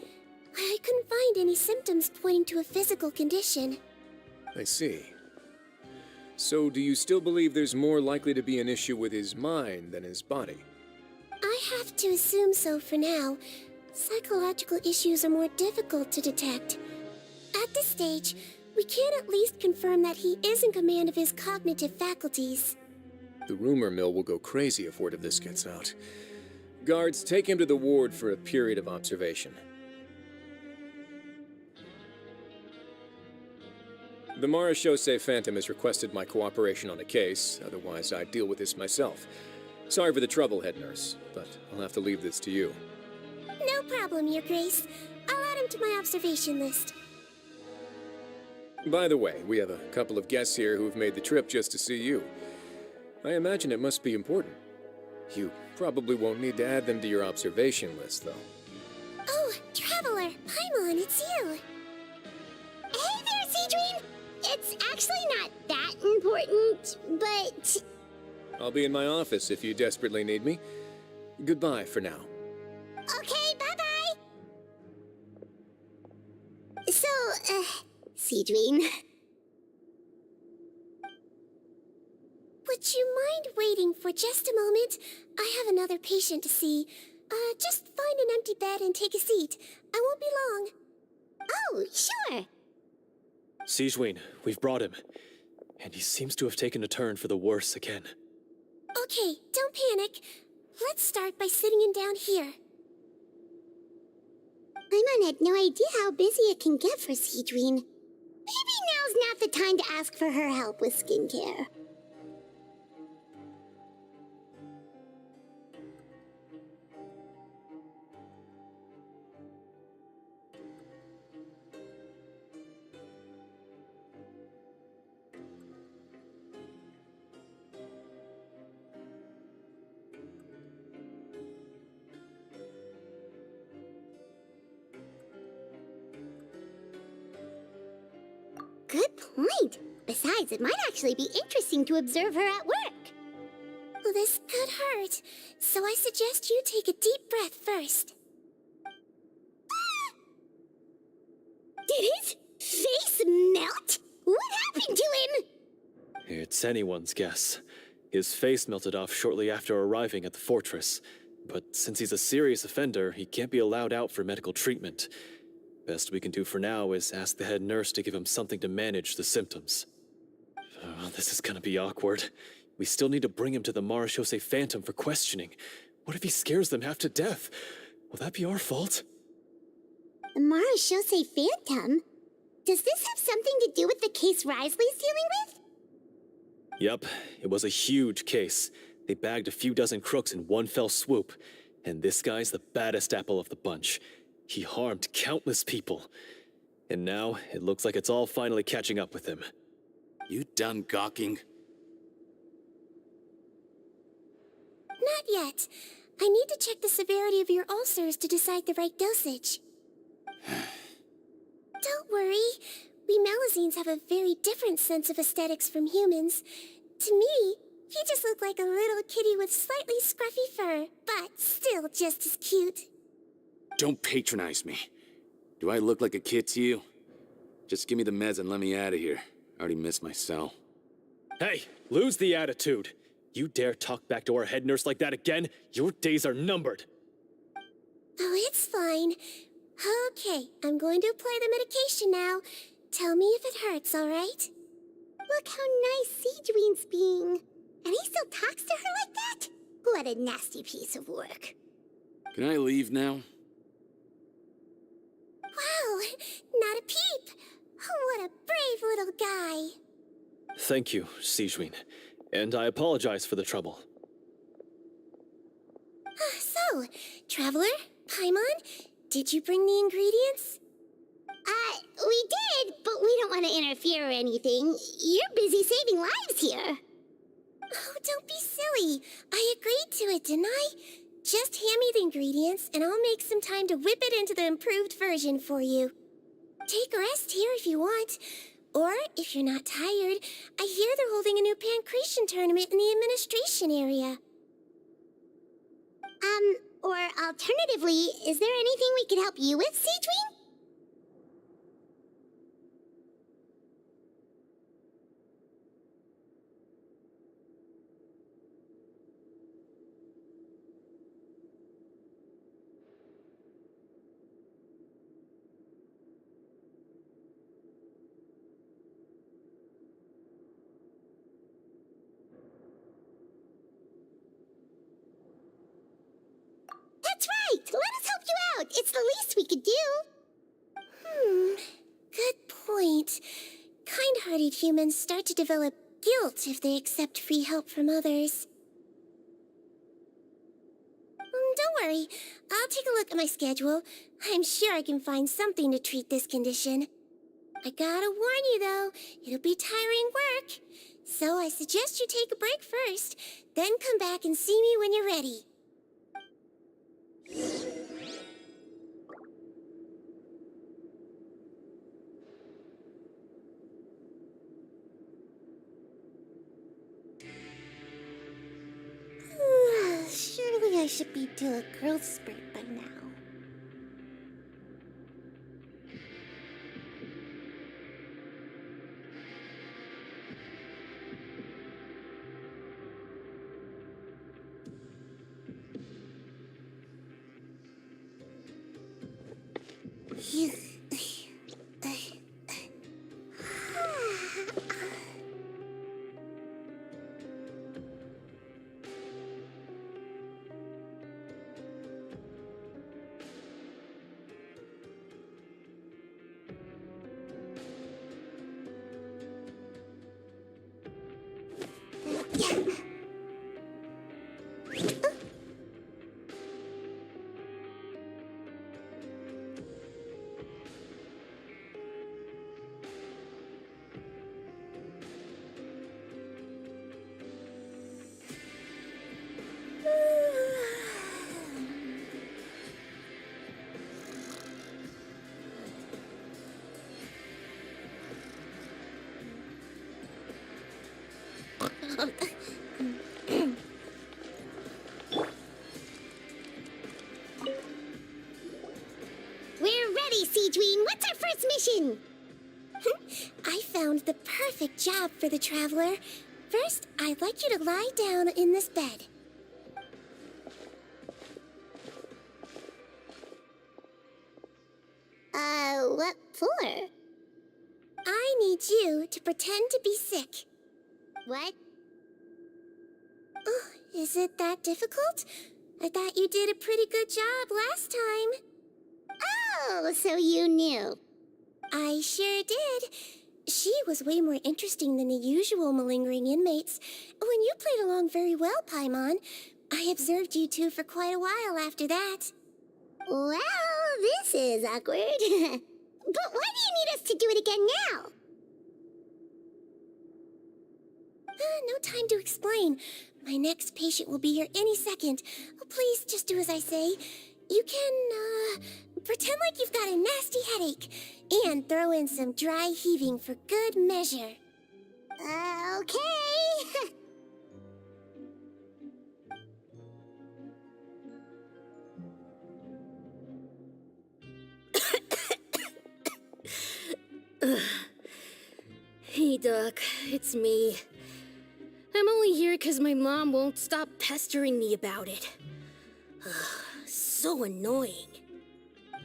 I couldn't find any symptoms pointing to a physical condition. I see. So do you still believe there's more likely to be an issue with his mind than his body? I have to assume so for now. Psychological issues are more difficult to detect. At this stage, we can at least confirm that he is in command of his cognitive faculties. The rumor mill will go crazy if word of this gets out. Guards, take him to the ward for a period of observation. The Marechaussee Phantom has requested my cooperation on a case, otherwise I'd deal with this myself. Sorry for the trouble, head nurse, but I'll have to leave this to you. No problem, Your Grace. I'll add him to my observation list. By the way, we have a couple of guests here who've made the trip just to see you. I imagine it must be important. You probably won't need to add them to your observation list, though. Oh, Traveler, Paimon, it's you. Hey there, Sigewinne! It's actually not that important, but... I'll be in my office if you desperately need me. Goodbye for now. Okay, bye-bye! So, Sigewinne... Would you mind waiting for just a moment? I have another patient to see. Just find an empty bed and take a seat. I won't be long. Oh, sure. Sigewinne, we've brought him. And he seems to have taken a turn for the worse again. Okay, don't panic. Let's start by sitting him down here. Paimon had no idea how busy it can get for Sigewinne. Maybe now's not the time to ask for her help with skincare. Good point. Besides, it might actually be interesting to observe her at work. This could hurt, so I suggest you take a deep breath first. Did his face melt? What happened to him? It's anyone's guess. His face melted off shortly after arriving at the fortress. But since he's a serious offender, he can't be allowed out for medical treatment. Best we can do for now is ask the head nurse to give him something to manage the symptoms. Oh, this is gonna be awkward. We still need to bring him to the Marechaussee Phantom for questioning. What if he scares them half to death? Will that be our fault? The Marechaussee Phantom? Does this have something to do with the case Risley's dealing with? Yep, it was a huge case. They bagged a few dozen crooks in one fell swoop. And this guy's the baddest apple of the bunch. He harmed countless people. And now, it looks like it's all finally catching up with him. You done gawking? Not yet. I need to check the severity of your ulcers to decide the right dosage. Don't worry. We Melusines have a very different sense of aesthetics from humans. To me, he just looked like a little kitty with slightly scruffy fur, but still just as cute. Don't patronize me. Do I look like a kid to you? Just give me the meds and let me out of here. I already missed my cell. Hey, lose the attitude. You dare talk back to our head nurse like that again? Your days are numbered. Oh, it's fine. Okay, I'm going to apply the medication now. Tell me if it hurts, all right? Look how nice Sigewinne's being. And he still talks to her like that? What a nasty piece of work. Can I leave now? Wow, not a peep. What a brave little guy. Thank you, Sigewinne. And I apologize for the trouble. So, Traveler, Paimon, did you bring the ingredients? We did, but we don't want to interfere or anything. You're busy saving lives here. Oh, don't be silly. I agreed to it, didn't I? Just hand me the ingredients, and I'll make some time to whip it into the improved version for you. Take a rest here if you want. Or, if you're not tired, I hear they're holding a new pancreation tournament in the administration area. Or alternatively, is there anything we could help you with, Sigewinne? That's right! Let us help you out! It's the least we could do! Good point. Kind-hearted humans start to develop guilt if they accept free help from others. Don't worry. I'll take a look at my schedule. I'm sure I can find something to treat this condition. I gotta warn you, though, it'll be tiring work. So I suggest you take a break first, then come back and see me when you're ready. Surely I should be due a growth spurt by now. Okay, Sigewinne, what's our first mission? I found the perfect job for the traveler. First, I'd like you to lie down in this bed. What for? I need you to pretend to be sick. What? Oh, is it that difficult? I thought you did a pretty good job last time. Oh, so you knew. I sure did. She was way more interesting than the usual malingering inmates. When you played along very well, Paimon, I observed you two for quite a while after that. Well, this is awkward. But why do you need us to do it again now? No time to explain. My next patient will be here any second. Oh, please, just do as I say. You can, pretend like you've got a nasty headache. And throw in some dry heaving for good measure. Okay. Hey, Doc, it's me. I'm only here because my mom won't stop pestering me about it. So annoying.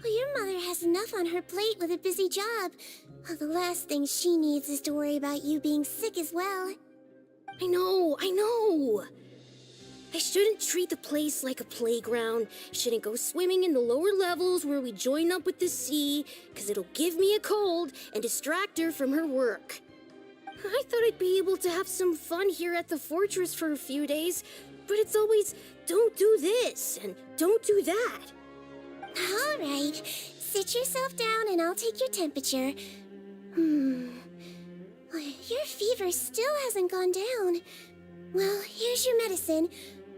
Well, your mother has enough on her plate with a busy job. Oh, the last thing she needs is to worry about you being sick as well. I know. I shouldn't treat the place like a playground. Shouldn't go swimming in the lower levels where we join up with the sea, because it'll give me a cold and distract her from her work. I thought I'd be able to have some fun here at the fortress for a few days, but it's always, don't do this and don't do that. All right, sit yourself down and I'll take your temperature. Your fever still hasn't gone down. Well, here's your medicine.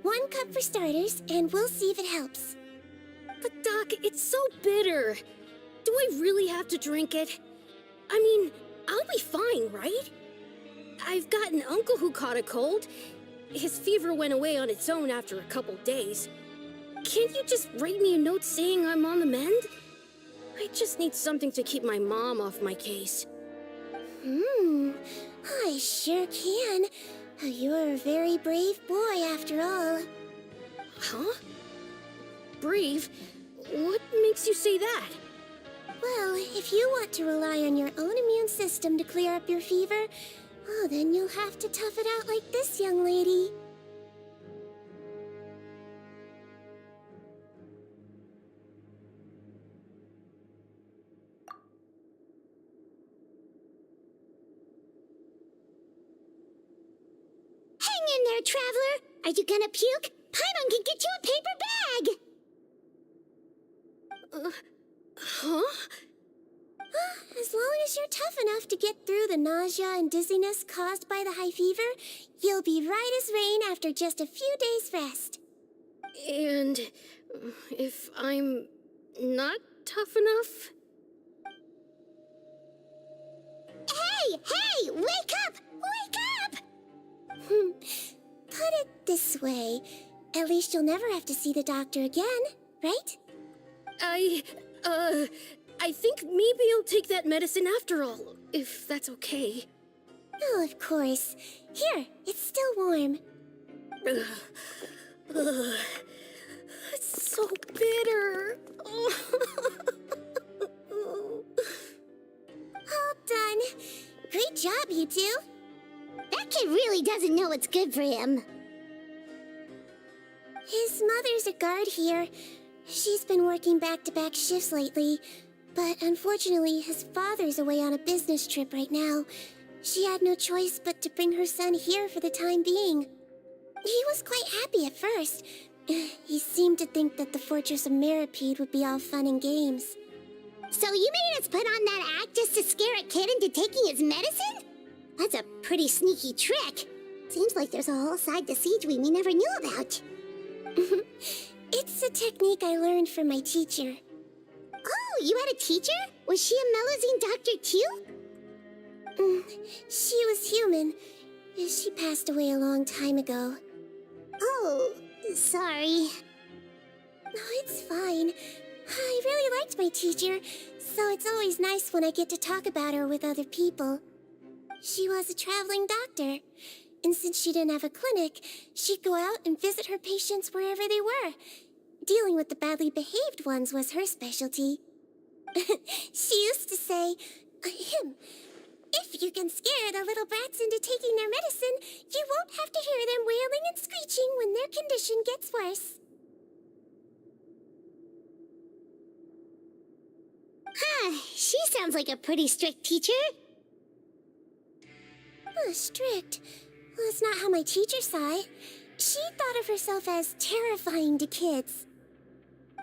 1 cup for starters, and we'll see if it helps. But Doc, it's so bitter. Do I really have to drink it? I mean, I'll be fine, right? I've got an uncle who caught a cold. His fever went away on its own after a couple days. Can't you just write me a note saying I'm on the mend? I just need something to keep my mom off my case. I sure can. You're a very brave boy, after all. Huh? Brave? What makes you say that? Well, if you want to rely on your own immune system to clear up your fever, oh, then you'll have to tough it out like this young lady. Hang in there, traveler. Are you gonna puke? Paimon can get you a paper bag. Huh? As long as you're tough enough to get through the nausea and dizziness caused by the high fever, you'll be right as rain after just a few days' rest. And if I'm not tough enough? Hey, wake up! Wake up! Put it this way, at least you'll never have to see the doctor again, right? I think maybe I'll take that medicine after all, if that's okay. Oh, of course. Here, it's still warm. It's so bitter. All done. Great job, you two. That kid really doesn't know what's good for him. His mother's a guard here. She's been working back-to-back shifts lately, but unfortunately his father's away on a business trip right now. She had no choice but to bring her son here for the time being. He was quite happy at first. He seemed to think that the Fortress of Meripede would be all fun and games. So you made us put on that act just to scare a kid into taking his medicine? That's a pretty sneaky trick. Seems like there's a whole side to Sigewinne we never knew about. It's a technique I learned from my teacher. Oh, you had a teacher? Was she a Melazine doctor too? She was human. She passed away a long time ago. Oh, sorry. No, it's fine. I really liked my teacher. so it's always nice when I get to talk about her with other people. She was a traveling doctor, and since she didn't have a clinic, she'd go out and visit her patients wherever they were. Dealing with the badly behaved ones was her specialty. She used to say, if you can scare the little brats into taking their medicine, you won't have to hear them wailing and screeching when their condition gets worse. Huh, she sounds like a pretty strict teacher. Strict? Well, that's not how my teacher saw it. She thought of herself as terrifying to kids.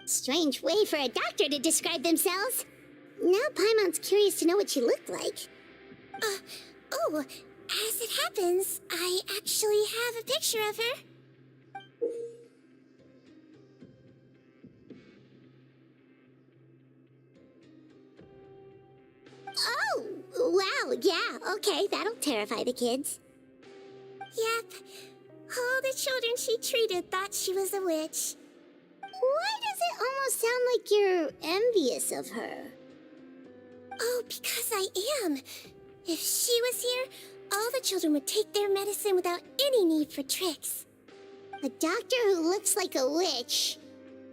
Strange way for a doctor to describe themselves. Now Paimon's curious to know what she looked like. As it happens, I actually have a picture of her. Oh, wow, yeah, okay, that'll terrify the kids. Yep. All the children she treated thought she was a witch. Why does it almost sound like you're envious of her? Oh, because I am. If she was here, all the children would take their medicine without any need for tricks. A doctor who looks like a witch.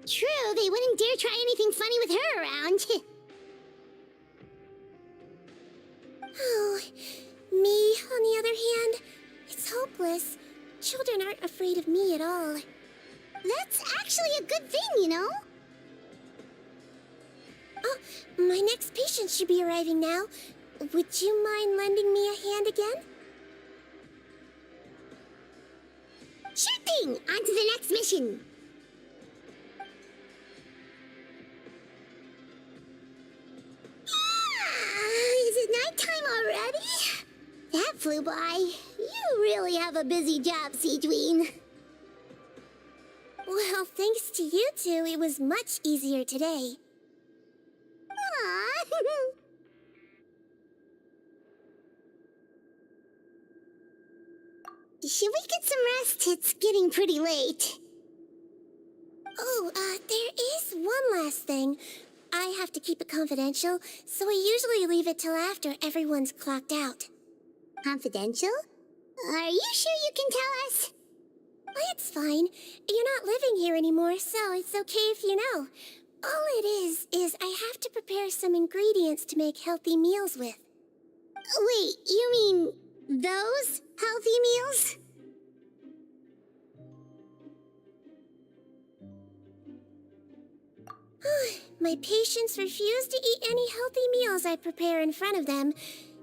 True, they wouldn't dare try anything funny with her around. Oh, me, on the other hand, it's hopeless. Children aren't afraid of me at all. That's actually a good thing, you know? Oh, my next patient should be arriving now. Would you mind lending me a hand again? Sure thing! On to the next mission! Is it nighttime already? That flew by. You really have a busy job, Sigewinne. Well, thanks to you two, it was much easier today. Aww. Should we get some rest? It's getting pretty late. Oh, there is one last thing. I have to keep it confidential, so I usually leave it till after everyone's clocked out. Confidential? Are you sure you can tell us? It's fine. You're not living here anymore, so it's okay if you know. All it is I have to prepare some ingredients to make healthy meals with. Wait, you mean those healthy meals? My patients refuse to eat any healthy meals I prepare in front of them,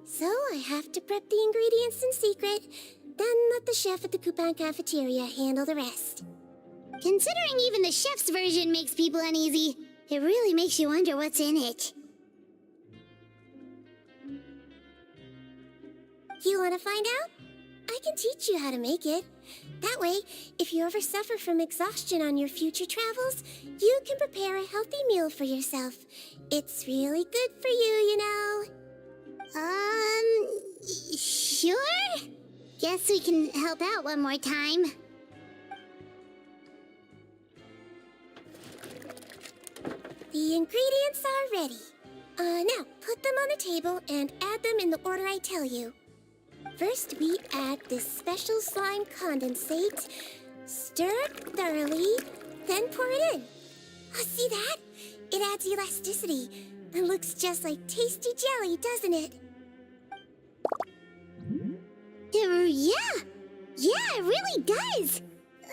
so I have to prep the ingredients in secret, then let the chef at the Coupon cafeteria handle the rest. Considering even the chef's version makes people uneasy, it really makes you wonder what's in it. You want to find out? I can teach you how to make it. That way, if you ever suffer from exhaustion on your future travels, you can prepare a healthy meal for yourself. It's really good for you, you know. Sure? Guess we can help out one more time. The ingredients are ready. Now, put them on the table and add them in the order I tell you. First, we add this special slime condensate, stir it thoroughly, then pour it in. See that? It adds elasticity. It looks just like tasty jelly, doesn't it? Yeah, it really does.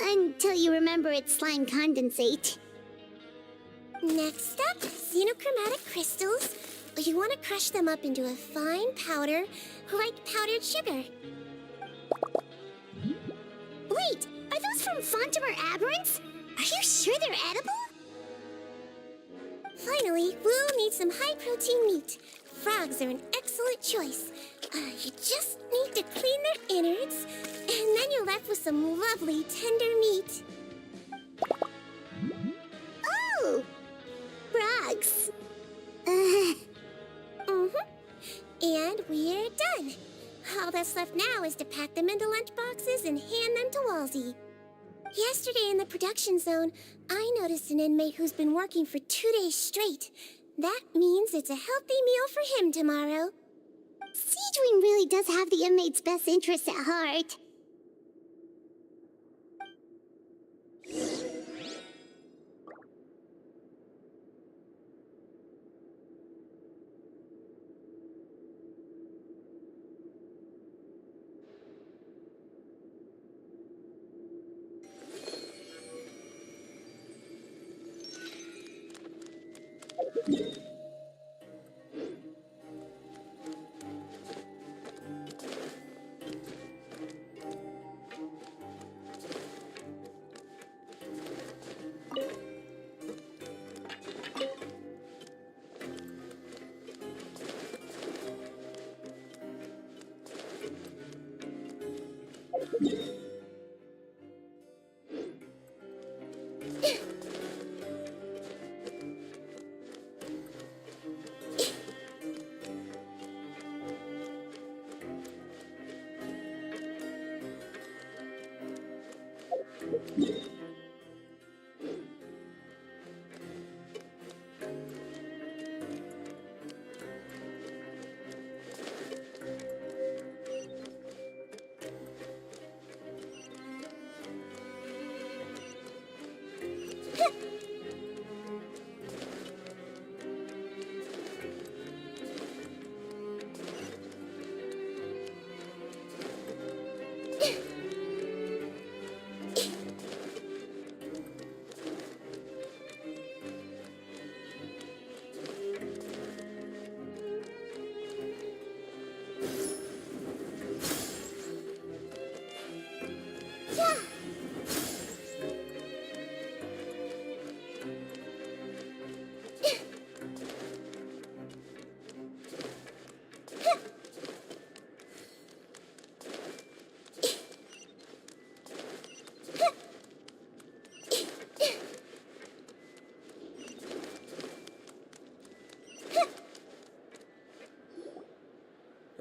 Until you remember it's slime condensate. Next up, xenochromatic crystals. You want to crush them up into a fine powder, like powdered sugar. Wait, are those from Fontimer Aberrants? Are you sure they're edible? Finally, we'll need some high-protein meat. Frogs are an excellent choice. You just need to clean their innards, and then you're left with some lovely tender meat. Oh! Frogs. And we're done. All that's left now is to pack them into lunch boxes and hand them to Walsey. Yesterday in the production zone, I noticed an inmate who's been working for 2 days straight. That means it's a healthy meal for him tomorrow. Sigewinne really does have the inmates' best interests at heart.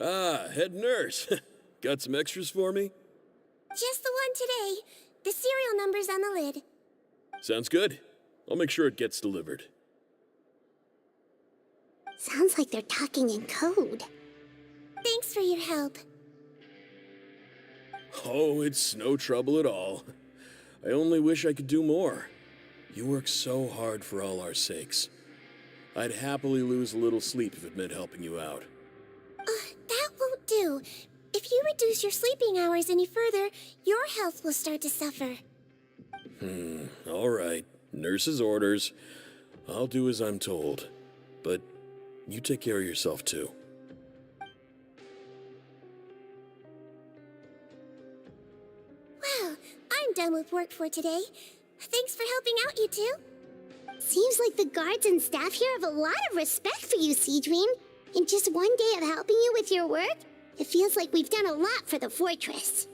Ah, head nurse. Got some extras for me? Just the one today. The serial number's on the lid. Sounds good. I'll make sure it gets delivered. Sounds like they're talking in code. Thanks for your help. Oh, it's no trouble at all. I only wish I could do more. You work so hard for all our sakes. I'd happily lose a little sleep if it meant helping you out. That won't do. If you reduce your sleeping hours any further, your health will start to suffer. All right. Nurse's orders. I'll do as I'm told. But you take care of yourself, too. Well, I'm done with work for today. Thanks for helping out, you two. Seems like the guards and staff here have a lot of respect for you, Sigewinne. In just one day of helping you with your work, it feels like we've done a lot for the fortress.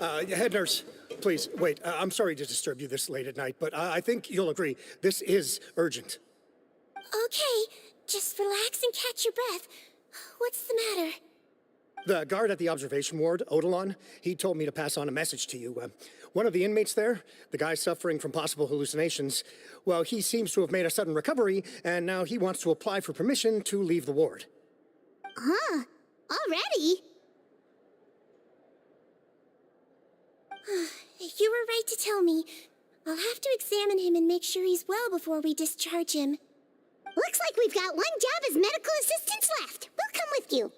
Head nurse, please, wait. I'm sorry to disturb you this late at night, but I think you'll agree this is urgent. Okay, just relax and catch your breath. What's the matter? The guard at the observation ward, Odilon, he told me to pass on a message to you. One of the inmates there, the guy suffering from possible hallucinations, well, he seems to have made a sudden recovery, and now he wants to apply for permission to leave the ward. Huh? Already? You were right to tell me. I'll have to examine him and make sure he's well before we discharge him. Looks like we've got one job as medical assistants left. We'll come with you.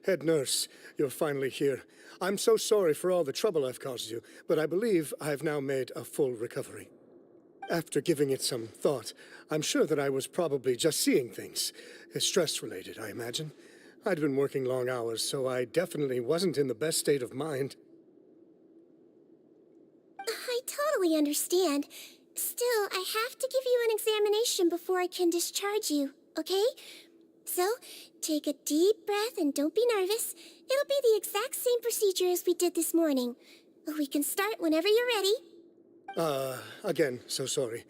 Head nurse, you're finally here. I'm so sorry for all the trouble I've caused you, but I believe I've now made a full recovery. After giving it some thought, I'm sure that I was probably just seeing things. Stress-related, I imagine. I'd been working long hours, so I definitely wasn't in the best state of mind. I totally understand. Still, I have to give you an examination before I can discharge you, okay? So, take a deep breath and don't be nervous. It'll be the exact same procedure as we did this morning. We can start whenever you're ready. Again, so sorry.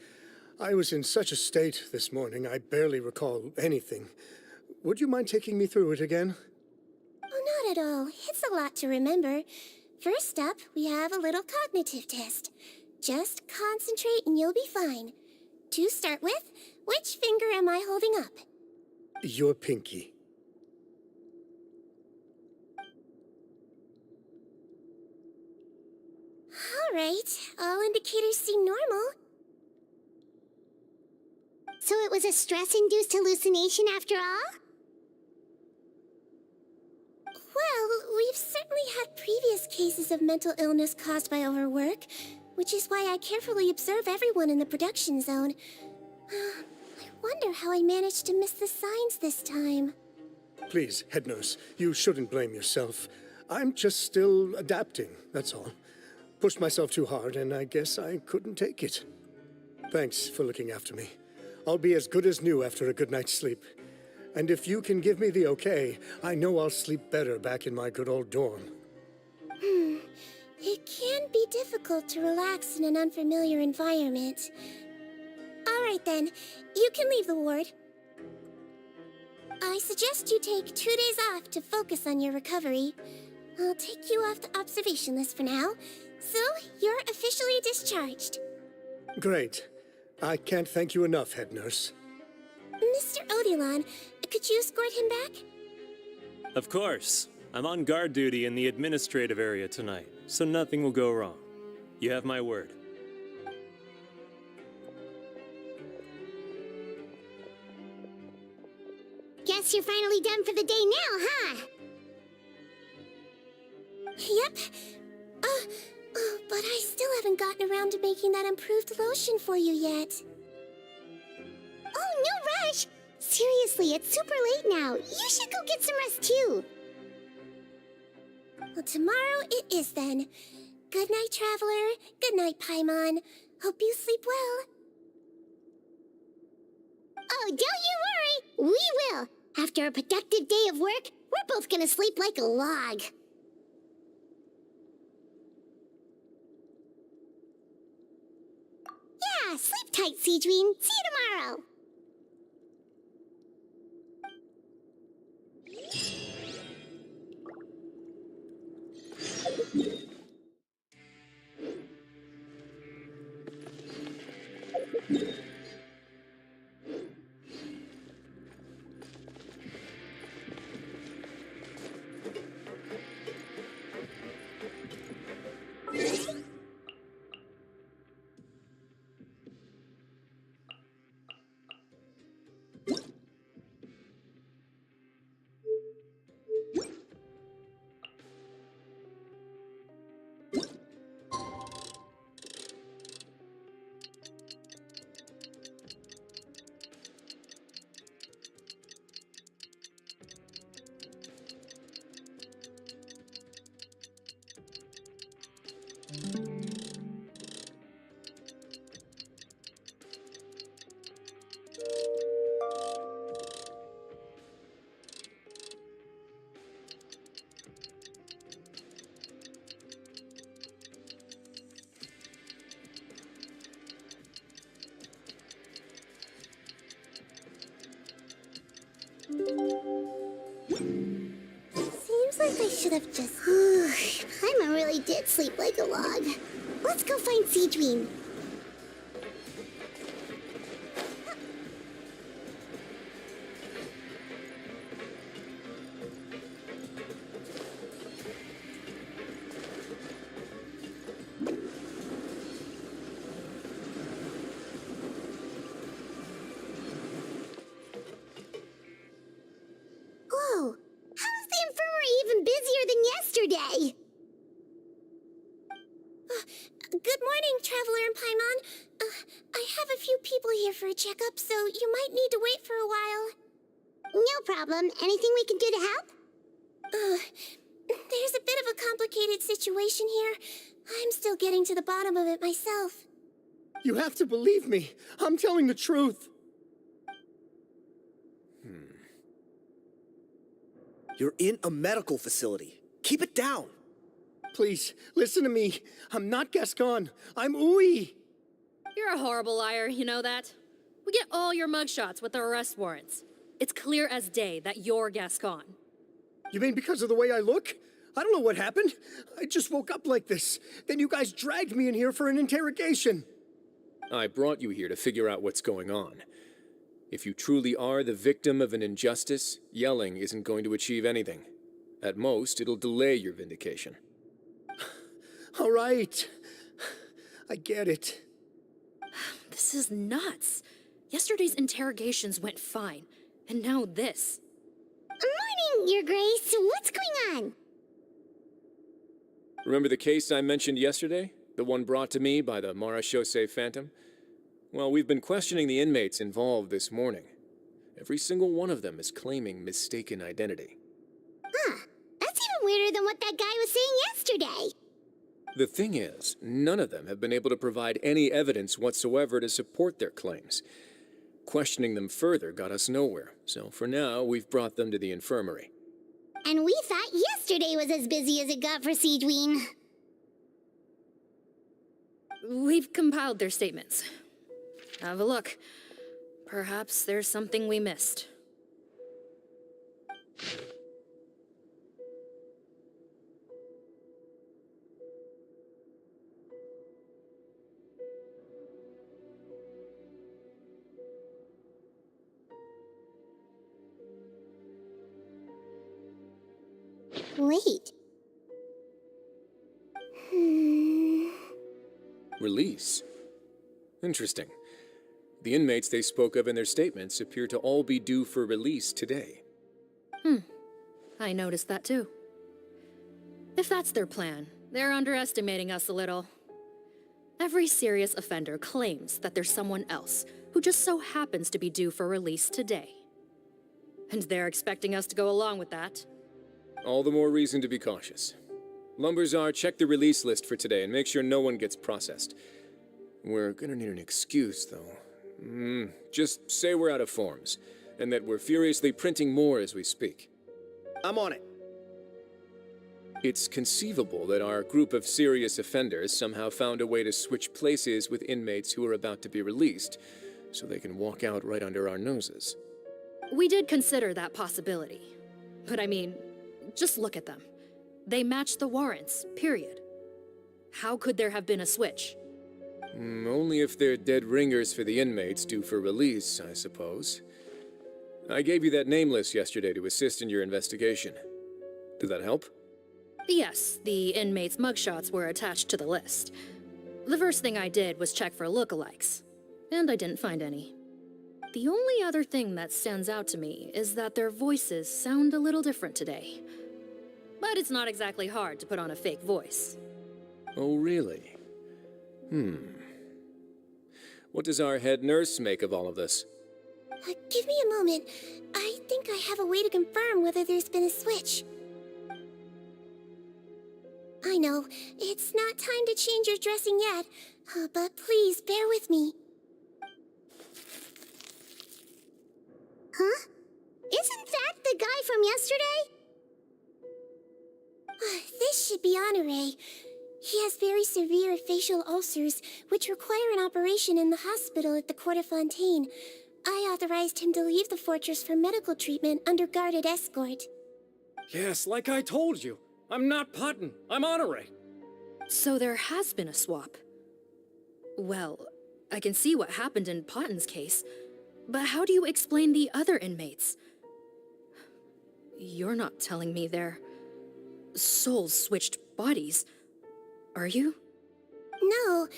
I was in such a state this morning, I barely recall anything. Would you mind taking me through it again? Oh, not at all. It's a lot to remember. First up, we have a little cognitive test. Just concentrate and you'll be fine. To start with, which finger am I holding up? Your pinky. All right, all indicators seem normal. So it was a stress-induced hallucination after all? Well, we've certainly had previous cases of mental illness caused by overwork, which is why I carefully observe everyone in the production zone. I wonder how I managed to miss the signs this time. Please, head nurse, you shouldn't blame yourself. I'm just still adapting, that's all. Pushed myself too hard, and I guess I couldn't take it. Thanks for looking after me. I'll be as good as new after a good night's sleep. And if you can give me the okay, I know I'll sleep better back in my good old dorm. It can be difficult to relax in an unfamiliar environment. All right then, you can leave the ward. I suggest you take 2 days off to focus on your recovery. I'll take you off the observation list for now, so you're officially discharged. Great. I can't thank you enough, head nurse. Mr. Odilon, could you escort him back? Of course. I'm on guard duty in the administrative area tonight, so nothing will go wrong. You have my word. Guess you're finally done for the day now, huh? Yep. But I still haven't gotten around to making that improved lotion for you yet. Oh, no rush! Seriously, it's super late now. You should go get some rest too. Well, tomorrow it is then. Good night, Traveler. Good night, Paimon. Hope you sleep well. Oh, don't you worry. We will. After a productive day of work, we're both gonna sleep like a log. Yeah, sleep tight, Sigewinne. See you tomorrow. Seems like I should have just... Paimon really did sleep like a log. Let's go find Sigewinne. Whoa! How is the infirmary Good morning, Traveler and Paimon. I have a few people here for a checkup, so you might need to wait for a while. No problem. Anything we can do to help? There's a bit of a complicated situation here. I'm still getting to the bottom of it myself. You have to believe me. I'm telling the truth. You're in a medical facility. Keep it down. Please, listen to me. I'm not Gascon. I'm Uy. You're a horrible liar, you know that? We get all your mugshots with the arrest warrants. It's clear as day that you're Gascon. You mean because of the way I look? I don't know what happened. I just woke up like this. Then you guys dragged me in here for an interrogation. I brought you here to figure out what's going on. If you truly are the victim of an injustice, yelling isn't going to achieve anything. At most, it'll delay your vindication. All right. I get it. This is nuts. Yesterday's interrogations went fine, and now this. Morning, Your Grace. What's going on? Remember the case I mentioned yesterday? The one brought to me by the Marachose Phantom? Well, we've been questioning the inmates involved this morning. Every single one of them is claiming mistaken identity. Huh. That's even weirder than what that guy was saying yesterday. The thing is, none of them have been able to provide any evidence whatsoever to support their claims. Questioning them further got us nowhere, so for now, we've brought them to the infirmary. And we thought yesterday was as busy as it got for Sigewinne. We've compiled their statements. Have a look. Perhaps there's something we missed. Wait. Release? Interesting. The inmates they spoke of in their statements appear to all be due for release today. I noticed that too. If that's their plan, they're underestimating us a little. Every serious offender claims that there's someone else who just so happens to be due for release today. And they're expecting us to go along with that. All the more reason to be cautious. Lumberzar, check the release list for today and make sure no one gets processed. We're gonna need an excuse, though. Just say we're out of forms, and that we're furiously printing more as we speak. I'm on it. It's conceivable that our group of serious offenders somehow found a way to switch places with inmates who are about to be released, so they can walk out right under our noses. We did consider that possibility. But I mean, just look at them. They match the warrants, period. How could there have been a switch? Only if they're dead ringers for the inmates due for release, I suppose. I gave you that name list yesterday to assist in your investigation. Did that help? Yes, the inmates' mugshots were attached to the list. The first thing I did was check for lookalikes, and I didn't find any. The only other thing that stands out to me is that their voices sound a little different today. But it's not exactly hard to put on a fake voice. Oh, really? What does our head nurse make of all of this? Give me a moment. I think I have a way to confirm whether there's been a switch. I know, it's not time to change your dressing yet, but please bear with me. Huh? Isn't that the guy from yesterday? This should be Honore. He has very severe facial ulcers, which require an operation in the hospital at the Court of Fontaine. I authorized him to leave the fortress for medical treatment under guarded escort. Yes, like I told you. I'm not Putton. I'm Honore. So there has been a swap. Well, I can see what happened in Potton's case, but how do you explain the other inmates? You're not telling me their souls switched bodies, are you? No,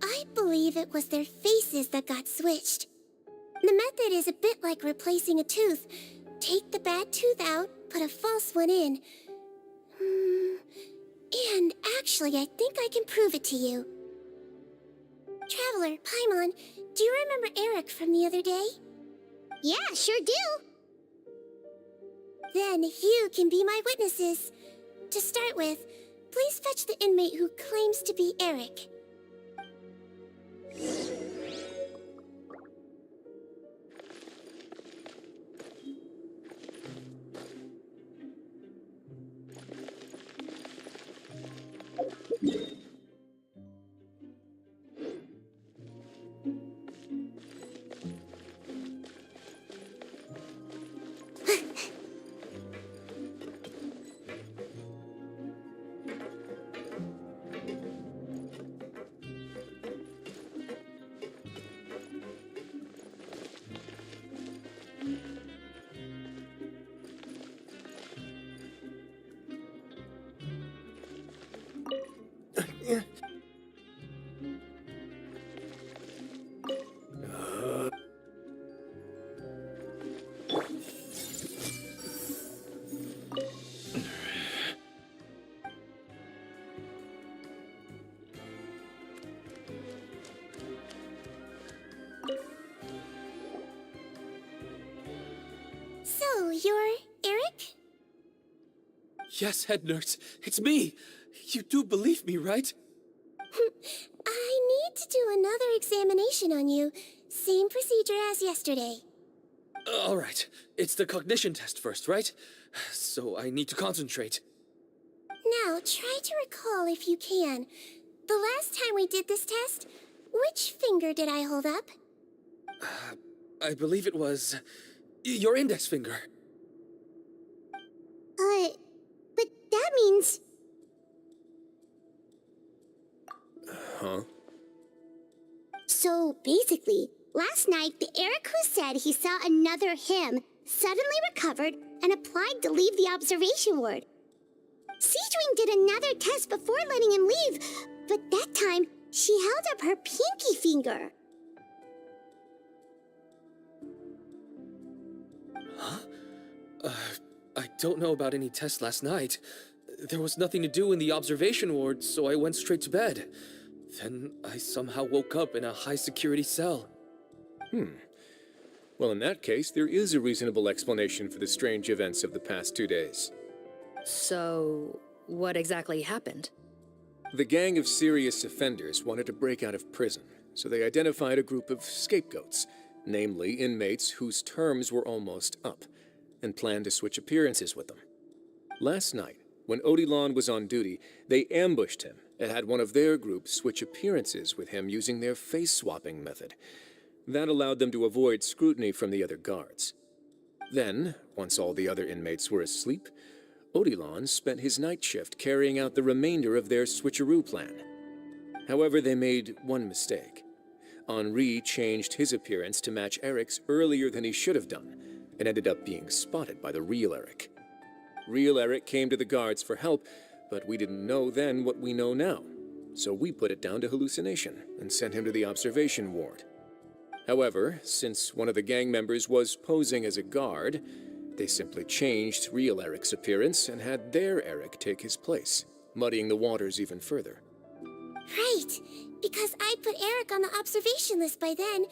I believe it was their faces that got switched. The method is a bit like replacing a tooth. Take the bad tooth out, put a false one in. And actually, I think I can prove it to you. Traveler, Paimon, do you remember Eric from the other day? Yeah, sure do. Then you can be my witnesses. To start with, please fetch the inmate who claims to be Eric. So, you're Eric? Yes, head nurse, it's me. You do believe me, right? I need to do another examination on you. Same procedure as yesterday. All right, it's the cognition test first, right? So I need to concentrate. Now, try to recall if you can. The last time we did this test, which finger did I hold up? I believe it was your index finger. But that means... Huh? So, basically, last night, the Eric who said he saw another him suddenly recovered and applied to leave the observation ward. Sigewinne did another test before letting him leave, but that time, she held up her pinky finger. Huh? I don't know about any tests last night. There was nothing to do in the observation ward, so I went straight to bed. Then I somehow woke up in a high-security cell. Well, in that case, there is a reasonable explanation for the strange events of the past 2 days. So, what exactly happened? The gang of serious offenders wanted to break out of prison, so they identified a group of scapegoats, namely inmates whose terms were almost up, and planned to switch appearances with them. Last night, when Odilon was on duty, they ambushed him and had one of their group switch appearances with him using their face-swapping method. That allowed them to avoid scrutiny from the other guards. Then, once all the other inmates were asleep, Odilon spent his night shift carrying out the remainder of their switcheroo plan. However, they made one mistake. Henri changed his appearance to match Eric's earlier than he should have done, and ended up being spotted by the real Eric. Real Eric came to the guards for help, but we didn't know then what we know now, so we put it down to hallucination and sent him to the observation ward. However, since one of the gang members was posing as a guard, they simply changed real Eric's appearance and had their Eric take his place, muddying the waters even further. Right, because I put Eric on the observation list by then,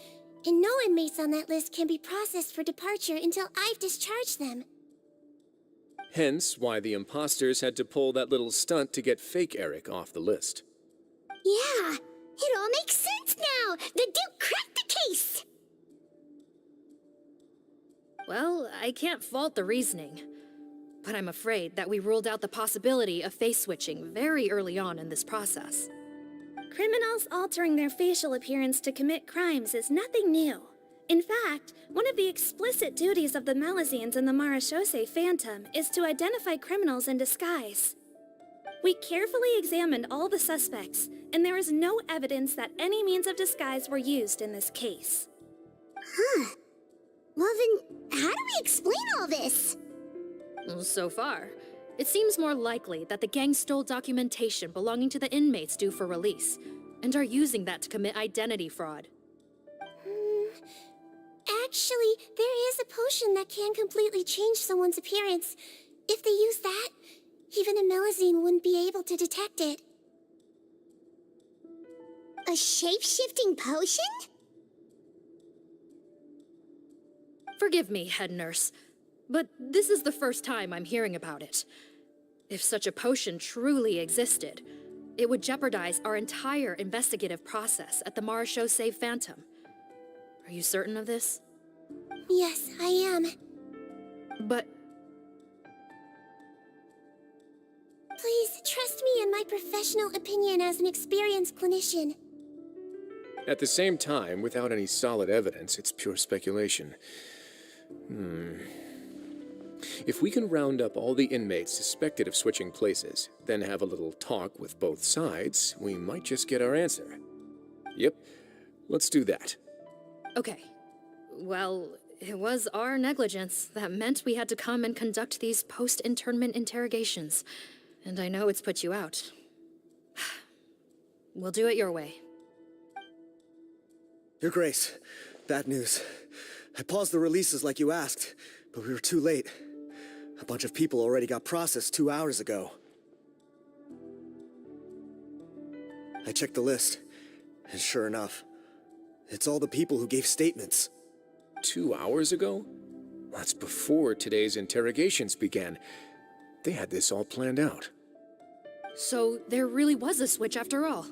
and no inmates on that list can be processed for departure until I've discharged them. Hence why the imposters had to pull that little stunt to get fake Eric off the list. Yeah, it all makes sense now! The Duke cracked the case! Well, I can't fault the reasoning. But I'm afraid that we ruled out the possibility of face switching very early on in this process. Criminals altering their facial appearance to commit crimes is nothing new. In fact, one of the explicit duties of the Malazines in the Marechaussee Phantom is to identify criminals in disguise. We carefully examined all the suspects, and there is no evidence that any means of disguise were used in this case. Huh. Well then, how do we explain all this? So far, it seems more likely that the gang stole documentation belonging to the inmates due for release, and are using that to commit identity fraud. Actually, there is a potion that can completely change someone's appearance. If they use that, even a Melazine wouldn't be able to detect it. A shape-shifting potion? Forgive me, head nurse, but this is the first time I'm hearing about it. If such a potion truly existed, it would jeopardize our entire investigative process at the Marechaussee Phantom. Are you certain of this? Yes, I am. But please, trust me in my professional opinion as an experienced clinician. At the same time, without any solid evidence, it's pure speculation. If we can round up all the inmates suspected of switching places, then have a little talk with both sides, we might just get our answer. Yep, let's do that. okay. Well, it was our negligence that meant we had to come and conduct these post-internment interrogations. And I know it's put you out. We'll do it your way. Your Grace, bad news. I paused the releases like you asked, but we were too late. A bunch of people already got processed 2 hours ago. I checked the list, and sure enough, it's all the people who gave statements. 2 hours ago? That's before today's interrogations began. They had this all planned out. So there really was a switch after all.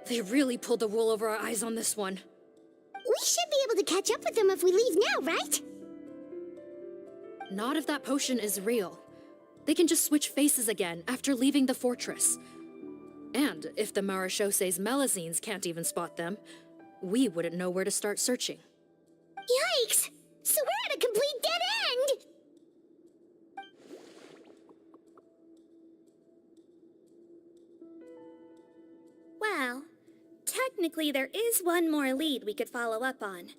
They really pulled the wool over our eyes on this one. We should be able to catch up with them if we leave now, right? Not if that potion is real. They can just switch faces again after leaving the fortress. And if the Marechaussee's Melazines can't even spot them, we wouldn't know where to start searching. Yikes! So we're at a complete dead end! Well, technically there is one more lead we could follow up on.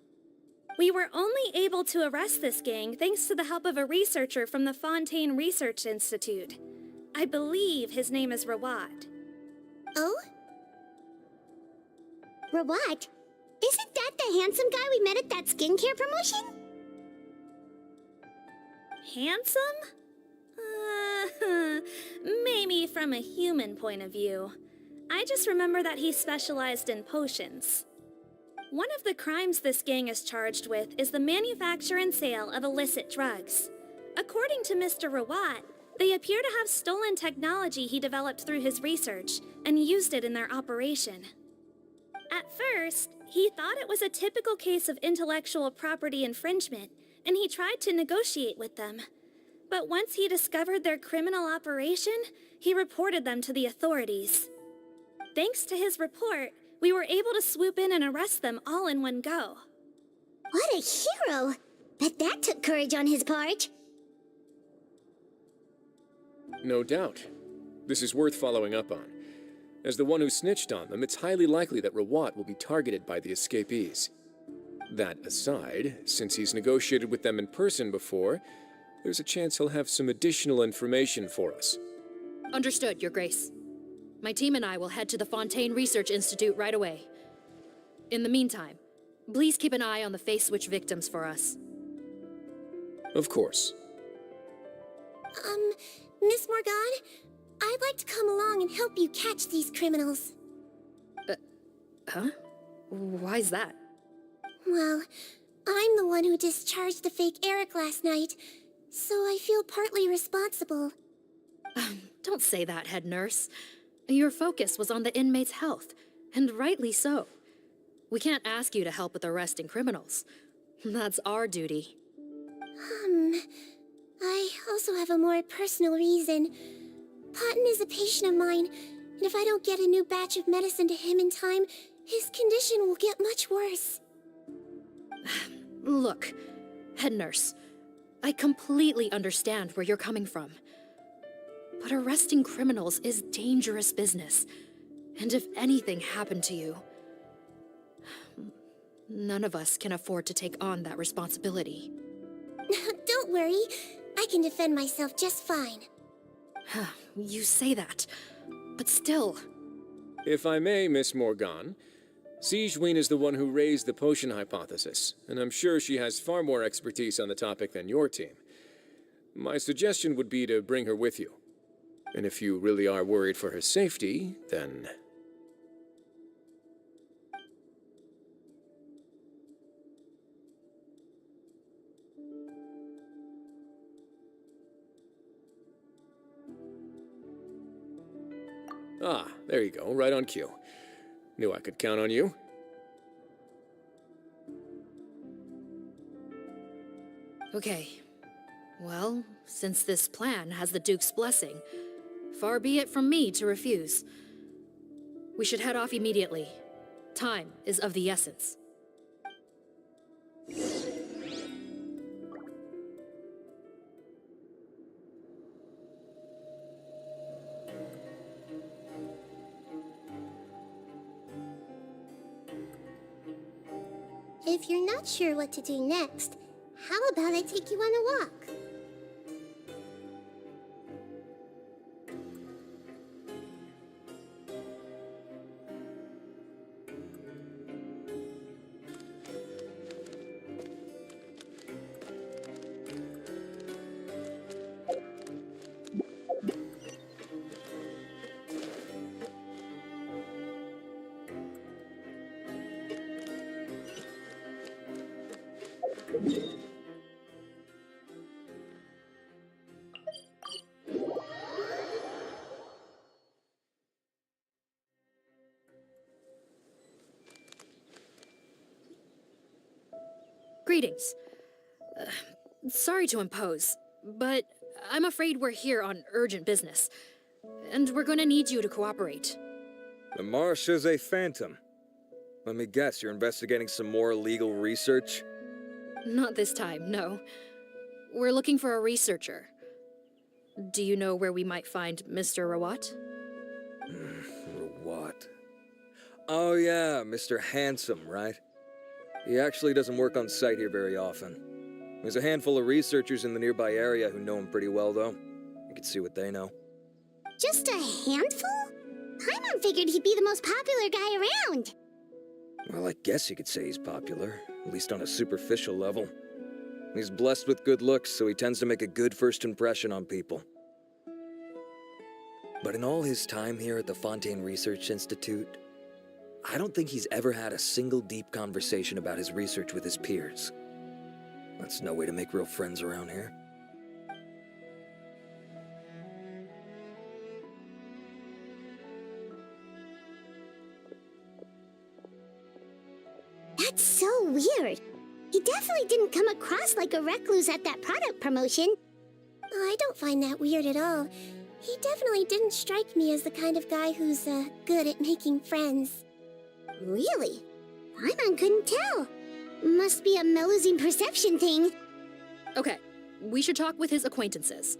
We were only able to arrest this gang thanks to the help of a researcher from the Fontaine Research Institute. I believe his name is Rawat. Oh? Rawat? Isn't that the handsome guy we met at that skincare promotion? Handsome? Maybe from a human point of view. I just remember that he specialized in potions. One of the crimes this gang is charged with is the manufacture and sale of illicit drugs. According to Mr. Rawat, they appear to have stolen technology he developed through his research and used it in their operation. At first, he thought it was a typical case of intellectual property infringement, and he tried to negotiate with them. But once he discovered their criminal operation, he reported them to the authorities. Thanks to his report, we were able to swoop in and arrest them all in one go. What a hero! Bet that took courage on his part. No doubt. This is worth following up on. As the one who snitched on them, it's highly likely that Rawat will be targeted by the escapees. That aside, since he's negotiated with them in person before, there's a chance he'll have some additional information for us. Understood, Your Grace. My team and I will head to the Fontaine Research Institute right away. In the meantime, please keep an eye on the face switch victims for us. Of course. Miss Morgan, I'd like to come along and help you catch these criminals. Huh? Why's that? Well, I'm the one who discharged the fake Eric last night, so I feel partly responsible. Don't say that, head nurse. Your focus was on the inmate's health, and rightly so. We can't ask you to help with arresting criminals. That's our duty. I also have a more personal reason. Cotton is a patient of mine, and if I don't get a new batch of medicine to him in time, his condition will get much worse. Look, head nurse, I completely understand where you're coming from. But arresting criminals is dangerous business. And if anything happened to you, none of us can afford to take on that responsibility. Don't worry, I can defend myself just fine. You say that, but still. If I may, Miss Morgan, Sigewinne is the one who raised the potion hypothesis, and I'm sure she has far more expertise on the topic than your team. My suggestion would be to bring her with you. And if you really are worried for her safety, then... Ah, there you go, right on cue. Knew I could count on you. Okay. Well, since this plan has the Duke's blessing, far be it from me to refuse. We should head off immediately. Time is of the essence. If you're not sure what to do next, how about I take you on a walk? Greetings. Sorry to impose, but I'm afraid we're here on urgent business, and we're gonna need you to cooperate. The Marsh is a phantom. Let me guess, you're investigating some more illegal research? Not this time, no. We're looking for a researcher. Do you know where we might find Mr. Rawat? Rawat. Oh yeah, Mr. Handsome, right? He actually doesn't work on site here very often. There's a handful of researchers in the nearby area who know him pretty well, though. You can see what they know. Just a handful? Paimon figured he'd be the most popular guy around. Well, I guess you could say he's popular, at least on a superficial level. He's blessed with good looks, so he tends to make a good first impression on people. But in all his time here at the Fontaine Research Institute, I don't think he's ever had a single deep conversation about his research with his peers. That's no way to make real friends around here. That's so weird. He definitely didn't come across like a recluse at that product promotion. Oh, I don't find that weird at all. He definitely didn't strike me as the kind of guy who's, good at making friends. Really? Paimon couldn't tell. Must be a Melusine perception thing. Okay, we should talk with his acquaintances.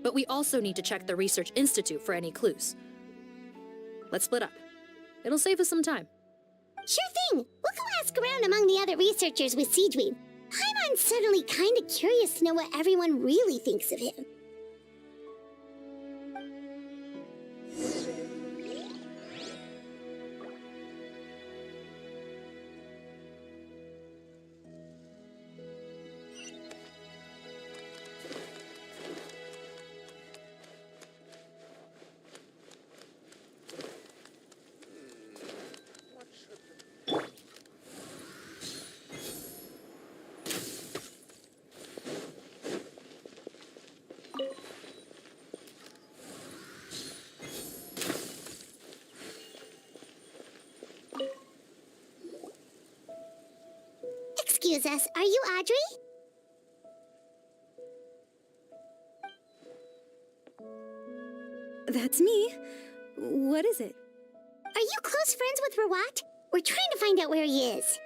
But we also need to check the Research Institute for any clues. Let's split up. It'll save us some time. Sure thing. We'll go ask around among the other researchers with Sigewinne. Paimon's suddenly kinda curious to know what everyone really thinks of him. Excuse us, are you Audrey? That's me. What is it? Are you close friends with Rawat? We're trying to find out where he is.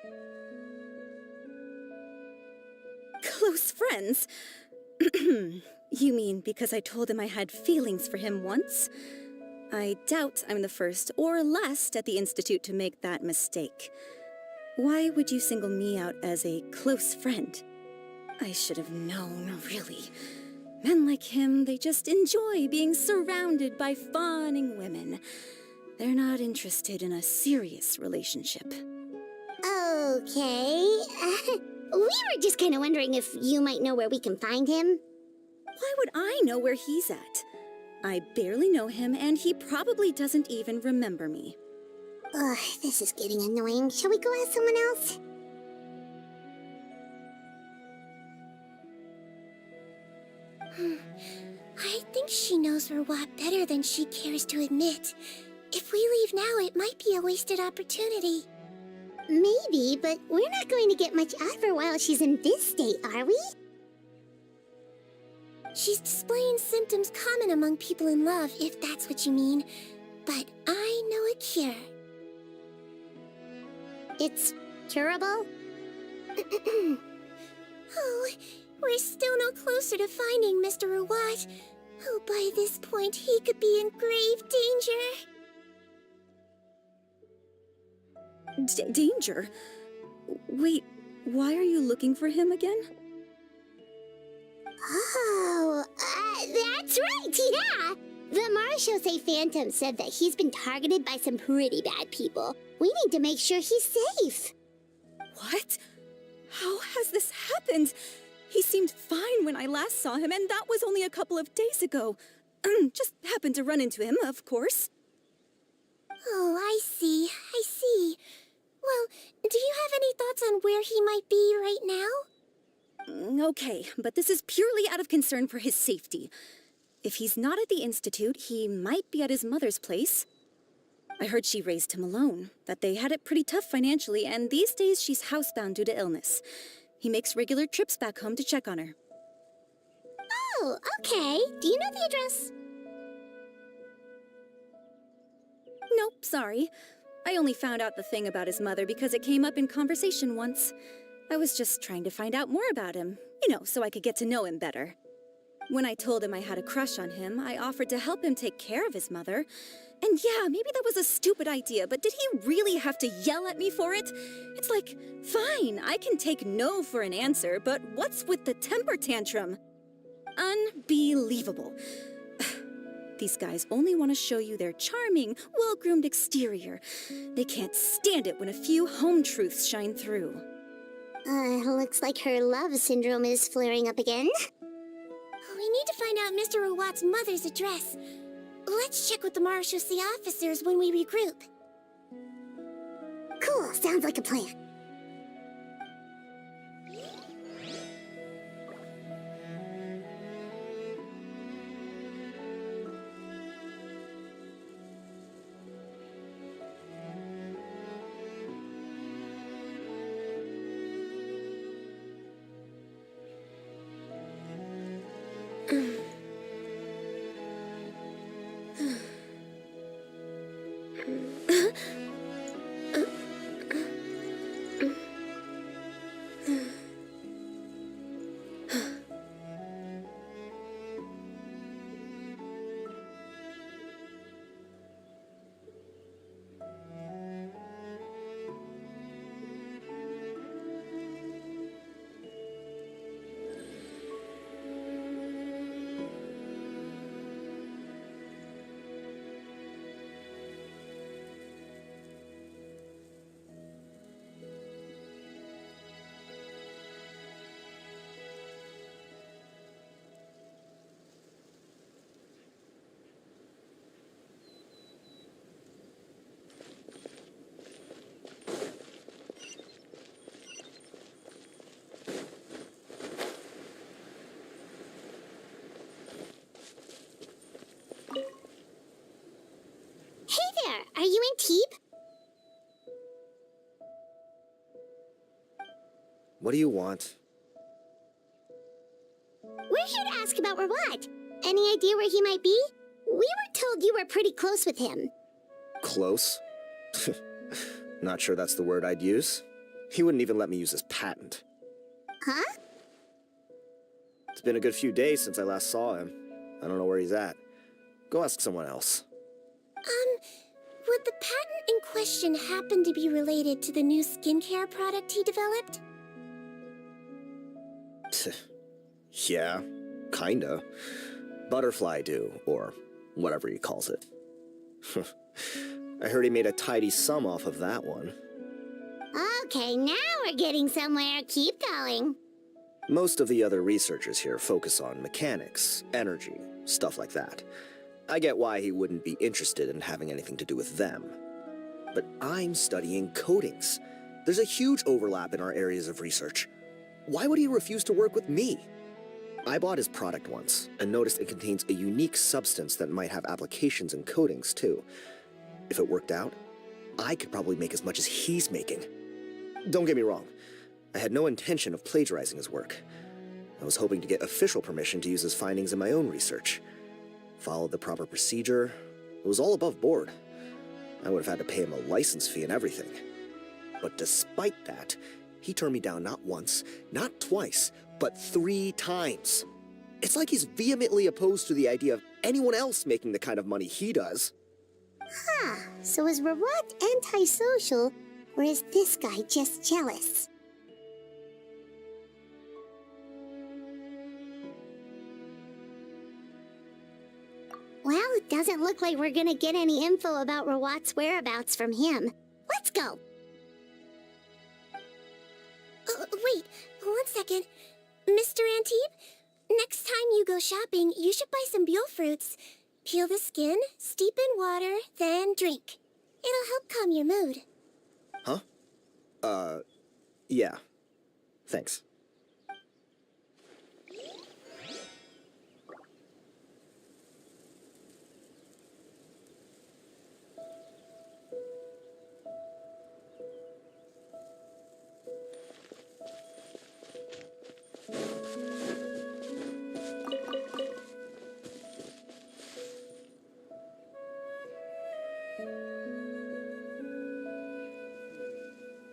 Close friends? You mean because I told him I had feelings for him once? I doubt I'm the first or last at the Institute to make that mistake. Why would you single me out as a close friend? I should have known, really. Men like him, they just enjoy being surrounded by fawning women. They're not interested in a serious relationship. Okay. We were just kind of wondering if you might know where we can find him. Why would I know where he's at? I barely know him, and he probably doesn't even remember me. Ugh, this is getting annoying. Shall we go ask someone else? I think she knows Rawat better than she cares to admit. If we leave now, it might be a wasted opportunity. Maybe, but we're not going to get much out of her while she's in this state, are we? She's displaying symptoms common among people in love, if that's what you mean. But I know a cure. It's curable? Oh, we're still no closer to finding Mr. Rawat. Oh, by this point, he could be in grave danger. Danger? Wait, why are you looking for him again? Oh, that's right, yeah! The Marshose Phantom said that he's been targeted by some pretty bad people. We need to make sure he's safe. What? How has this happened? He seemed fine when I last saw him, and that was only a couple of days ago. Just happened to run into him, of course. Oh, I see. Well, do you have any thoughts on where he might be right now? Okay, but this is purely out of concern for his safety. If he's not at the Institute, he might be at his mother's place. I heard she raised him alone, that they had it pretty tough financially, and these days she's housebound due to illness. He makes regular trips back home to check on her. Oh, okay. Do you know the address? Nope, sorry. I only found out the thing about his mother because it came up in conversation once. I was just trying to find out more about him, so I could get to know him better. When I told him I had a crush on him, I offered to help him take care of his mother. And yeah, maybe that was a stupid idea, but did he really have to yell at me for it? It's like, fine, I can take no for an answer, but what's with the temper tantrum? Unbelievable. These guys only want to show you their charming, well-groomed exterior. They can't stand it when a few home truths shine through. Looks like her love syndrome is flaring up again. We need to find out Mr. Rawat's mother's address. Let's check with the Marshose officers when we regroup. Cool, sounds like a plan. Are you in Teep? What do you want? We're here to ask about Rawat. Any idea where he might be? We were told you were pretty close with him. Close? Not sure that's the word I'd use. He wouldn't even let me use his patent. Huh? It's been a good few days since I last saw him. I don't know where he's at. Go ask someone else. Would the patent in question happen to be related to the new skincare product he developed? Yeah, kinda. Butterfly dew, or whatever he calls it. I heard he made a tidy sum off of that one. Okay, now we're getting somewhere. Keep going. Most of the other researchers here focus on mechanics, energy, stuff like that. I get why he wouldn't be interested in having anything to do with them. But I'm studying coatings. There's a huge overlap in our areas of research. Why would he refuse to work with me? I bought his product once and noticed it contains a unique substance that might have applications in coatings, too. If it worked out, I could probably make as much as he's making. Don't get me wrong, I had no intention of plagiarizing his work. I was hoping to get official permission to use his findings in my own research. Followed the proper procedure. It was all above board. I would have had to pay him a license fee and everything. But despite that, he turned me down not once, not twice, but 3 times. It's like he's vehemently opposed to the idea of anyone else making the kind of money he does. Huh, so is Rawat antisocial, or is this guy just jealous? Well, it doesn't look like we're gonna get any info about Rawat's whereabouts from him. Let's go! Wait, 1 second. Mr. Antibes, next time you go shopping, you should buy some Buell fruits. Peel the skin, steep in water, then drink. It'll help calm your mood. Huh? Yeah. Thanks.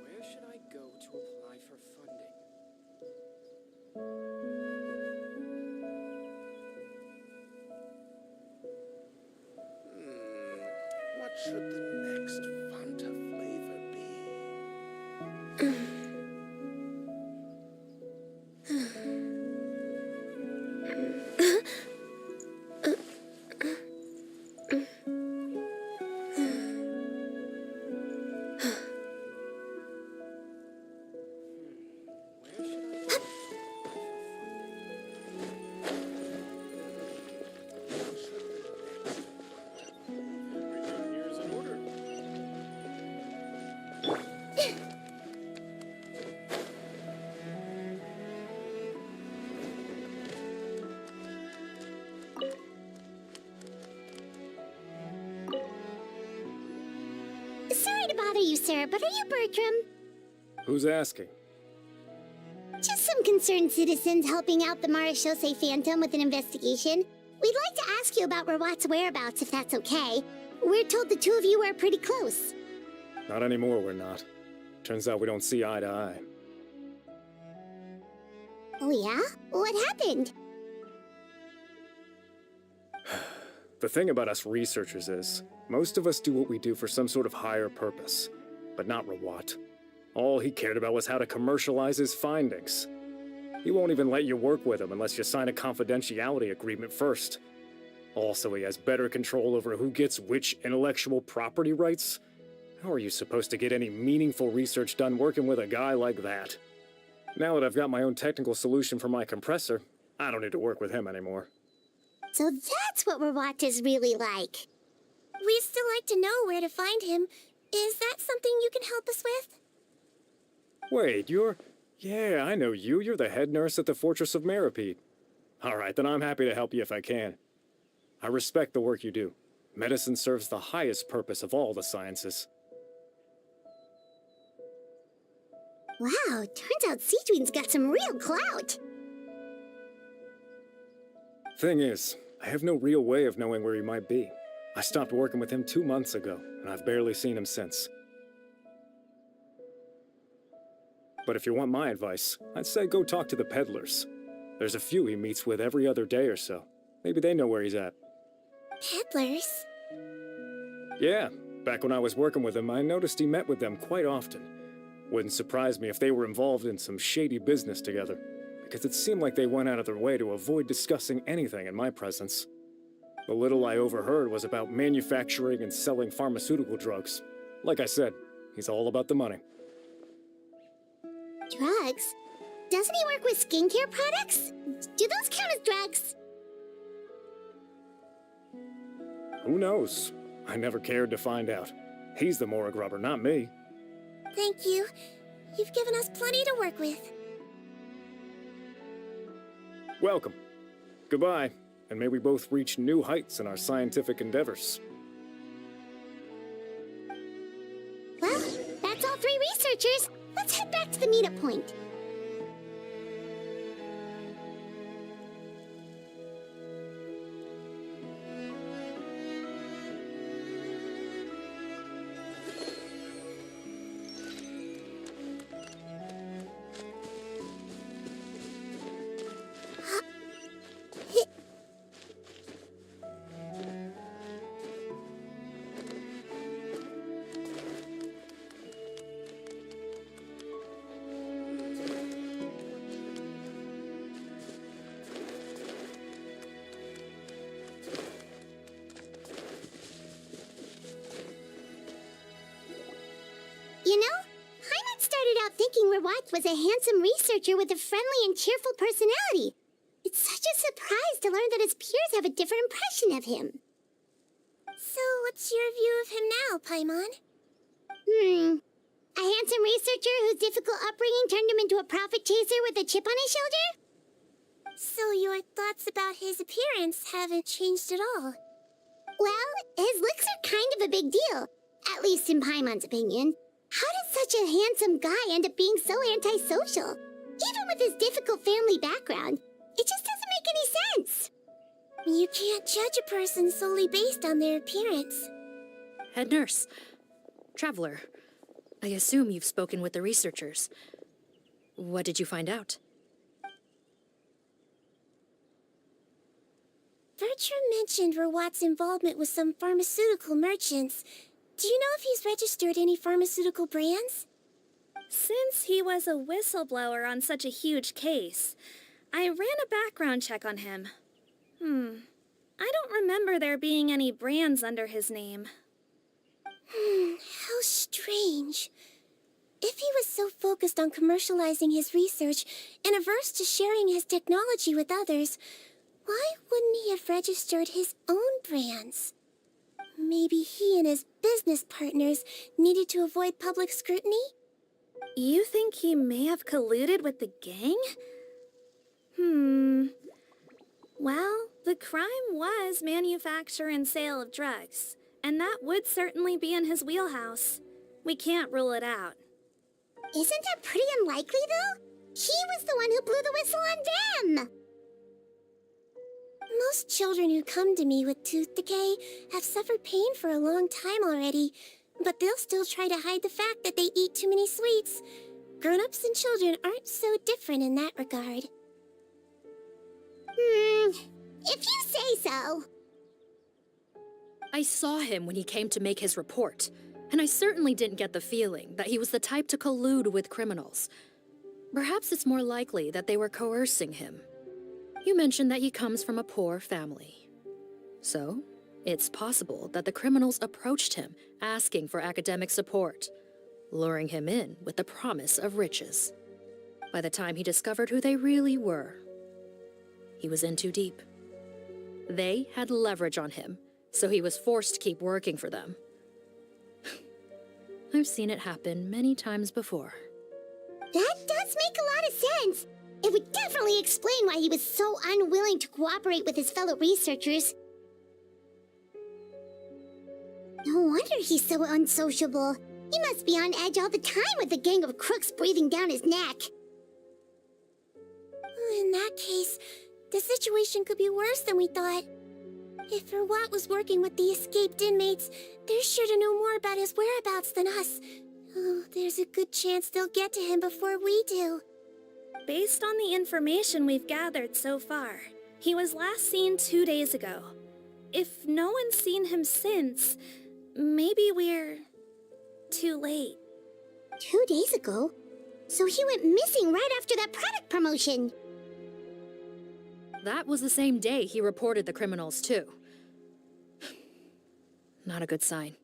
Where should I go to apply for funding? What should the next Fanta flavor be? Sorry to bother you, sir, but are you Bertram? Who's asking? Just some concerned citizens helping out the Marechaussee Phantom with an investigation. We'd like to ask you about Rawat's whereabouts, if that's okay. We're told the two of you are pretty close. Not anymore, we're not. Turns out we don't see eye to eye. Oh yeah? What happened? The thing about us researchers is, most of us do what we do for some sort of higher purpose. But not Rawat. All he cared about was how to commercialize his findings. He won't even let you work with him unless you sign a confidentiality agreement first. Also, he has better control over who gets which intellectual property rights. How are you supposed to get any meaningful research done working with a guy like that? Now that I've got my own technical solution for my compressor, I don't need to work with him anymore. So that's what Rawat is really like. We'd still like to know where to find him. Is that something you can help us with? Wait, Yeah, I know you. You're the head nurse at the Fortress of Meripede. Alright, then I'm happy to help you if I can. I respect the work you do. Medicine serves the highest purpose of all the sciences. Wow, turns out Sigewinne's got some real clout. Thing is, I have no real way of knowing where he might be. I stopped working with him 2 months ago, and I've barely seen him since. But if you want my advice, I'd say go talk to the peddlers. There's a few he meets with every other day or so. Maybe they know where he's at. Peddlers? Yeah, back when I was working with him, I noticed he met with them quite often. Wouldn't surprise me if they were involved in some shady business together, because it seemed like they went out of their way to avoid discussing anything in my presence. The little I overheard was about manufacturing and selling pharmaceutical drugs. Like I said, he's all about the money. Drugs? Doesn't he work with skincare products? Do those count as drugs? Who knows? I never cared to find out. He's the Morag rubber, not me. Thank you. You've given us plenty to work with. Welcome. Goodbye, and may we both reach new heights in our scientific endeavors. Well, that's all 3 researchers. Let's head back to the meetup point. You know, Hyman started out thinking Rawat was a handsome researcher with a friendly and cheerful personality. It's such a surprise to learn that his peers have a different impression of him. So, what's your view of him now, Paimon? A handsome researcher whose difficult upbringing turned him into a profit chaser with a chip on his shoulder? So your thoughts about his appearance haven't changed at all? Well, his looks are kind of a big deal, at least in Paimon's opinion. How did such a handsome guy end up being so antisocial? Even with his difficult family background, it just doesn't make any sense. You can't judge a person solely based on their appearance. Head nurse. Traveler. I assume you've spoken with the researchers. What did you find out? Bertram mentioned Rawat's involvement with some pharmaceutical merchants. Do you know if he's registered any pharmaceutical brands? Since he was a whistleblower on such a huge case, I ran a background check on him. I don't remember there being any brands under his name. How strange. If he was so focused on commercializing his research and averse to sharing his technology with others, why wouldn't he have registered his own brands? Maybe he and his business partners needed to avoid public scrutiny? You think he may have colluded with the gang? Well, the crime was manufacture and sale of drugs, and that would certainly be in his wheelhouse. We can't rule it out. Isn't that pretty unlikely, though? He was the one who blew the whistle on them! Most children who come to me with tooth decay have suffered pain for a long time already, but they'll still try to hide the fact that they eat too many sweets. Grown-ups and children aren't so different in that regard. If you say so. I saw him when he came to make his report, and I certainly didn't get the feeling that he was the type to collude with criminals. Perhaps it's more likely that they were coercing him. You mentioned that he comes from a poor family. So, it's possible that the criminals approached him asking for academic support, luring him in with the promise of riches. By the time he discovered who they really were, he was in too deep. They had leverage on him, so he was forced to keep working for them. I've seen it happen many times before. That does make a lot of sense. It would definitely explain why he was so unwilling to cooperate with his fellow researchers. No wonder he's so unsociable. He must be on edge all the time with a gang of crooks breathing down his neck. In that case, the situation could be worse than we thought. If Rawat was working with the escaped inmates, they're sure to know more about his whereabouts than us. Oh, there's a good chance they'll get to him before we do. Based on the information we've gathered so far, he was last seen 2 days ago. If no one's seen him since, maybe we're too late. 2 days ago? So he went missing right after that product promotion. That was the same day he reported the criminals, too. Not a good sign.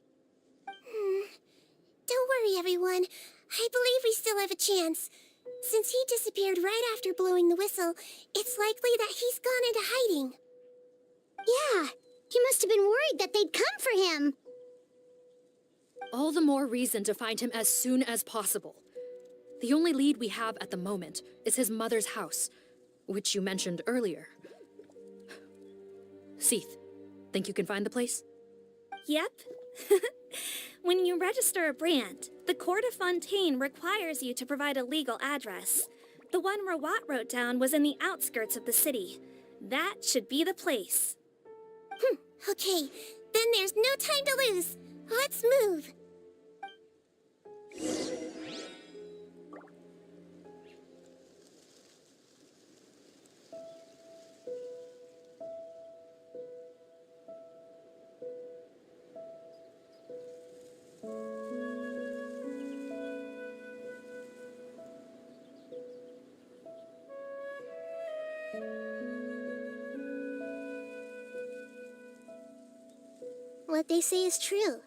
Don't worry, everyone. I believe we still have a chance. Since he disappeared right after blowing the whistle, it's likely that he's gone into hiding. Yeah, He must have been worried that they'd come for him. All the more reason to find him as soon as possible. The only lead we have at the moment is his mother's house, which you mentioned earlier. Seath, think you can find the place? Yep. When you register a brand, the Court of Fontaine requires you to provide a legal address. The one Rawat wrote down was in the outskirts of the city. That should be the place. Okay, then there's no time to lose. Let's move. What they say is true.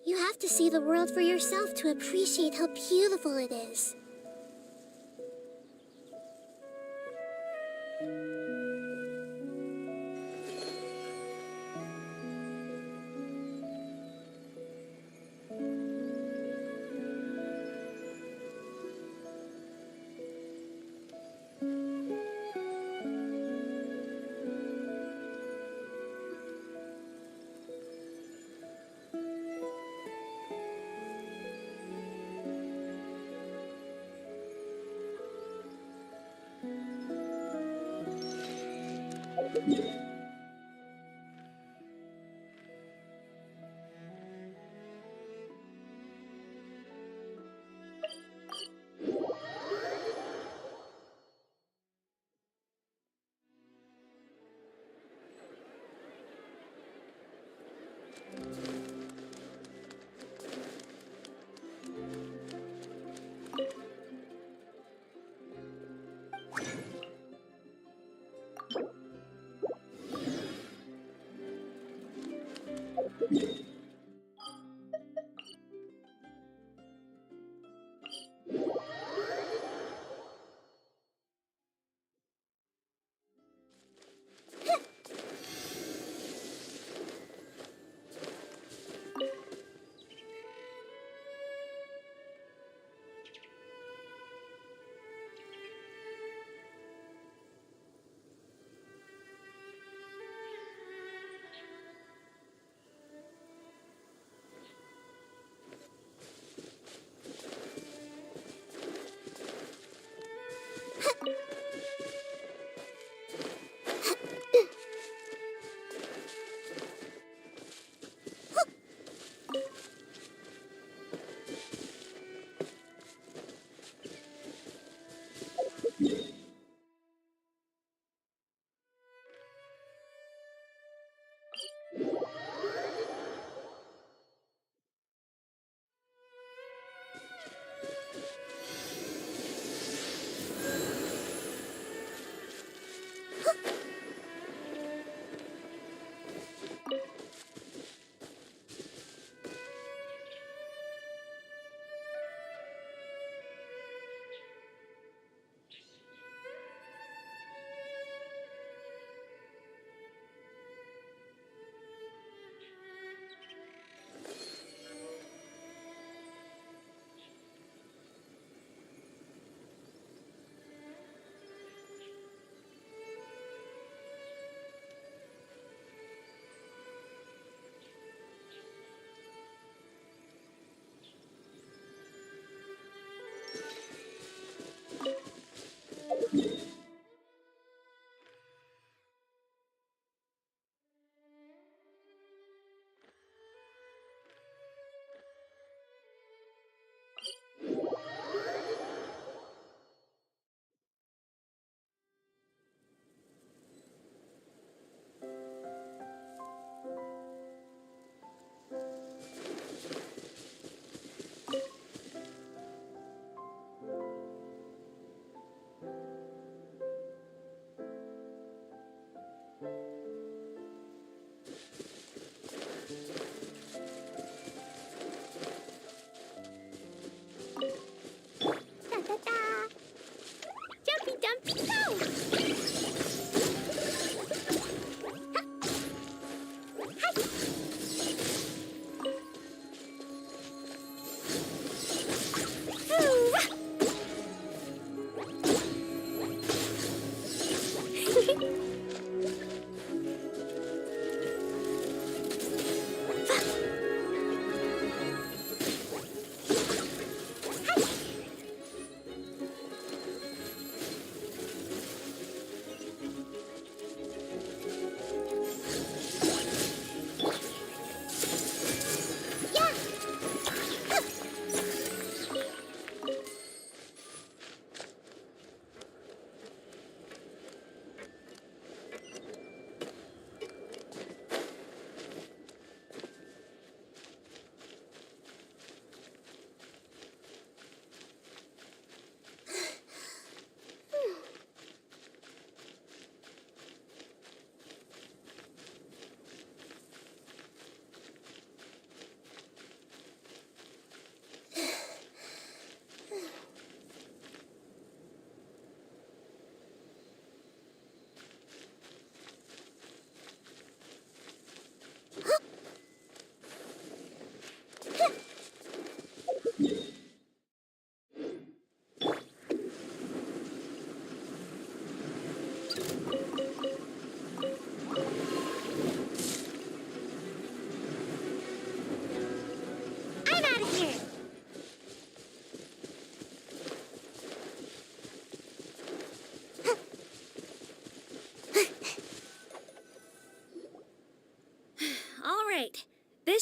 You have to see the world for yourself to appreciate how beautiful it is.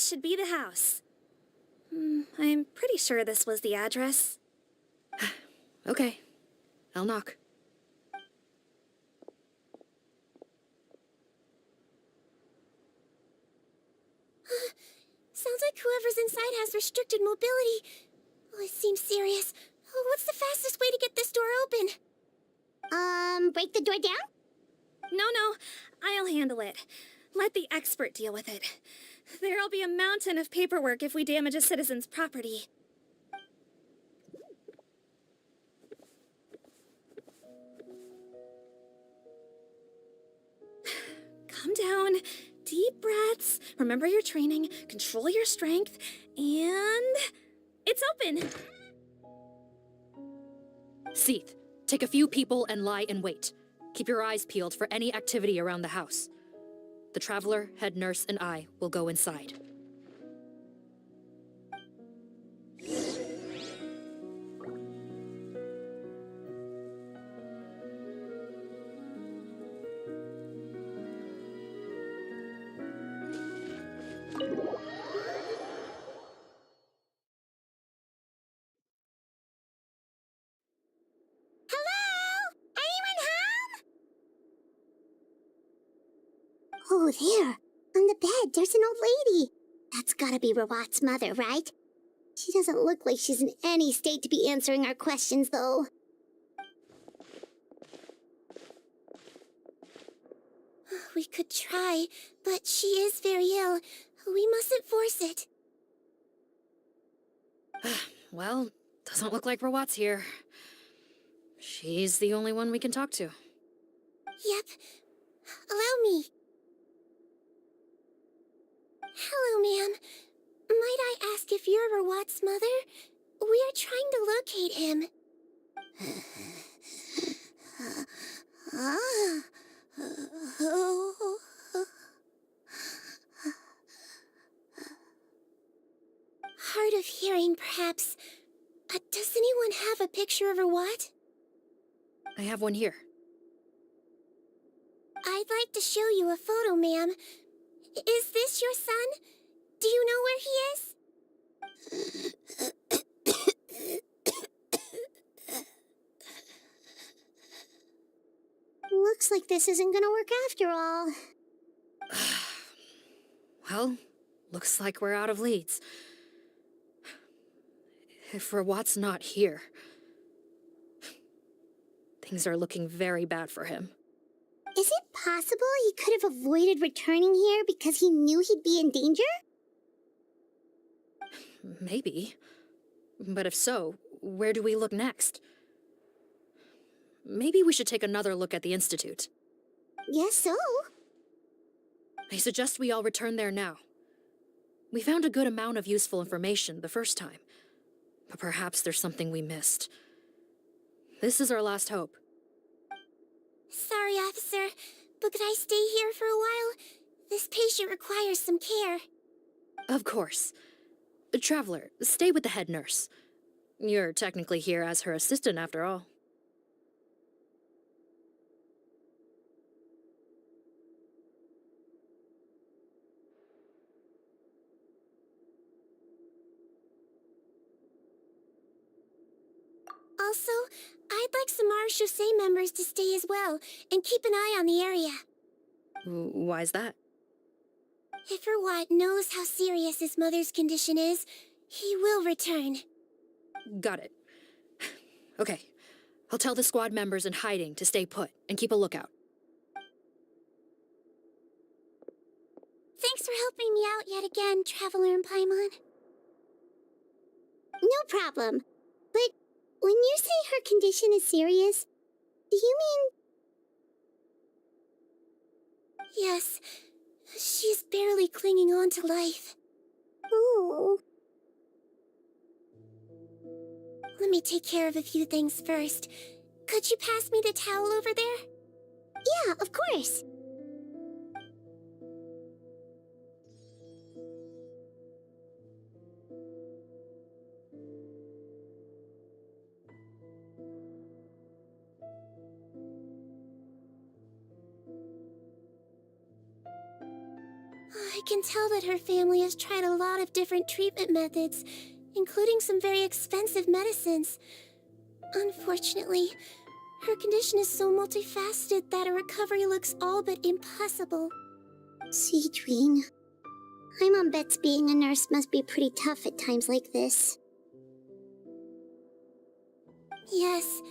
should be the house. I'm pretty sure this was the address. Okay, I'll knock. Sounds like whoever's inside has restricted mobility. Oh, it seems serious. Oh, what's the fastest way to get this door open? Break the door down? No, I'll handle it. Let the expert deal with it. There'll be a mountain of paperwork if we damage a citizen's property. Calm down. Deep breaths. Remember your training. Control your strength. And... it's open! Seath, take a few people and lie in wait. Keep your eyes peeled for any activity around the house. The Traveler, head nurse, and I will go inside. Oh, there. On the bed, there's an old lady. That's gotta be Rawat's mother, right? She doesn't look like she's in any state to be answering our questions, though. We could try, but she is very ill. We mustn't force it. Well, doesn't look like Rawat's here. She's the only one we can talk to. Yep. Allow me. Hello, ma'am. Might I ask if you're Rawat's mother? We are trying to locate him. Hard of hearing, perhaps. Does anyone have a picture of Rawat? I have one here. I'd like to show you a photo, ma'am. Is this your son? Do you know where he is? Looks like this isn't gonna work after all. Well, looks like we're out of leads. If Rawat's not here, things are looking very bad for him. Is it possible he could have avoided returning here because he knew he'd be in danger? Maybe. But if so, where do we look next? Maybe we should take another look at the Institute. Guess so. I suggest we all return there now. We found a good amount of useful information the first time, but perhaps there's something we missed. This is our last hope. Sorry, officer, but could I stay here for a while? This patient requires some care. Of course. Traveler, stay with the head nurse. You're technically here as her assistant after all. Also, I'd like some Marechaussee members to stay as well, and keep an eye on the area. Why's that? If Rawat knows how serious his mother's condition is, he will return. Got it. Okay, I'll tell the squad members in hiding to stay put and keep a lookout. Thanks for helping me out yet again, Traveler and Paimon. No problem. But when you say her condition is serious, do you mean... Yes. She's barely clinging on to life. Oh. Let me take care of a few things first. Could you pass me the towel over there? Yeah, of course. I can tell that her family has tried a lot of different treatment methods, including some very expensive medicines. Unfortunately, her condition is so multifaceted that a recovery looks all but impossible. Sigewinne, my mom bets being a nurse must be pretty tough at times like this. Yes,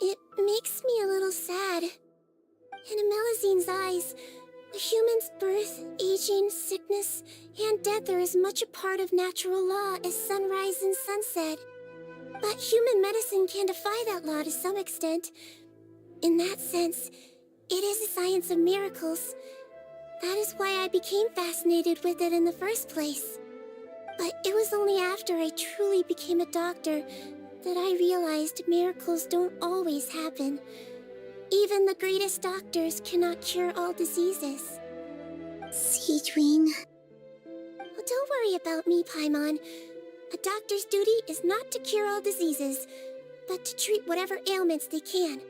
it makes me a little sad. In a Melusine's eyes, a human's birth, aging, sickness, and death are as much a part of natural law as sunrise and sunset. But human medicine can defy that law to some extent. In that sense, it is a science of miracles. That is why I became fascinated with it in the first place. But it was only after I truly became a doctor that I realized miracles don't always happen. Even the greatest doctors cannot cure all diseases. Sigewinne. Oh, don't worry about me, Paimon. A doctor's duty is not to cure all diseases, but to treat whatever ailments they can.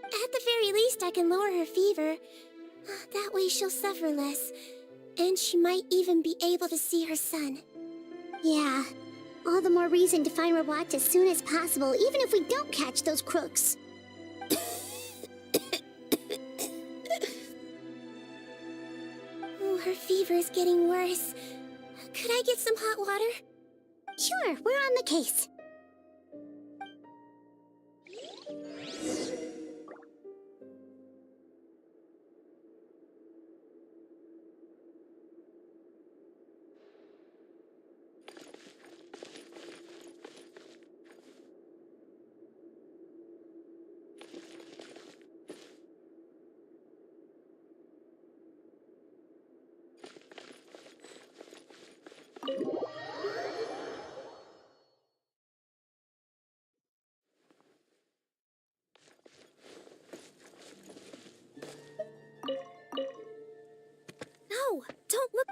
At the very least, I can lower her fever. That way she'll suffer less, and she might even be able to see her son. Yeah, all the more reason to find Rawat as soon as possible, even if we don't catch those crooks. Oh, her fever is getting worse. Could I get some hot water? Sure, we're on the case. No, don't look.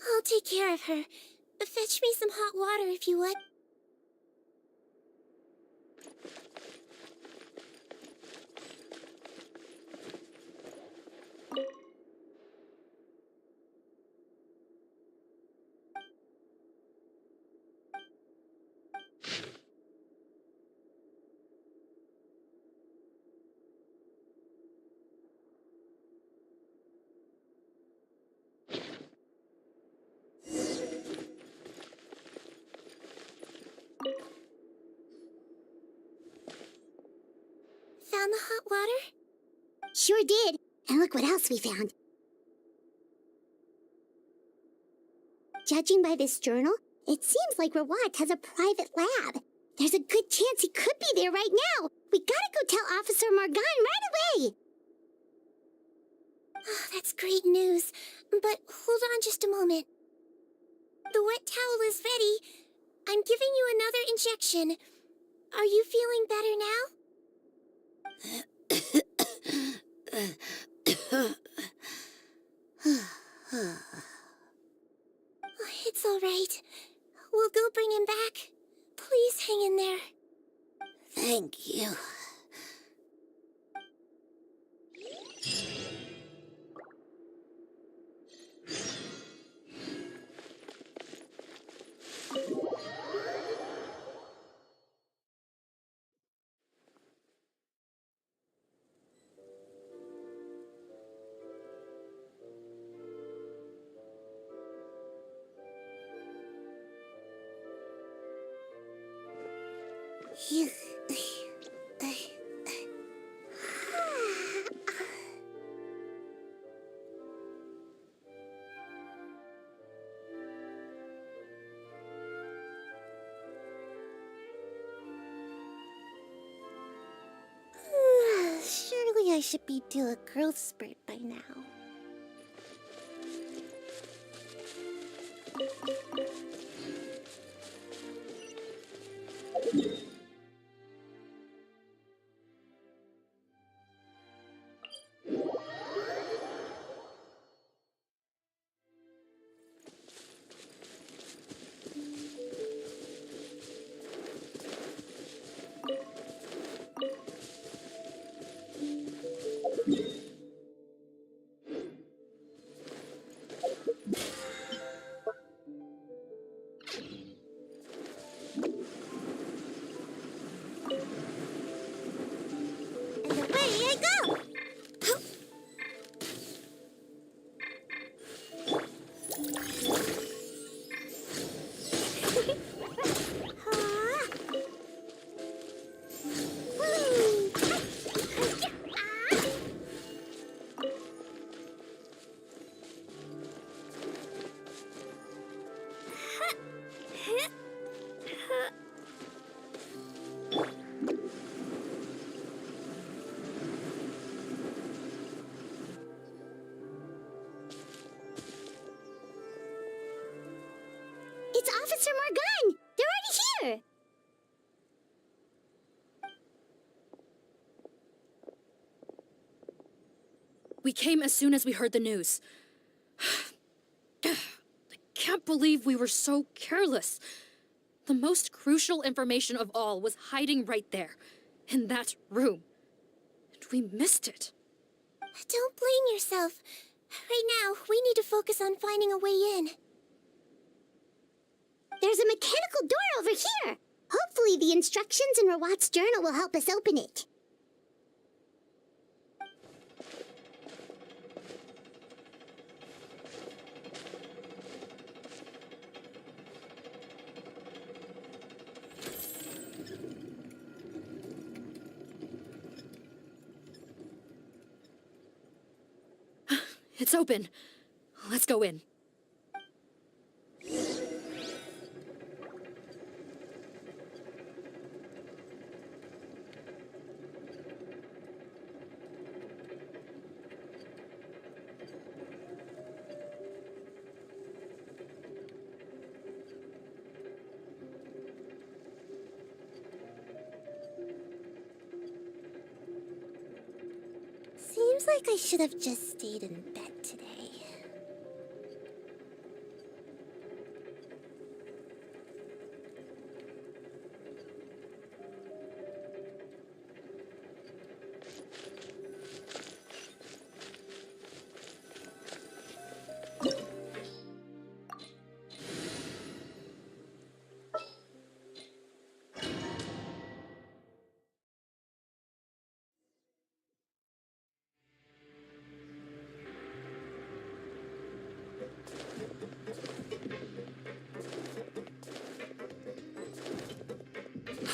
I'll take care of her. Fetch me some hot water if you would. Found the hot water? Sure did. And look what else we found. Judging by this journal, it seems like Rawat has a private lab. There's a good chance he could be there right now. We gotta go tell Officer Morgan right away. Oh, that's great news. But hold on just a moment. The wet towel is ready. I'm giving you another injection. Are you feeling better now? It's all right. We'll go bring him back. Please hang in there. Thank you. should be due a growth spurt by now. It's Officer Morgan! They're already here! We came as soon as we heard the news. I can't believe we were so careless. The most crucial information of all was hiding right there, in that room. And we missed it. Don't blame yourself. Right now, we need to focus on finding a way in. There's a mechanical door over here! Hopefully the instructions in Rawat's journal will help us open it. It's open. Let's go in. Seems like I should have just stayed in bed today.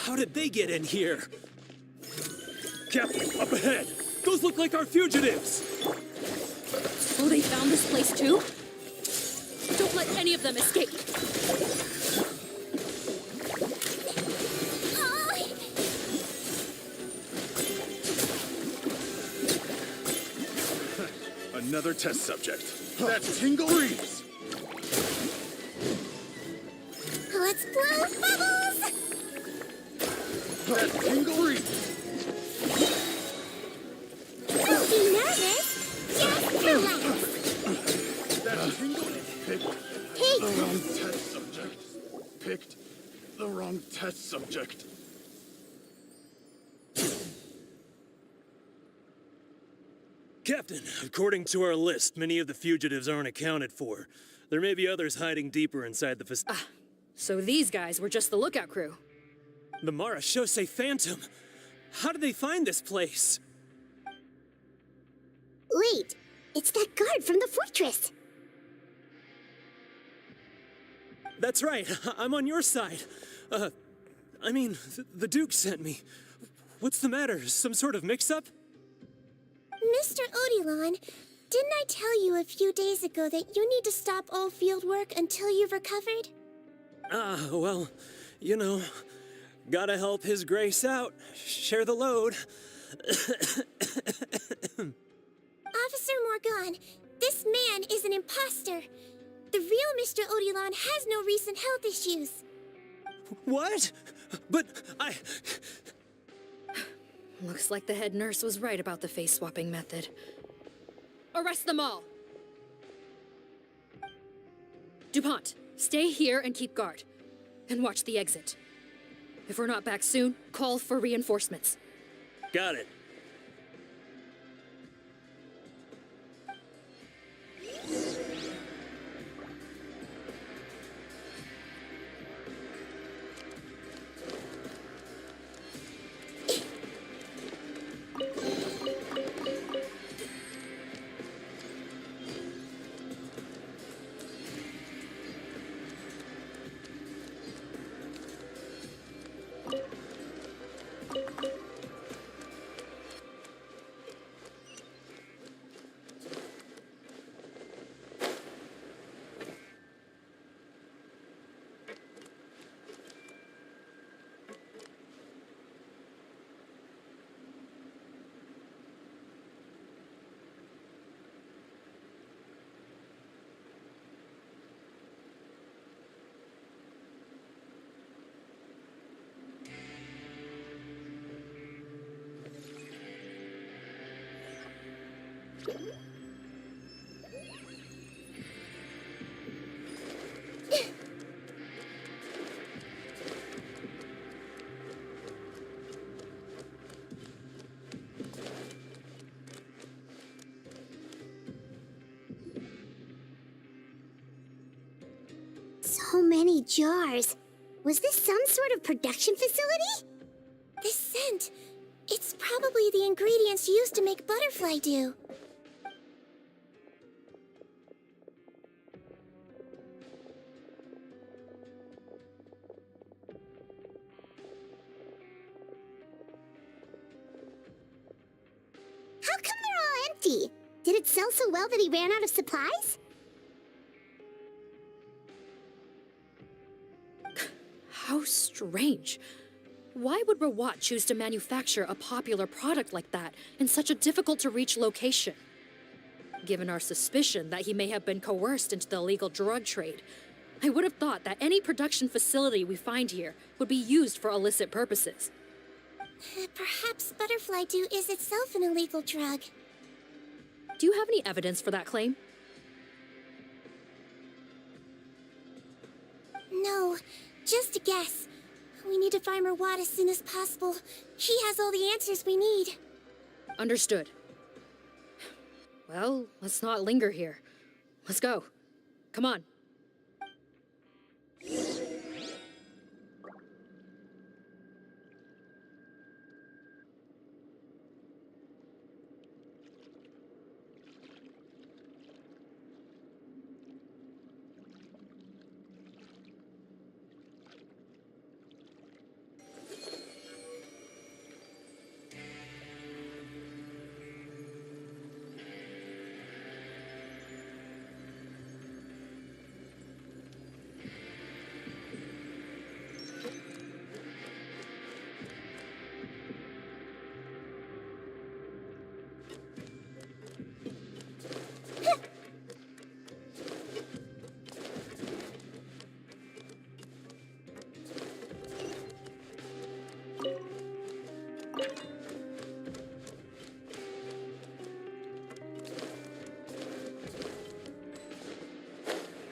How did they get in here? Captain, up ahead! Those look like our fugitives! So they found this place too? Don't let any of them escape. Another test subject. That's Tingle Reeves! Let's blow bubbles! That's Tingle Reeves! Don't be nervous. Just relax. That's Tingle Picked Hey! the wrong test subject. Picked the wrong test subject. Captain, according to our list, many of the fugitives aren't accounted for. There may be others hiding deeper inside the facility. So these guys were just the lookout crew. The Marashose Phantom! How did they find this place? Wait, it's that guard from the fortress. That's right, I'm on your side. The Duke sent me. What's the matter? Some sort of mix-up? Mr. Odilon, didn't I tell you a few days ago that you need to stop all field work until you've recovered? Well, you know, gotta help His Grace out. Share the load. Morgan. This man is an imposter. The real Mr. Odilon has no recent health issues. What? But Looks like the head nurse was right about the face-swapping method. Arrest them all! DuPont, stay here and keep guard. And watch the exit. If we're not back soon, call for reinforcements. Got it. So many jars. Was this some sort of production facility? This scent, it's probably the ingredients used to make butterfly dew. How come they're all empty? Did it sell so well that he ran out of supplies? How strange. Why would Rawat choose to manufacture a popular product like that in such a difficult-to-reach location? Given our suspicion that he may have been coerced into the illegal drug trade, I would have thought that any production facility we find here would be used for illicit purposes. Perhaps butterfly dew is itself an illegal drug. Do you have any evidence for that claim? No, just a guess. We need to find Rawat as soon as possible. He has all the answers we need. Understood. Well, let's not linger here. Let's go. Come on.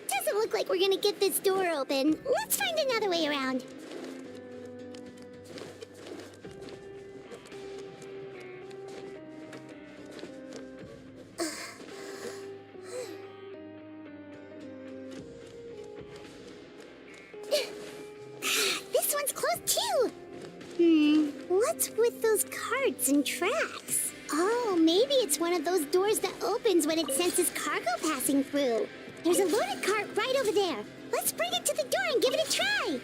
Doesn't look like we're gonna get this door open. Let's find another way around. This one's closed too. What's with those carts and tracks? Oh, maybe it's one of those doors that opens when it senses cargo passing through. There's a loaded cart right over there. Let's bring it to the door and give it a try.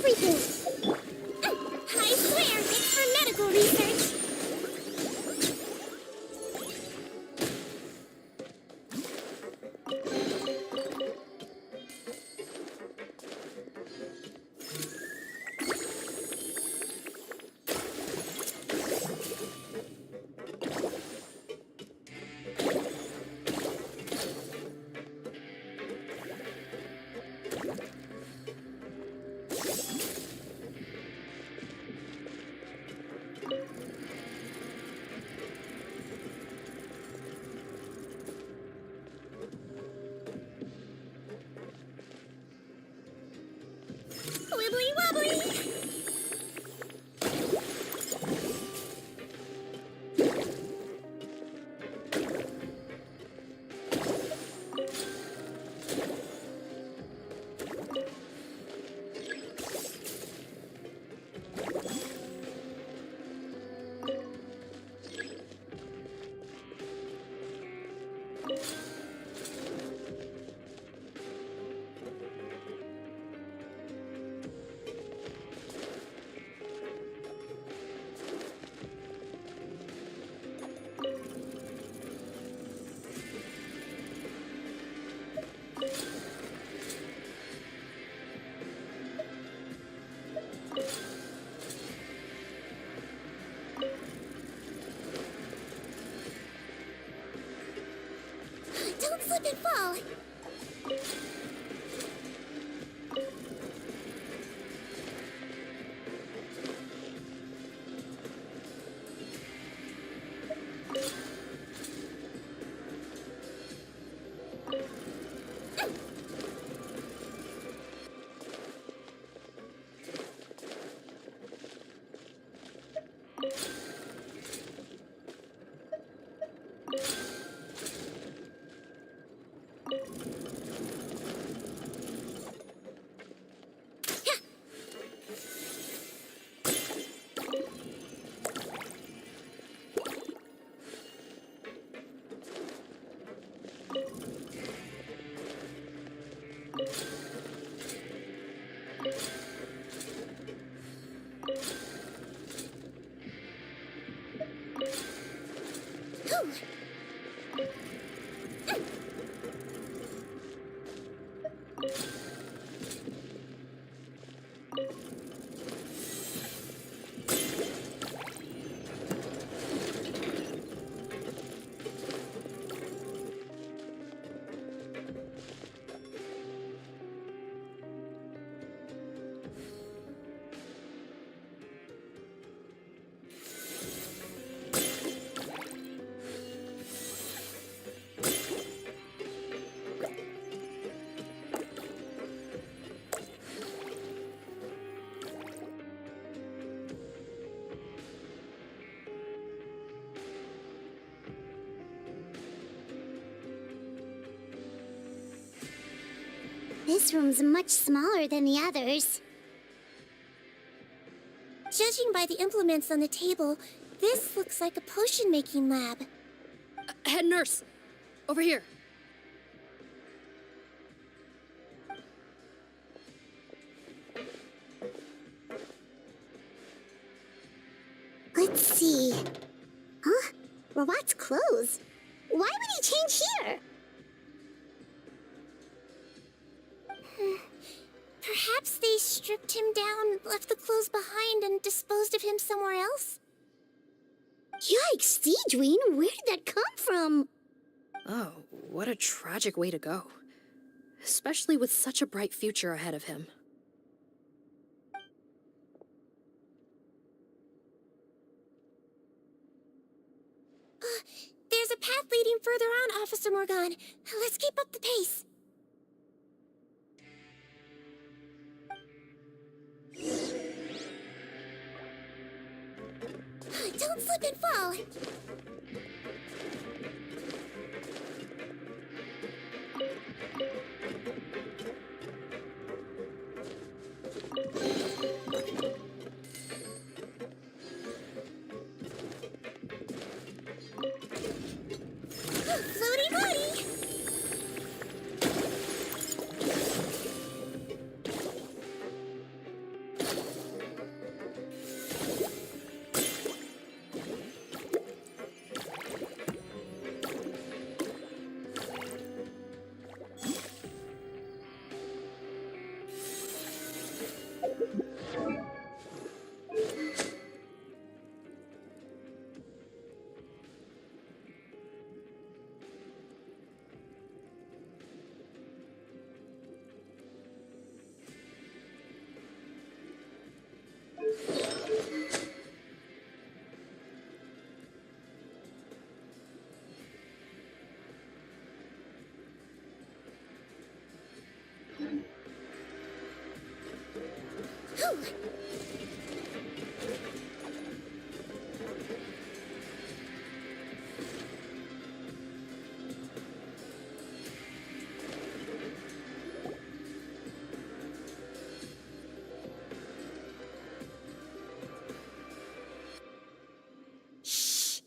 everything. I swear, it's for medical research. Wibbly wobbly! Don't slip and fall! This room's much smaller than the others. Judging by the implements on the table, this looks like a potion-making lab. Head nurse! Over here! Let's see. Huh? Robot's clothes. Why would he change here? Perhaps they stripped him down, left the clothes behind, and disposed of him somewhere else? Yikes, Sigewinne, where did that come from? Oh, what a tragic way to go. Especially with such a bright future ahead of him. There's a path leading further on, Officer Morgan. Let's keep up the pace. Don't slip and fall. Floaty body.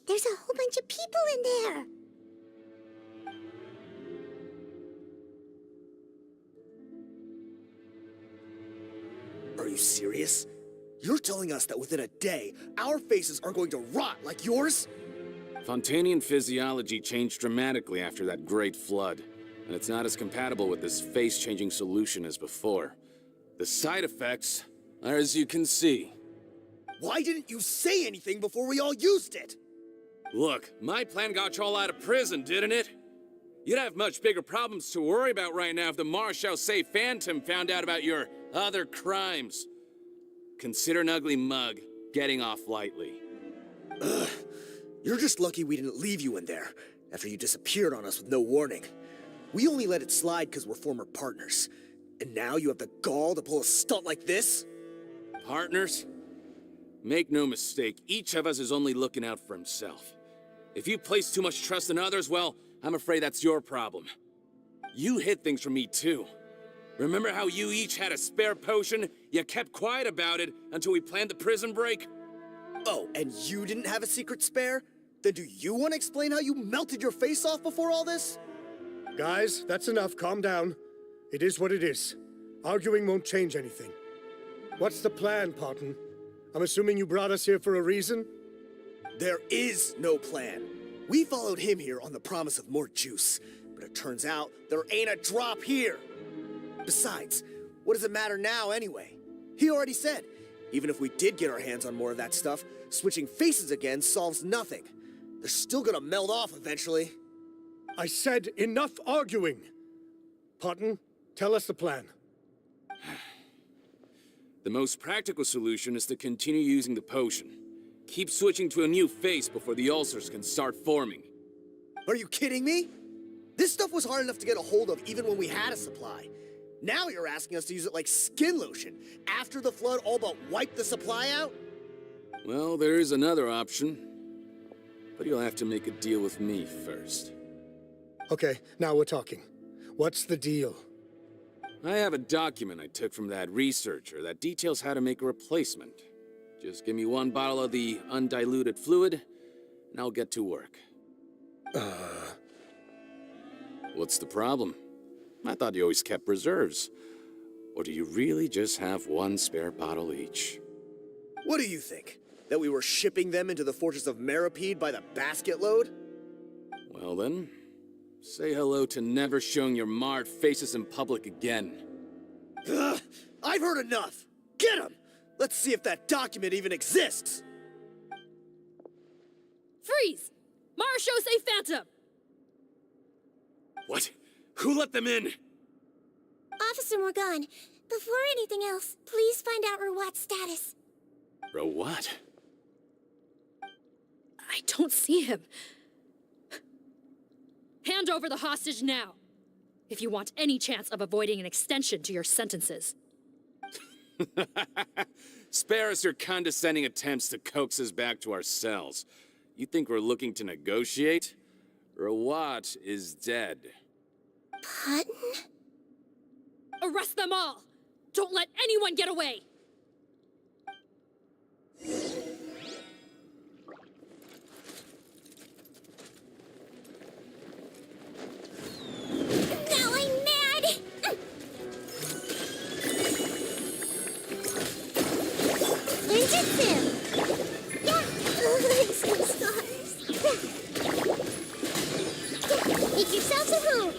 There's a whole bunch of people in there. Are you serious? You're telling us that within a day, our faces are going to rot like yours? Fontanian physiology changed dramatically after that great flood, and it's not as compatible with this face-changing solution as before. The side effects are as you can see. Why didn't you say anything before we all used it? Look, my plan got you all out of prison, didn't it? You'd have much bigger problems to worry about right now if the Marechaussee Phantom found out about your other crimes. Consider an ugly mug getting off lightly. Ugh. You're just lucky we didn't leave you in there after you disappeared on us with no warning. We only let it slide because we're former partners. And now you have the gall to pull a stunt like this? Partners? Make no mistake, each of us is only looking out for himself. If you place too much trust in others, well, I'm afraid that's your problem. You hid things from me too. Remember how you each had a spare potion? You kept quiet about it until we planned the prison break? Oh, and you didn't have a secret spare? Then do you want to explain how you melted your face off before all this? Guys, that's enough. Calm down. It is what it is. Arguing won't change anything. What's the plan, Parton? I'm assuming you brought us here for a reason? There is no plan. We followed him here on the promise of more juice, but it turns out there ain't a drop here. Besides, what does it matter now anyway? He already said, even if we did get our hands on more of that stuff, switching faces again solves nothing. They're still gonna meld off eventually. I said enough arguing. Parton, tell us the plan. The most practical solution is to continue using the potion. Keep switching to a new face before the ulcers can start forming. Are you kidding me? This stuff was hard enough to get a hold of even when we had a supply. Now you're asking us to use it like skin lotion, after the flood all but wiped the supply out? Well, there is another option. But you'll have to make a deal with me first. Okay, now we're talking. What's the deal? I have a document I took from that researcher that details how to make a replacement. Just give me one bottle of the undiluted fluid, and I'll get to work. What's the problem? I thought you always kept reserves. Or do you really just have one spare bottle each? What do you think? That we were shipping them into the fortress of Meripede by the basket load? Well then, say hello to never showing your marred faces in public again. Ugh, I've heard enough! Get him! Let's see if that document even exists! Freeze! Marechaussee Phantom! What? Who let them in? Officer Morgan, before anything else, please find out Rawat's status. Rawat? I don't see him. Hand over the hostage now, if you want any chance of avoiding an extension to your sentences. Spare us your condescending attempts to coax us back to our cells. You think we're looking to negotiate? Rawat is dead. Parton? Arrest them all! Don't let anyone get away! Now I'm mad! Ninjutsu! Yeah! Some stars. Make yourselves a home!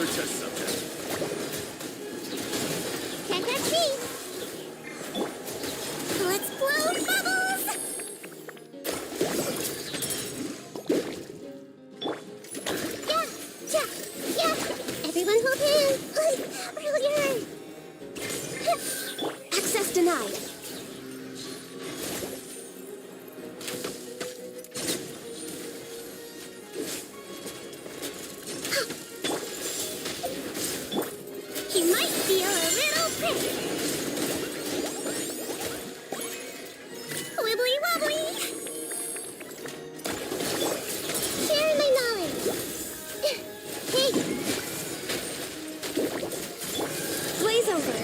another test subject. Can't catch me. Let's blow bubbles. Yeah, yeah, yeah. Everyone hold hands. Earlier. Access denied. He might feel a little prick. Wibbly wobbly. Sharing my knowledge. Hey. Blaze over.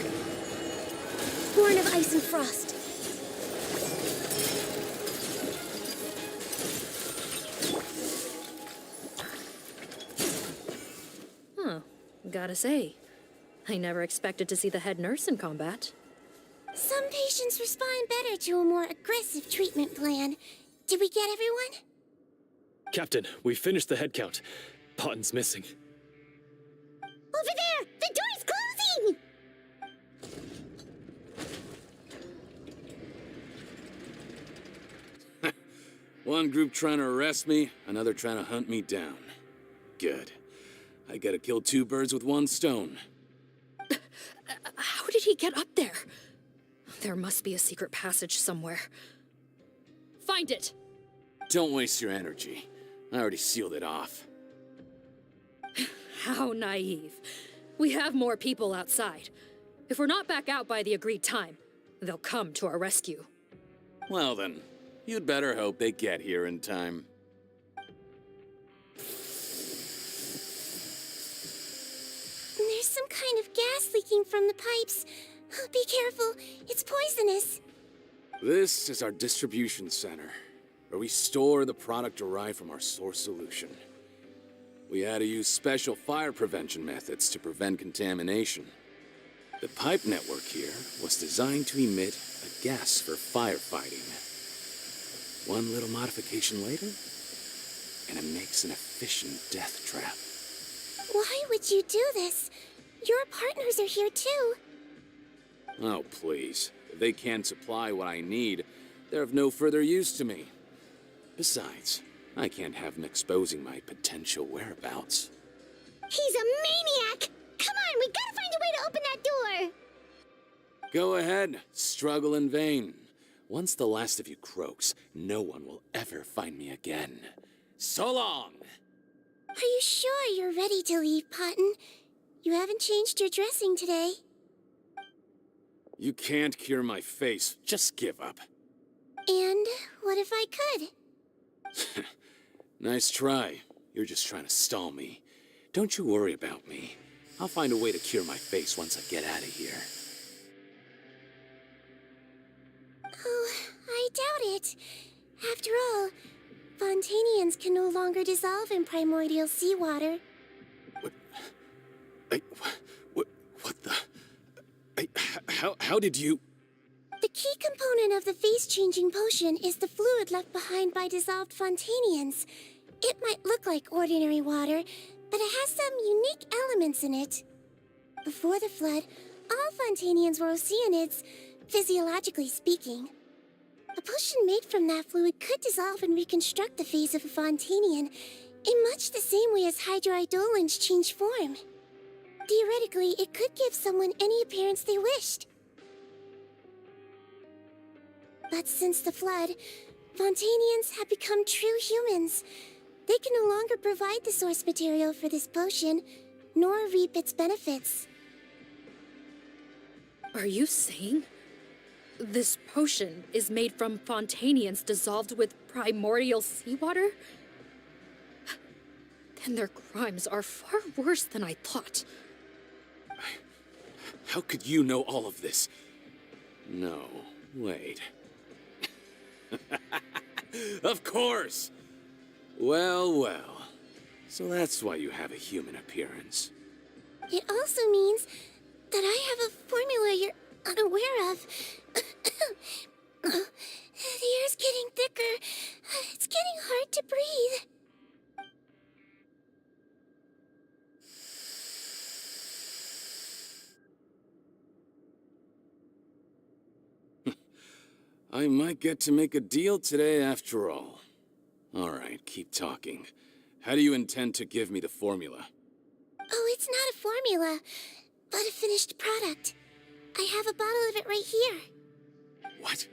Born of ice and frost. Huh. Gotta say, I never expected to see the head nurse in combat. Some patients respond better to a more aggressive treatment plan. Did we get everyone? Captain, we finished the head count. Potten's missing. Over there! The door's closing! One group trying to arrest me, another trying to hunt me down. Good. I gotta kill two birds with one stone. How did he get up there? There must be a secret passage somewhere. Find it! Don't waste your energy. I already sealed it off. How naive. We have more people outside. If we're not back out by the agreed time, they'll come to our rescue. Well then, you'd better hope they get here in time. There's some kind of gas leaking from the pipes. Be careful, it's poisonous. This is our distribution center, where we store the product derived from our source solution. We had to use special fire prevention methods to prevent contamination. The pipe network here was designed to emit a gas for firefighting. One little modification later, and it makes an efficient death trap. Why would you do this? Your partners are here too. Oh, please. If they can't supply what I need, they're of no further use to me. Besides, I can't have them exposing my potential whereabouts. He's a maniac! Come on, we gotta find a way to open that door! Go ahead, struggle in vain. Once the last of you croaks, no one will ever find me again. So long! Are you sure you're ready to leave, Potten? You haven't changed your dressing today. You can't cure my face. Just give up. And what if I could? Nice try. You're just trying to stall me. Don't you worry about me. I'll find a way to cure my face once I get out of here. Oh, I doubt it. After all, Fontanians can no longer dissolve in primordial seawater. What the... How did you... The key component of the face-changing potion is the fluid left behind by dissolved Fontanians. It might look like ordinary water, but it has some unique elements in it. Before the flood, all Fontanians were oceanids, physiologically speaking. A potion made from that fluid could dissolve and reconstruct the face of a Fontanian in much the same way as hydroidolins change form. Theoretically, it could give someone any appearance they wished. But since the flood, Fontanians have become true humans. They can no longer provide the source material for this potion, nor reap its benefits. Are you saying this potion is made from Fontanians dissolved with primordial seawater? Then their crimes are far worse than I thought. How could you know all of this? No, wait. Of course! Well, well. So that's why you have a human appearance. It also means that I have a formula you're unaware of. The air's getting thicker. It's getting hard to breathe. I might get to make a deal today after all. All right, keep talking. How do you intend to give me the formula? Oh, it's not a formula, but a finished product. I have a bottle of it right here. What?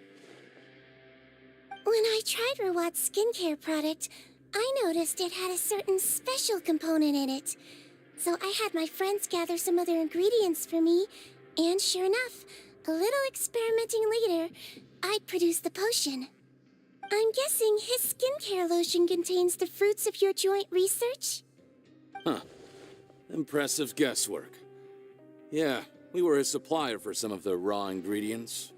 When I tried Rawat's skincare product, I noticed it had a certain special component in it. So I had my friends gather some other ingredients for me, and sure enough, a little experimenting later, I'd produced the potion. I'm guessing his skincare lotion contains the fruits of your joint research? Huh. Impressive guesswork. Yeah, we were his supplier for some of the raw ingredients.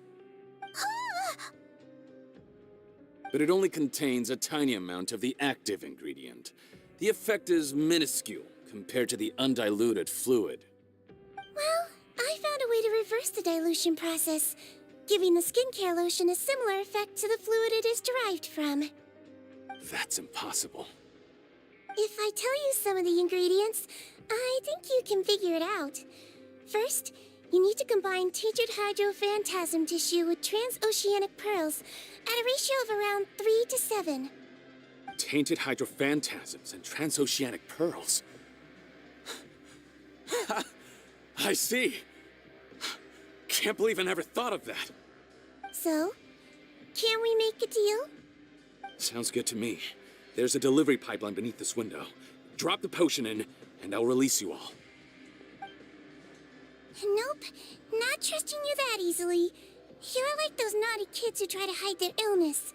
But it only contains a tiny amount of the active ingredient. The effect is minuscule compared to the undiluted fluid. Well, I found a way to reverse the dilution process, giving the skincare lotion a similar effect to the fluid it is derived from. That's impossible. If I tell you some of the ingredients, I think you can figure it out. First, you need to combine tinted hydrophantasm tissue with transoceanic pearls at a ratio of around 3 to 7. Tainted hydrophantasms and transoceanic pearls. I see. Can't believe I never thought of that. So, can we make a deal? Sounds good to me. There's a delivery pipeline beneath this window. Drop the potion in, and I'll release you all. Nope, not trusting you that easily. You're like those naughty kids who try to hide their illness.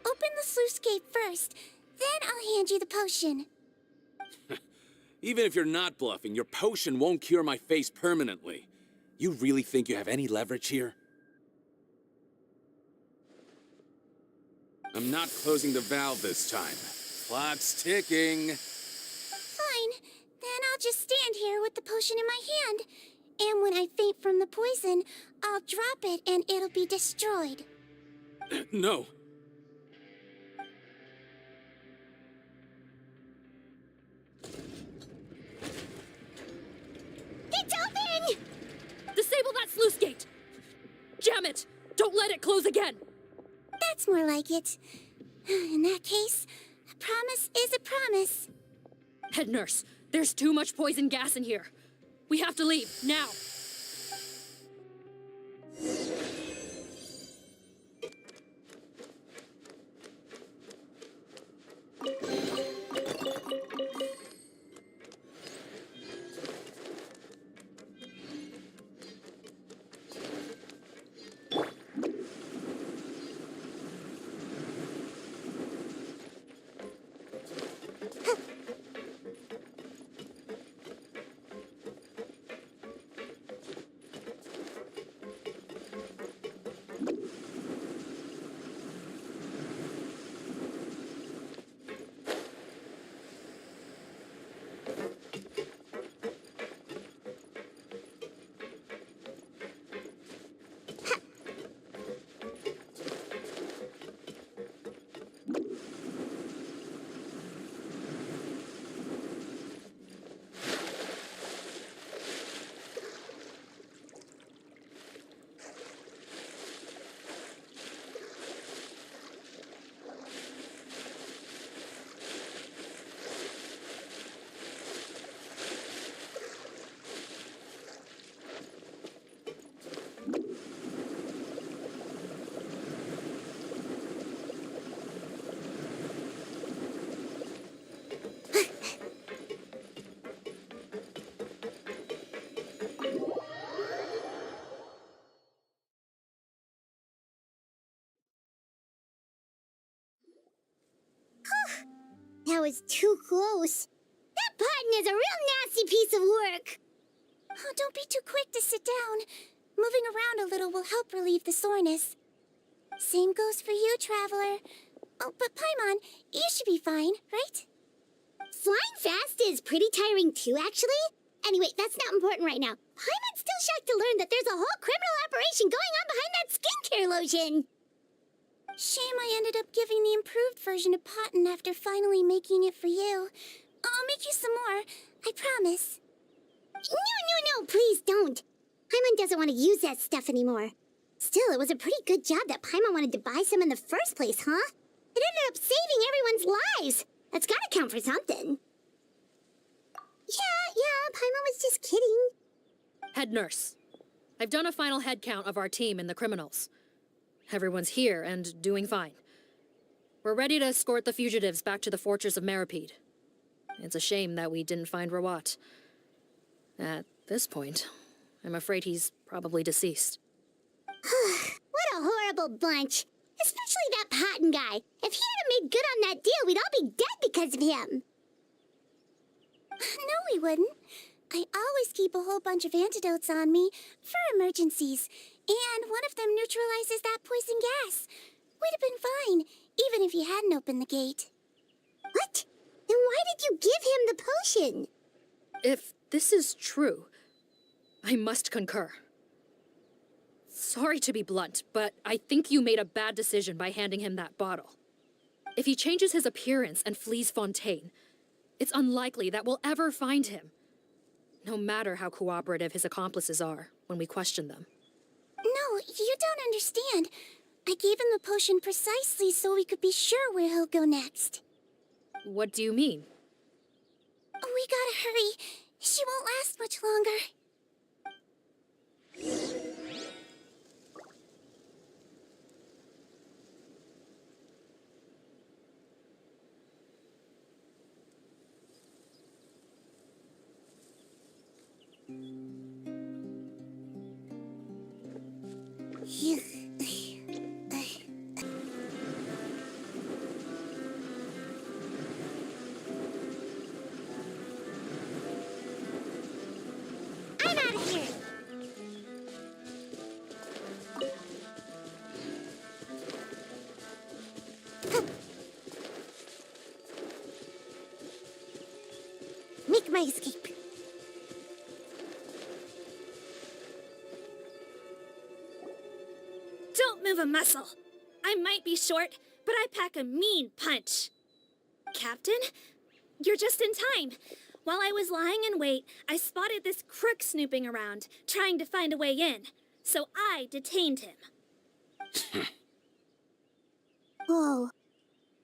Open the sluice gate first, then I'll hand you the potion. Even if you're not bluffing, your potion won't cure my face permanently. You really think you have any leverage here? I'm not closing the valve this time. Clock's ticking. Fine, then I'll just stand here with the potion in my hand. And when I faint from the poison, I'll drop it and it'll be destroyed. No. It's open! Disable that sluice gate! Jam it! Don't let it close again! That's more like it. In that case, a promise is a promise. Head nurse, there's too much poison gas in here. We have to leave, now! That was too close. That button is a real nasty piece of work. Oh, don't be too quick to sit down. Moving around a little will help relieve the soreness. Same goes for you, Traveler. Oh, but Paimon, you should be fine, right? Flying fast is pretty tiring too, actually. Anyway, that's not important right now. Paimon's still shocked to learn that there's a whole criminal operation going on behind that skincare lotion. Shame I ended up giving the improved version to Potten after finally making it for you. I'll make you some more, I promise. No, please don't. Paimon doesn't want to use that stuff anymore. Still, it was a pretty good job that Paimon wanted to buy some in the first place, huh? It ended up saving everyone's lives. That's gotta count for something. Yeah, Paimon was just kidding. Head nurse, I've done a final head count of our team and the criminals. Everyone's here and doing fine. We're ready to escort the fugitives back to the fortress of Meripede. It's a shame that we didn't find Rawat. At this point, I'm afraid he's probably deceased. What a horrible bunch. Especially that Patton guy. If he hadn't made good on that deal, we'd all be dead because of him. No, we wouldn't. I always keep a whole bunch of antidotes on me for emergencies, and one of them neutralizes that poison gas. We'd have been fine, even if you hadn't opened the gate. What? Then why did you give him the potion? If this is true, I must concur. Sorry to be blunt, but I think you made a bad decision by handing him that bottle. If he changes his appearance and flees Fontaine, it's unlikely that we'll ever find him. No matter how cooperative his accomplices are when we question them. No, you don't understand. I gave him the potion precisely so we could be sure where he'll go next. What do you mean? We gotta hurry. She won't last much longer. I'm out of here. Make my escape. Don't move a muscle. I might be short, but I pack a mean punch. Captain, you're just in time. While I was lying in wait, I spotted this crook snooping around, trying to find a way in. So I detained him. Whoa.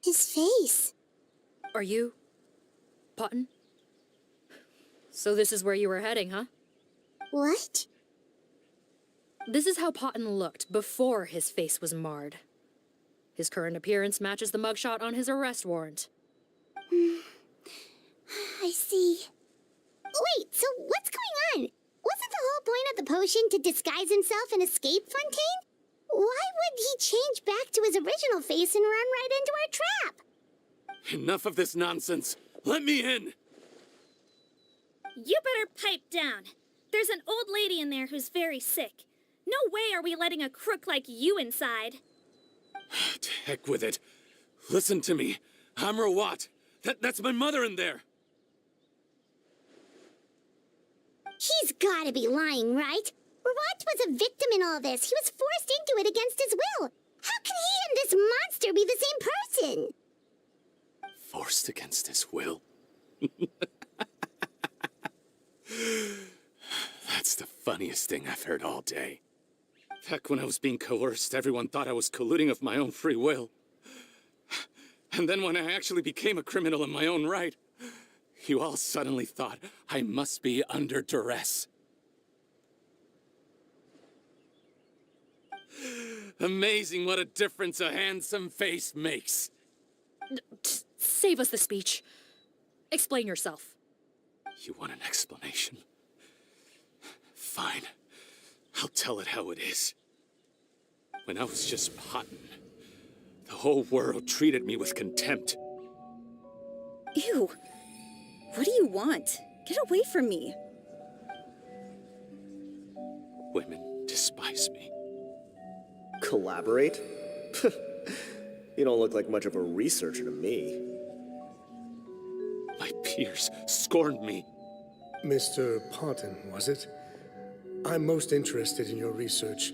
His face. Are you... Potton? So this is where you were heading, huh? What? This is how Potton looked before his face was marred. His current appearance matches the mugshot on his arrest warrant. I see. Wait, so what's going on? Wasn't the whole point of the potion to disguise himself and escape Fontaine? Why would he change back to his original face and run right into our trap? Enough of this nonsense. Let me in. You better pipe down. There's an old lady in there who's very sick. No way are we letting a crook like you inside. To heck with it. Listen to me. I'm Rawat. That's my mother in there. He's gotta be lying, right? Rawat was a victim in all this. He was forced into it against his will. How can he and this monster be the same person? Forced against his will. That's the funniest thing I've heard all day. Back when I was being coerced, everyone thought I was colluding of my own free will. And then when I actually became a criminal in my own right, you all suddenly thought I must be under duress. Amazing what a difference a handsome face makes. Save us the speech. Explain yourself. You want an explanation? Fine. I'll tell it how it is. When I was just Potton, the whole world treated me with contempt. Ew. What do you want? Get away from me. Women despise me. Collaborate? You don't look like much of a researcher to me. My peers scorned me. Mr. Potton, was it? I'm most interested in your research.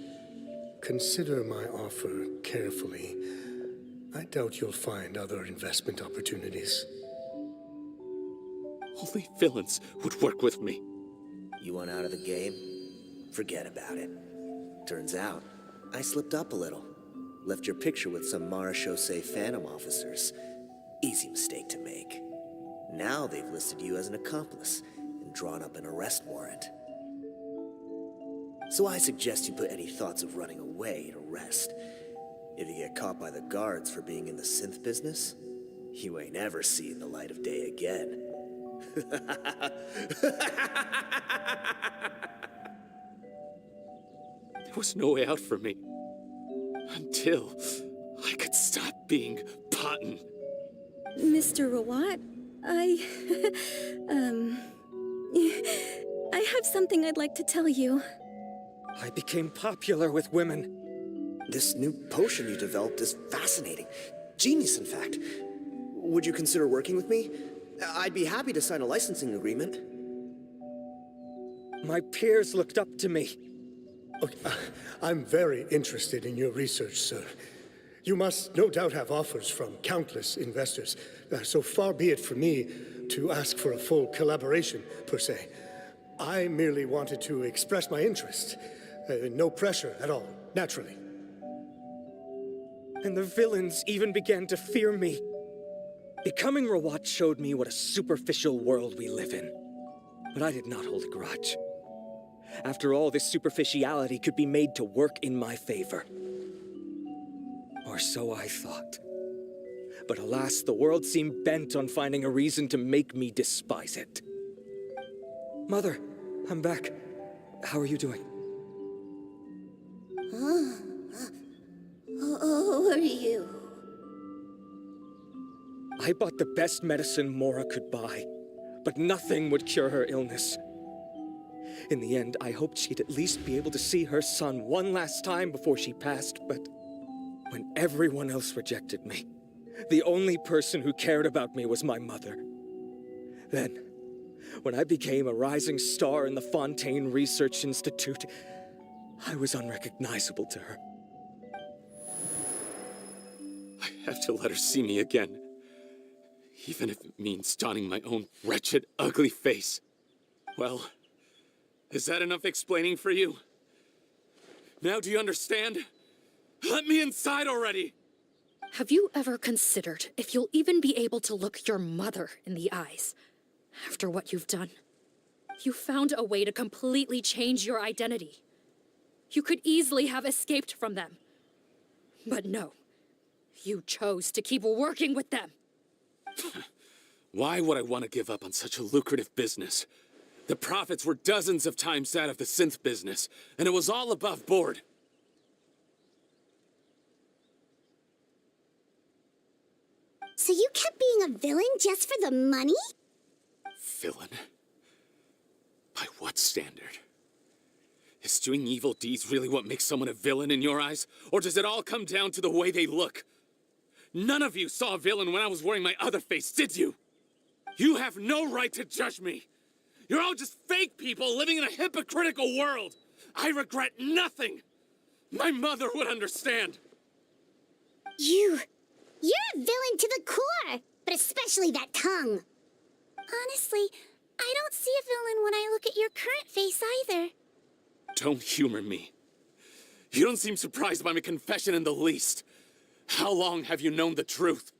Consider my offer carefully. I doubt you'll find other investment opportunities. Only villains would work with me. You want out of the game? Forget about it. Turns out, I slipped up a little. Left your picture with some Marechaussee Phantom officers. Easy mistake to make. Now they've listed you as an accomplice and drawn up an arrest warrant. So I suggest you put any thoughts of running away to rest. If you get caught by the guards for being in the synth business, you ain't ever seen the light of day again. There was no way out for me. Until I could stop being Potton. Mr. Rawat, I have something I'd like to tell you. I became popular with women. This new potion you developed is fascinating. Genius, in fact. Would you consider working with me? I'd be happy to sign a licensing agreement. My peers looked up to me. Okay, I'm very interested in your research, sir. You must no doubt have offers from countless investors, so far be it for me to ask for a full collaboration, per se. I merely wanted to express my interest. No pressure at all, naturally. And the villains even began to fear me. Becoming Rawat showed me what a superficial world we live in. But I did not hold a grudge. After all, this superficiality could be made to work in my favor. Or so I thought. But alas, the world seemed bent on finding a reason to make me despise it. Mother, I'm back. How are you doing? Who are you? I bought the best medicine Mora could buy, but nothing would cure her illness. In the end, I hoped she'd at least be able to see her son one last time before she passed, but when everyone else rejected me, the only person who cared about me was my mother. Then, when I became a rising star in the Fontaine Research Institute, I was unrecognizable to her. I have to let her see me again. Even if it means donning my own wretched, ugly face. Well, is that enough explaining for you? Now do you understand? Let me inside already! Have you ever considered if you'll even be able to look your mother in the eyes after what you've done? You found a way to completely change your identity. You could easily have escaped from them. But no, you chose to keep working with them. Why would I want to give up on such a lucrative business? The profits were dozens of times that of the synth business, and it was all above board. So you kept being a villain just for the money? Villain? By what standard? Is doing evil deeds really what makes someone a villain in your eyes? Or does it all come down to the way they look? None of you saw a villain when I was wearing my other face, did you? You have no right to judge me. You're all just fake people living in a hypocritical world. I regret nothing. My mother would understand. You're a villain to the core, but especially that tongue. Honestly, I don't see a villain when I look at your current face either. Don't humor me. You don't seem surprised by my confession in the least. How long have you known the truth?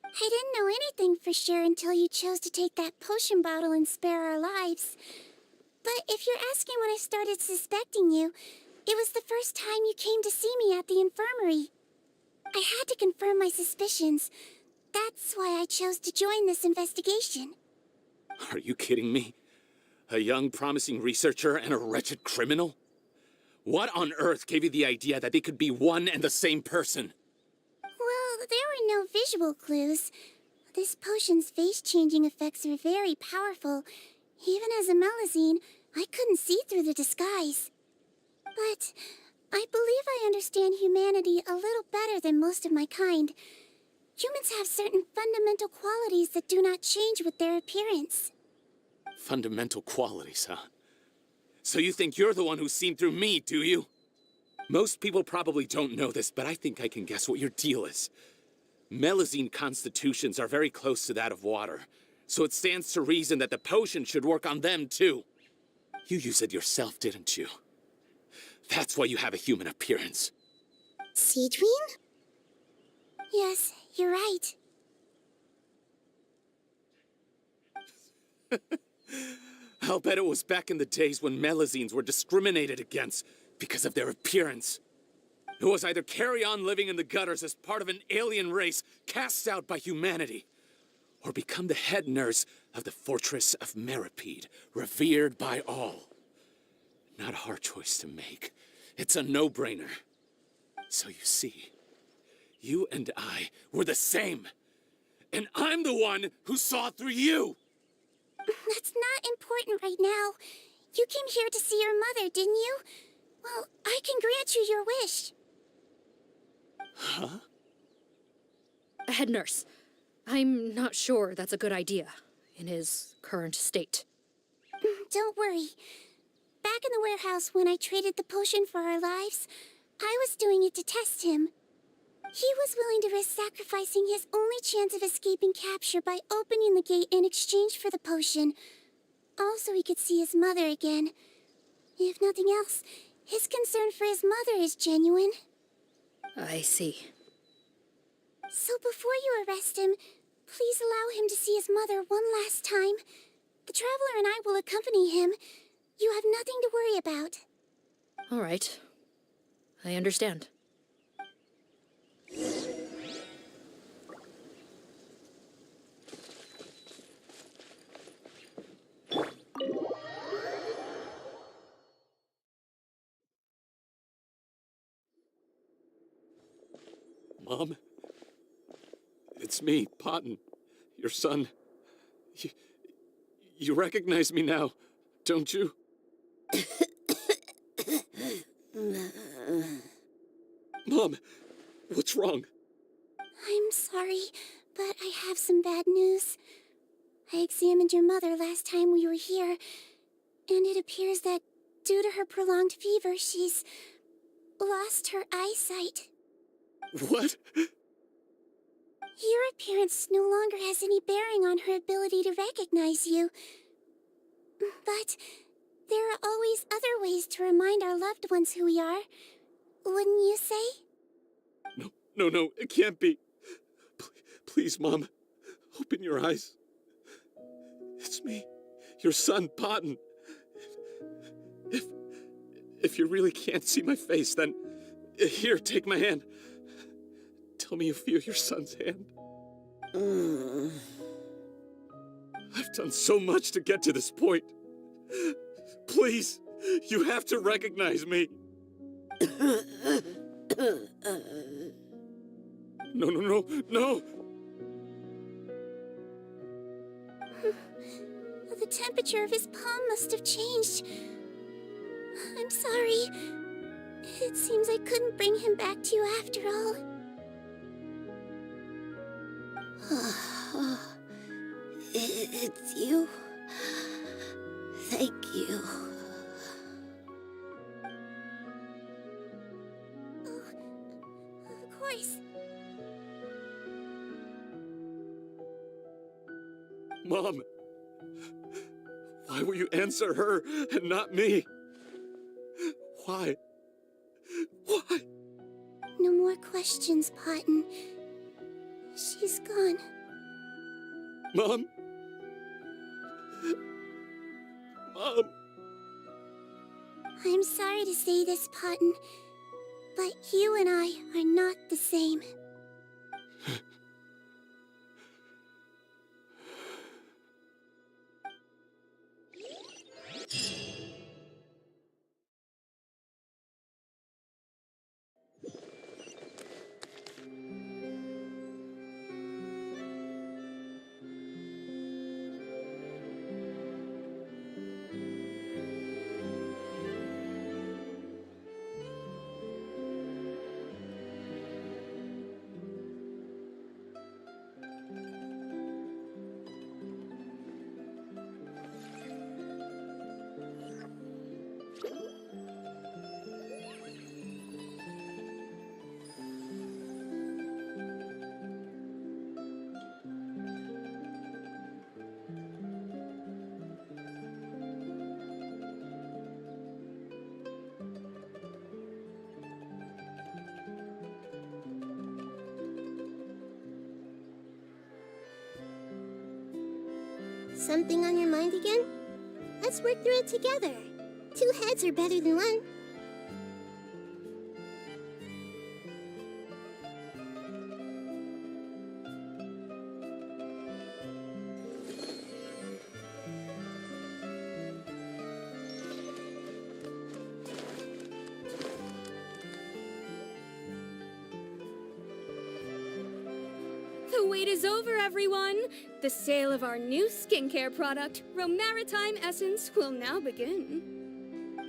I didn't know anything for sure until you chose to take that potion bottle and spare our lives. But if you're asking when I started suspecting you, it was the first time you came to see me at the infirmary. I had to confirm my suspicions. That's why I chose to join this investigation. Are you kidding me? A young, promising researcher and a wretched criminal? What on earth gave you the idea that they could be one and the same person? Well, there were no visual clues. This potion's face-changing effects are very powerful. Even as a Melusine, I couldn't see through the disguise. But I believe I understand humanity a little better than most of my kind. Humans have certain fundamental qualities that do not change with their appearance. Fundamental qualities, huh? So you think you're the one who's seen through me, do you? Most people probably don't know this, but I think I can guess what your deal is. Melusine constitutions are very close to that of water, so it stands to reason that the potion should work on them too. You use it yourself, didn't you? That's why you have a human appearance. Sigewinne? Yes, you're right. I'll bet it was back in the days when Melazines were discriminated against because of their appearance. It was either carry on living in the gutters as part of an alien race cast out by humanity, or become the head nurse of the fortress of Meripede, revered by all. Not a hard choice to make. It's a no-brainer. So you see, you and I were the same. And I'm the one who saw through you! That's not important right now. You came here to see your mother, didn't you? Well, I can grant you your wish. Huh? Head nurse, I'm not sure that's a good idea in his current state. Don't worry. Back in the warehouse when I traded the potion for our lives, I was doing it to test him. He was willing to risk sacrificing his only chance of escaping capture by opening the gate in exchange for the potion. Also, he could see his mother again. If nothing else, his concern for his mother is genuine. I see. So before you arrest him, please allow him to see his mother one last time. The Traveler and I will accompany him. You have nothing to worry about. All right. I understand. Mom? It's me, Potton, your son. You recognize me now, don't you? Mom, what's wrong? I'm sorry, but I have some bad news. I examined your mother last time we were here, and it appears that due to her prolonged fever, she's lost her eyesight. What? Your appearance no longer has any bearing on her ability to recognize you. But there are always other ways to remind our loved ones who we are. Wouldn't you say? No, it can't be. Please, Mom, open your eyes. It's me, your son, Potton. If you really can't see my face, then here, take my hand. Tell me you feel your son's hand. I've done so much to get to this point. Please, you have to recognize me. No. The temperature of his palm must have changed. I'm sorry. It seems I couldn't bring him back to you after all. It's you. Thank you. Of course. Mom, why will you answer her and not me? Why? No more questions, Potton. She's gone. Mom? I'm sorry to say this, Potton, but you and I are not the same. something on your mind again? Let's work through it together. 2 heads are better than 1. The wait is over, everyone! The sale of our new skincare product, Romaritime Essence, will now begin.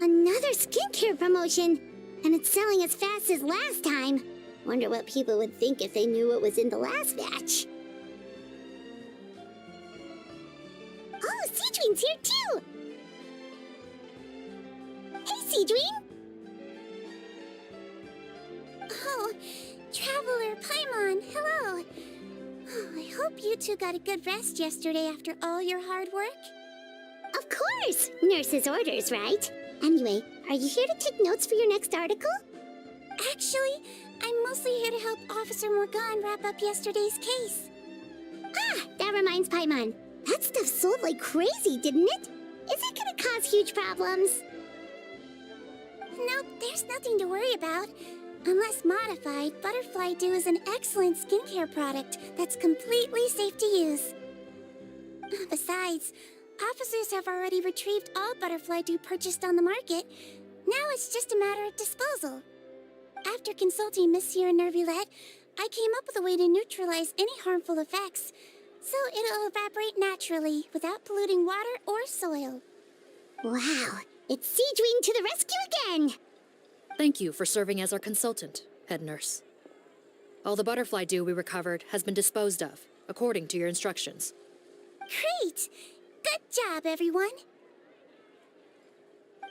Another skincare promotion! And it's selling as fast as last time. Wonder what people would think if they knew what was in the last batch. Oh, Sigewinne's here too! Hey, Sigewinne! Oh, Traveler Paimon, hello! Oh, I hope you two got a good rest yesterday after all your hard work. Of course! Nurse's orders, right? Anyway, are you here to take notes for your next article? Actually, I'm mostly here to help Officer Morgan wrap up yesterday's case. Ah, that reminds Paimon. That stuff sold like crazy, didn't it? Is it gonna cause huge problems? Nope, there's nothing to worry about. Unless modified, Butterfly Dew is an excellent skincare product that's completely safe to use. Besides, officers have already retrieved all Butterfly Dew purchased on the market. Now it's just a matter of disposal. After consulting Monsieur Nervulette, I came up with a way to neutralize any harmful effects, so it'll evaporate naturally without polluting water or soil. Wow, it's Sigewinne to the rescue again! Thank you for serving as our consultant, head nurse. All the butterfly dew we recovered has been disposed of, according to your instructions. Great! Good job, everyone!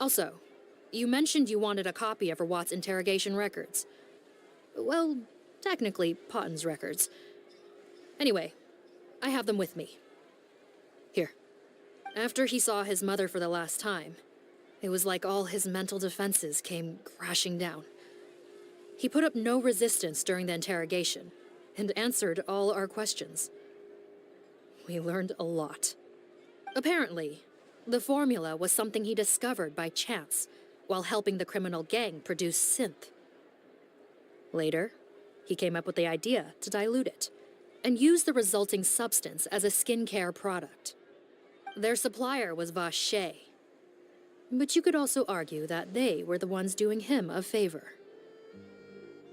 Also, you mentioned you wanted a copy of Rawat's interrogation records. Well, technically, Potten's records. Anyway, I have them with me. Here. After he saw his mother for the last time, it was like all his mental defenses came crashing down. He put up no resistance during the interrogation, and answered all our questions. We learned a lot. Apparently, the formula was something he discovered by chance while helping the criminal gang produce synth. Later, he came up with the idea to dilute it and use the resulting substance as a skincare product. Their supplier was Vache, but you could also argue that they were the ones doing him a favor.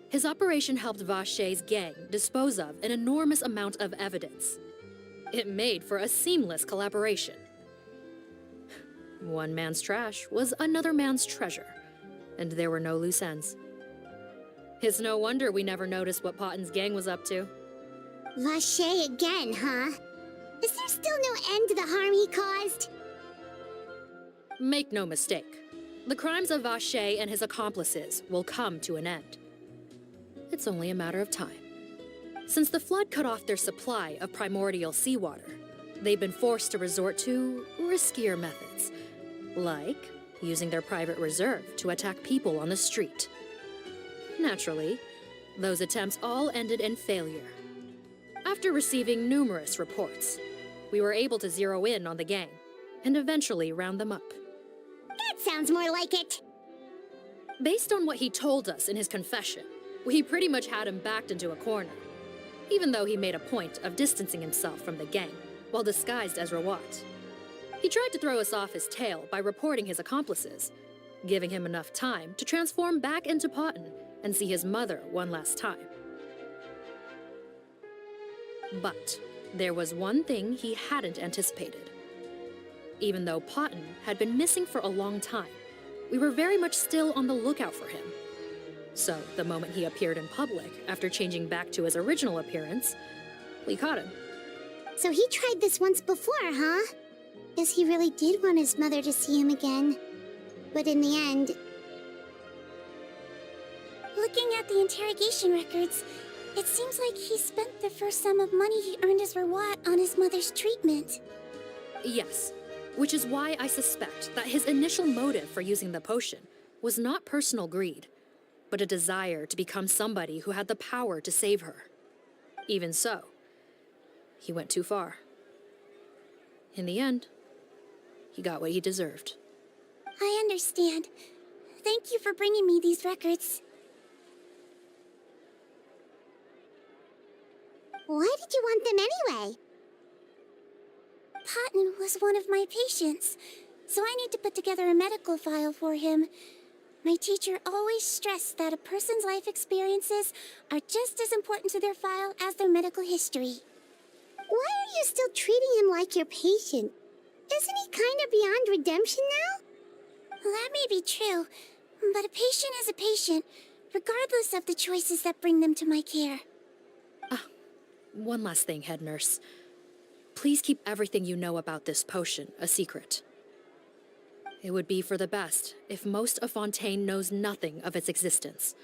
His operation helped Vache's gang dispose of an enormous amount of evidence. It made for a seamless collaboration. One man's trash was another man's treasure, and there were no loose ends. It's no wonder we never noticed what Potten's gang was up to. Vache again, huh? Is there still no end to the harm he caused? Make no mistake, the crimes of Vache and his accomplices will come to an end. It's only a matter of time. Since the flood cut off their supply of primordial seawater, they've been forced to resort to riskier methods, like using their private reserve to attack people on the street. Naturally, those attempts all ended in failure. After receiving numerous reports, we were able to zero in on the gang and eventually round them up. That sounds more like it. Based on what he told us in his confession, we pretty much had him backed into a corner, even though he made a point of distancing himself from the gang while disguised as Rawat. He tried to throw us off his tail by reporting his accomplices, giving him enough time to transform back into Potten and see his mother one last time. But there was one thing he hadn't anticipated. Even though Potten had been missing for a long time, we were very much still on the lookout for him. So the moment he appeared in public after changing back to his original appearance, we caught him. So he tried this once before, huh? Guess he really did want his mother to see him again. But in the end... Looking at the interrogation records, it seems like he spent the first sum of money he earned as Rawat on his mother's treatment. Yes, which is why I suspect that his initial motive for using the potion was not personal greed, but a desire to become somebody who had the power to save her. Even so, he went too far. In the end, he got what he deserved. I understand. Thank you for bringing me these records. Why did you want them anyway? Patton was one of my patients, so I need to put together a medical file for him. My teacher always stressed that a person's life experiences are just as important to their file as their medical history. Why are you still treating him like your patient? Isn't he kind of beyond redemption now? That may be true, but a patient is a patient, regardless of the choices that bring them to my care. One last thing, head nurse. Please keep everything you know about this potion a secret. It would be for the best if most of Fontaine knows nothing of its existence.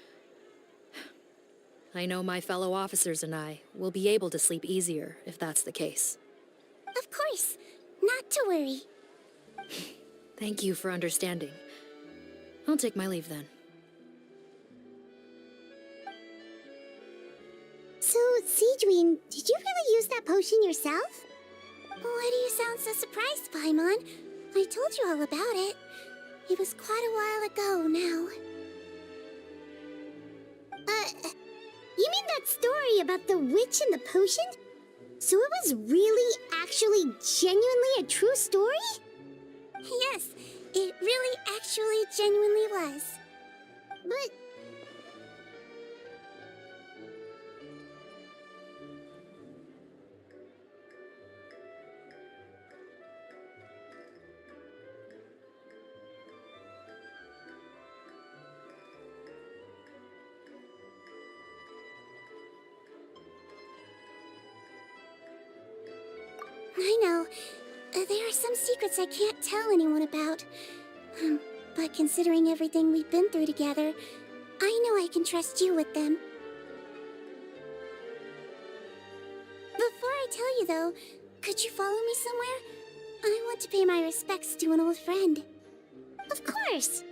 I know my fellow officers and I will be able to sleep easier if that's the case. Of course. Not to worry. Thank you for understanding. I'll take my leave then. So, Sigewinne, did you really use that potion yourself? Why do you sound so surprised, Paimon? I told you all about it. It was quite a while ago now. You mean that story about the witch and the potion? So it was really, actually, genuinely a true story? Yes, it really actually genuinely was. But... I know. There are some secrets I can't tell anyone about. But considering everything we've been through together, I know I can trust you with them. Before I tell you, though, could you follow me somewhere? I want to pay my respects to an old friend. Of course!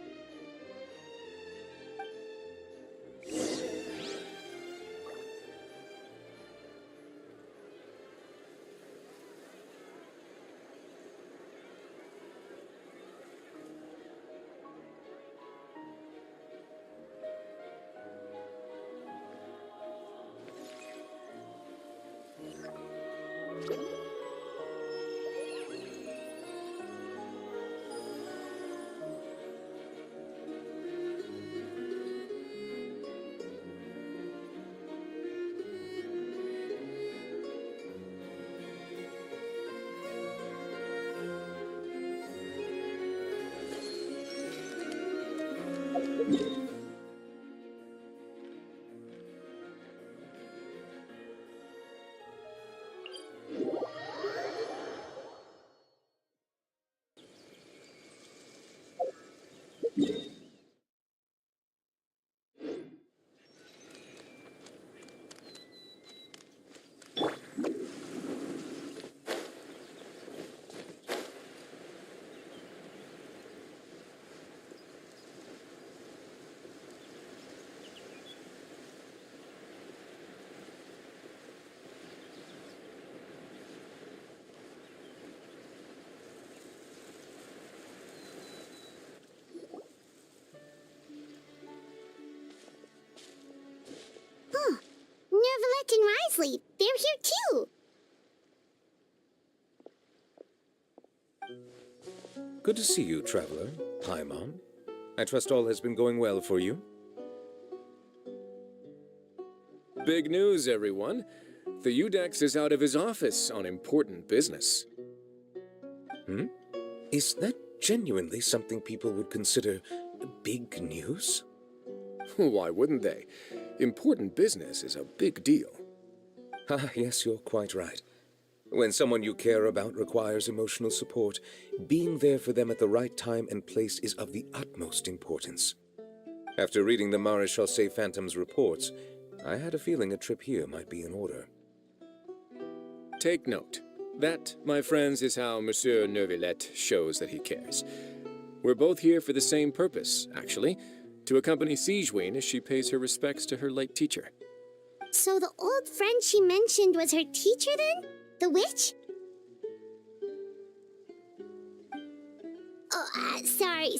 Nervalette and Risley, they're here too! Good to see you, Traveler. Hi, Mom. I trust all has been going well for you. Big news, everyone. The Udex is out of his office on important business. Is that genuinely something people would consider big news? Why wouldn't they? Important business is a big deal. Yes, you're quite right. When someone you care about requires emotional support, being there for them at the right time and place is of the utmost importance. After reading the Maréchal Phantom's reports, I had a feeling a trip here might be in order. Take note. That, my friends, is how Monsieur Nervalette shows that he cares. We're both here for the same purpose, actually, to accompany Sigewinne as she pays her respects to her late teacher. So the old friend she mentioned was her teacher then? The witch? sorry.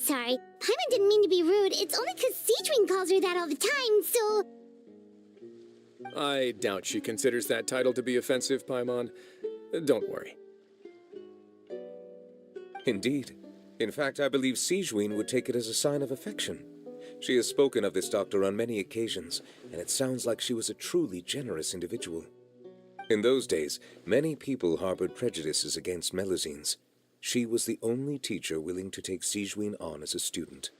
Paimon didn't mean to be rude. It's only because Sigewinne calls her that all the time, so... I doubt she considers that title to be offensive, Paimon. Don't worry. Indeed. In fact, I believe Sigewinne would take it as a sign of affection. She has spoken of this doctor on many occasions, and it sounds like she was a truly generous individual. In those days, many people harbored prejudices against Melusines. She was the only teacher willing to take Sigewinne on as a student.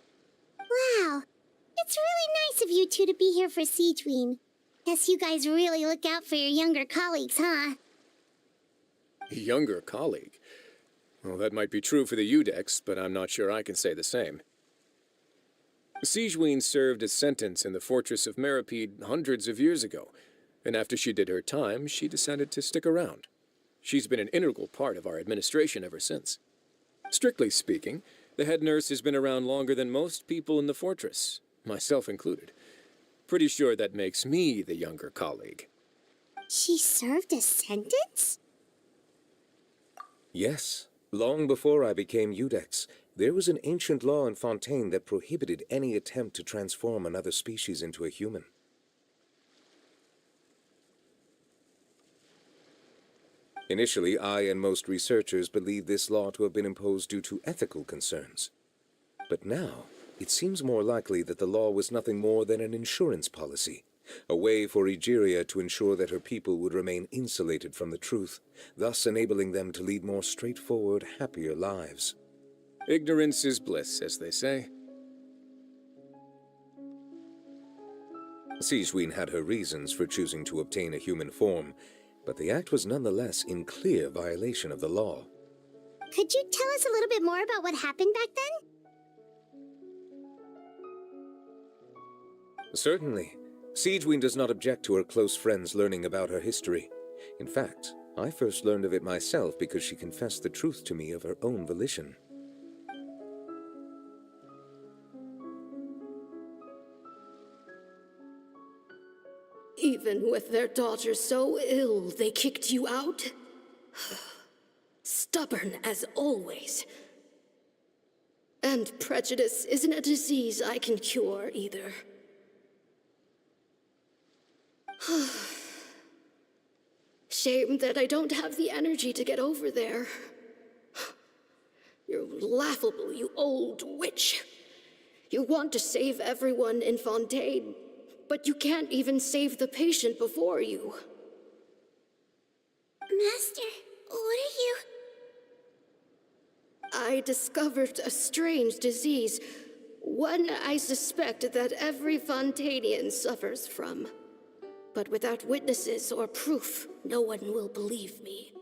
Wow. It's really nice of you two to be here for Sigewinne. Guess you guys really look out for your younger colleagues, huh? Younger colleague? Well, that might be true for the Udex, but I'm not sure I can say the same. Sigewinne served a sentence in the fortress of Meripede hundreds of years ago, and after she did her time, she decided to stick around. She's been an integral part of our administration ever since. Strictly speaking, the head nurse has been around longer than most people in the fortress, myself included. Pretty sure that makes me the younger colleague. She served a sentence? Yes. Long before I became Udex, there was an ancient law in Fontaine that prohibited any attempt to transform another species into a human. Initially, I and most researchers believed this law to have been imposed due to ethical concerns. But now, it seems more likely that the law was nothing more than an insurance policy, a way for Egeria to ensure that her people would remain insulated from the truth, thus enabling them to lead more straightforward, happier lives. Ignorance is bliss, as they say. Sigewinne had her reasons for choosing to obtain a human form, but the act was nonetheless in clear violation of the law. Could you tell us a little bit more about what happened back then? Certainly. Sigewinne does not object to her close friends learning about her history. In fact, I first learned of it myself because she confessed the truth to me of her own volition. Even with their daughter so ill, they kicked you out? Stubborn as always. And prejudice isn't a disease I can cure either. Shame that I don't have the energy to get over there. You're laughable, you old witch. You want to save everyone in Fontaine, but you can't even save the patient before you. Master, what are you... I discovered a strange disease, one I suspect that every Fontainian suffers from. But without witnesses or proof, no one will believe me.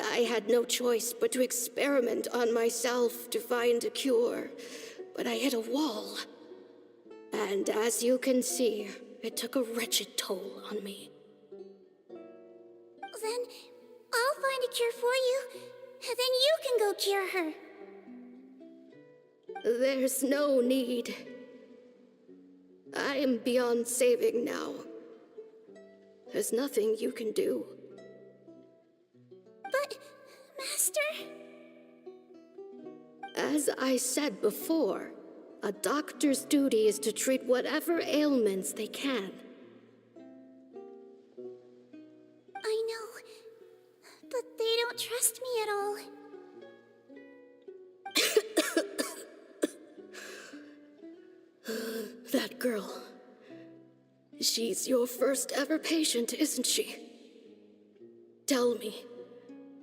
I had no choice but to experiment on myself to find a cure, but I hit a wall. And as you can see, it took a wretched toll on me. Then I'll find a cure for you, and then you can go cure her. There's no need. I am beyond saving now. There's nothing you can do. But, Master... As I said before, a doctor's duty is to treat whatever ailments they can. I know, but they don't trust me at all. That girl. She's your first ever patient, isn't she? Tell me,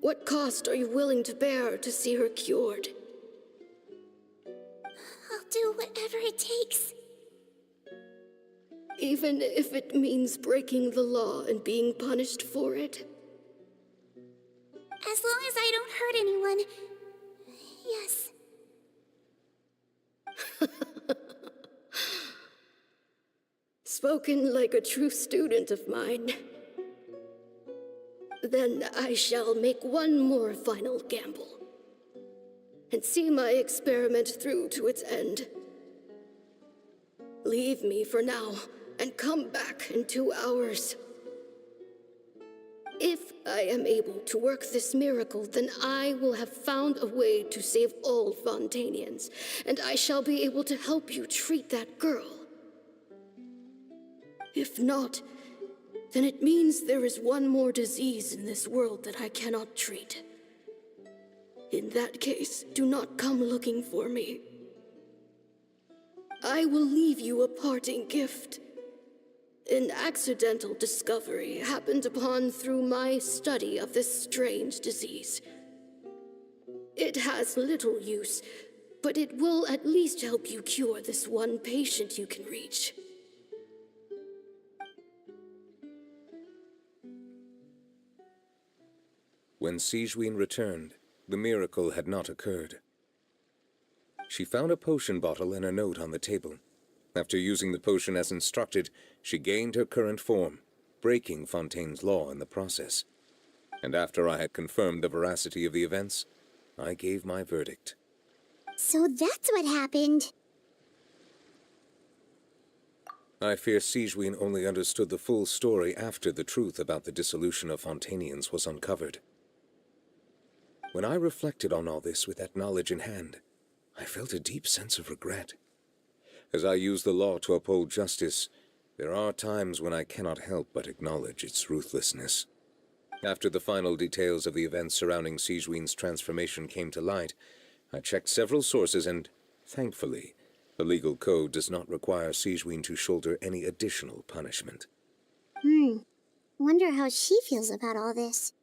what cost are you willing to bear to see her cured? I'll do whatever it takes. Even if it means breaking the law and being punished for it? As long as I don't hurt anyone, yes. Spoken like a true student of mine. Then I shall make one more final gamble, and see my experiment through to its end. Leave me for now, and come back in 2 hours. If I am able to work this miracle, then I will have found a way to save all Fontanians, and I shall be able to help you treat that girl. If not, then it means there is one more disease in this world that I cannot treat. In that case, do not come looking for me. I will leave you a parting gift. An accidental discovery happened upon through my study of this strange disease. It has little use, but it will at least help you cure this one patient you can reach. When Sigewinne returned, the miracle had not occurred. She found a potion bottle and a note on the table. After using the potion as instructed, she gained her current form, breaking Fontaine's law in the process. And after I had confirmed the veracity of the events, I gave my verdict. So that's what happened. I fear Sigewinne only understood the full story after the truth about the dissolution of Fontanians was uncovered. When I reflected on all this with that knowledge in hand, I felt a deep sense of regret. As I use the law to uphold justice, there are times when I cannot help but acknowledge its ruthlessness. After the final details of the events surrounding Sigewinne's transformation came to light, I checked several sources and, thankfully, the legal code does not require Sigewinne to shoulder any additional punishment. Wonder how she feels about all this.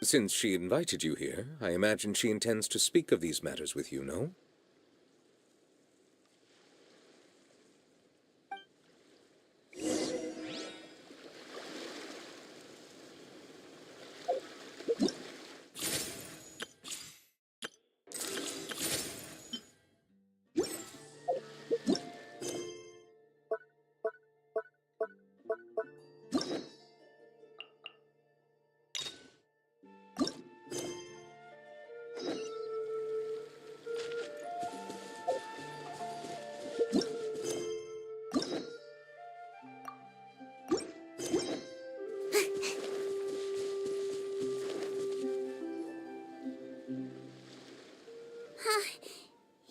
Since she invited you here, I imagine she intends to speak of these matters with you, no?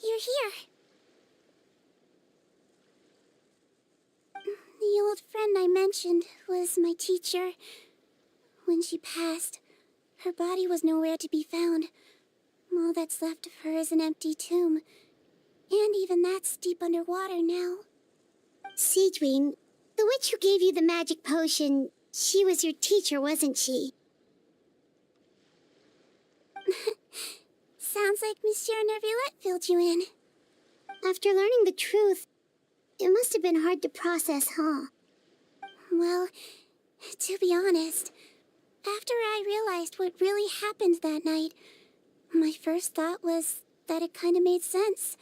You're here. The old friend I mentioned was my teacher. When she passed, her body was nowhere to be found. All that's left of her is an empty tomb. And even that's deep underwater now. Sigewinne, the witch who gave you the magic potion, she was your teacher, wasn't she? Sounds like Monsieur Neuvillette filled you in. After learning the truth, it must have been hard to process, huh? Well, to be honest, after I realized what really happened that night, my first thought was that it kind of made sense.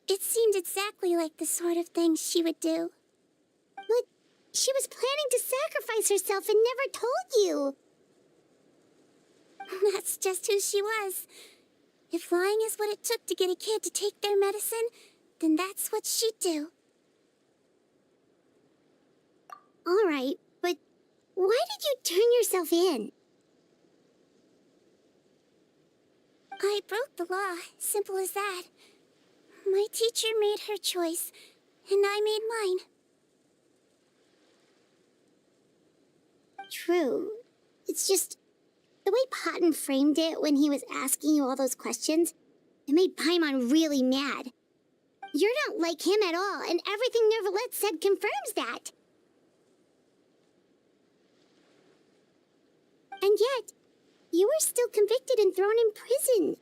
It seemed exactly like the sort of thing she would do. But she was planning to sacrifice herself and never told you. That's just who she was. If lying is what it took to get a kid to take their medicine, then that's what she'd do. All right, but why did you turn yourself in? I broke the law, simple as that. My teacher made her choice, and I made mine. True. It's just the way Potton framed it when he was asking you all those questions, it made Paimon really mad. You're not like him at all, and everything Neuvillette said confirms that. And yet, you were still convicted and thrown in prison.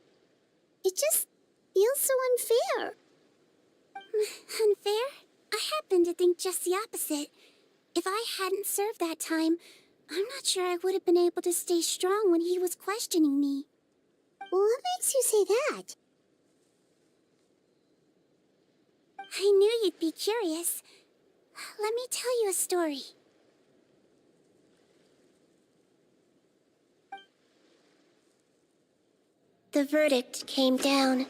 It just feels so unfair. Unfair? I happen to think just the opposite. If I hadn't served that time, I'm not sure I would have been able to stay strong when he was questioning me. What makes you say that? I knew you'd be curious. Let me tell you a story. The verdict came down.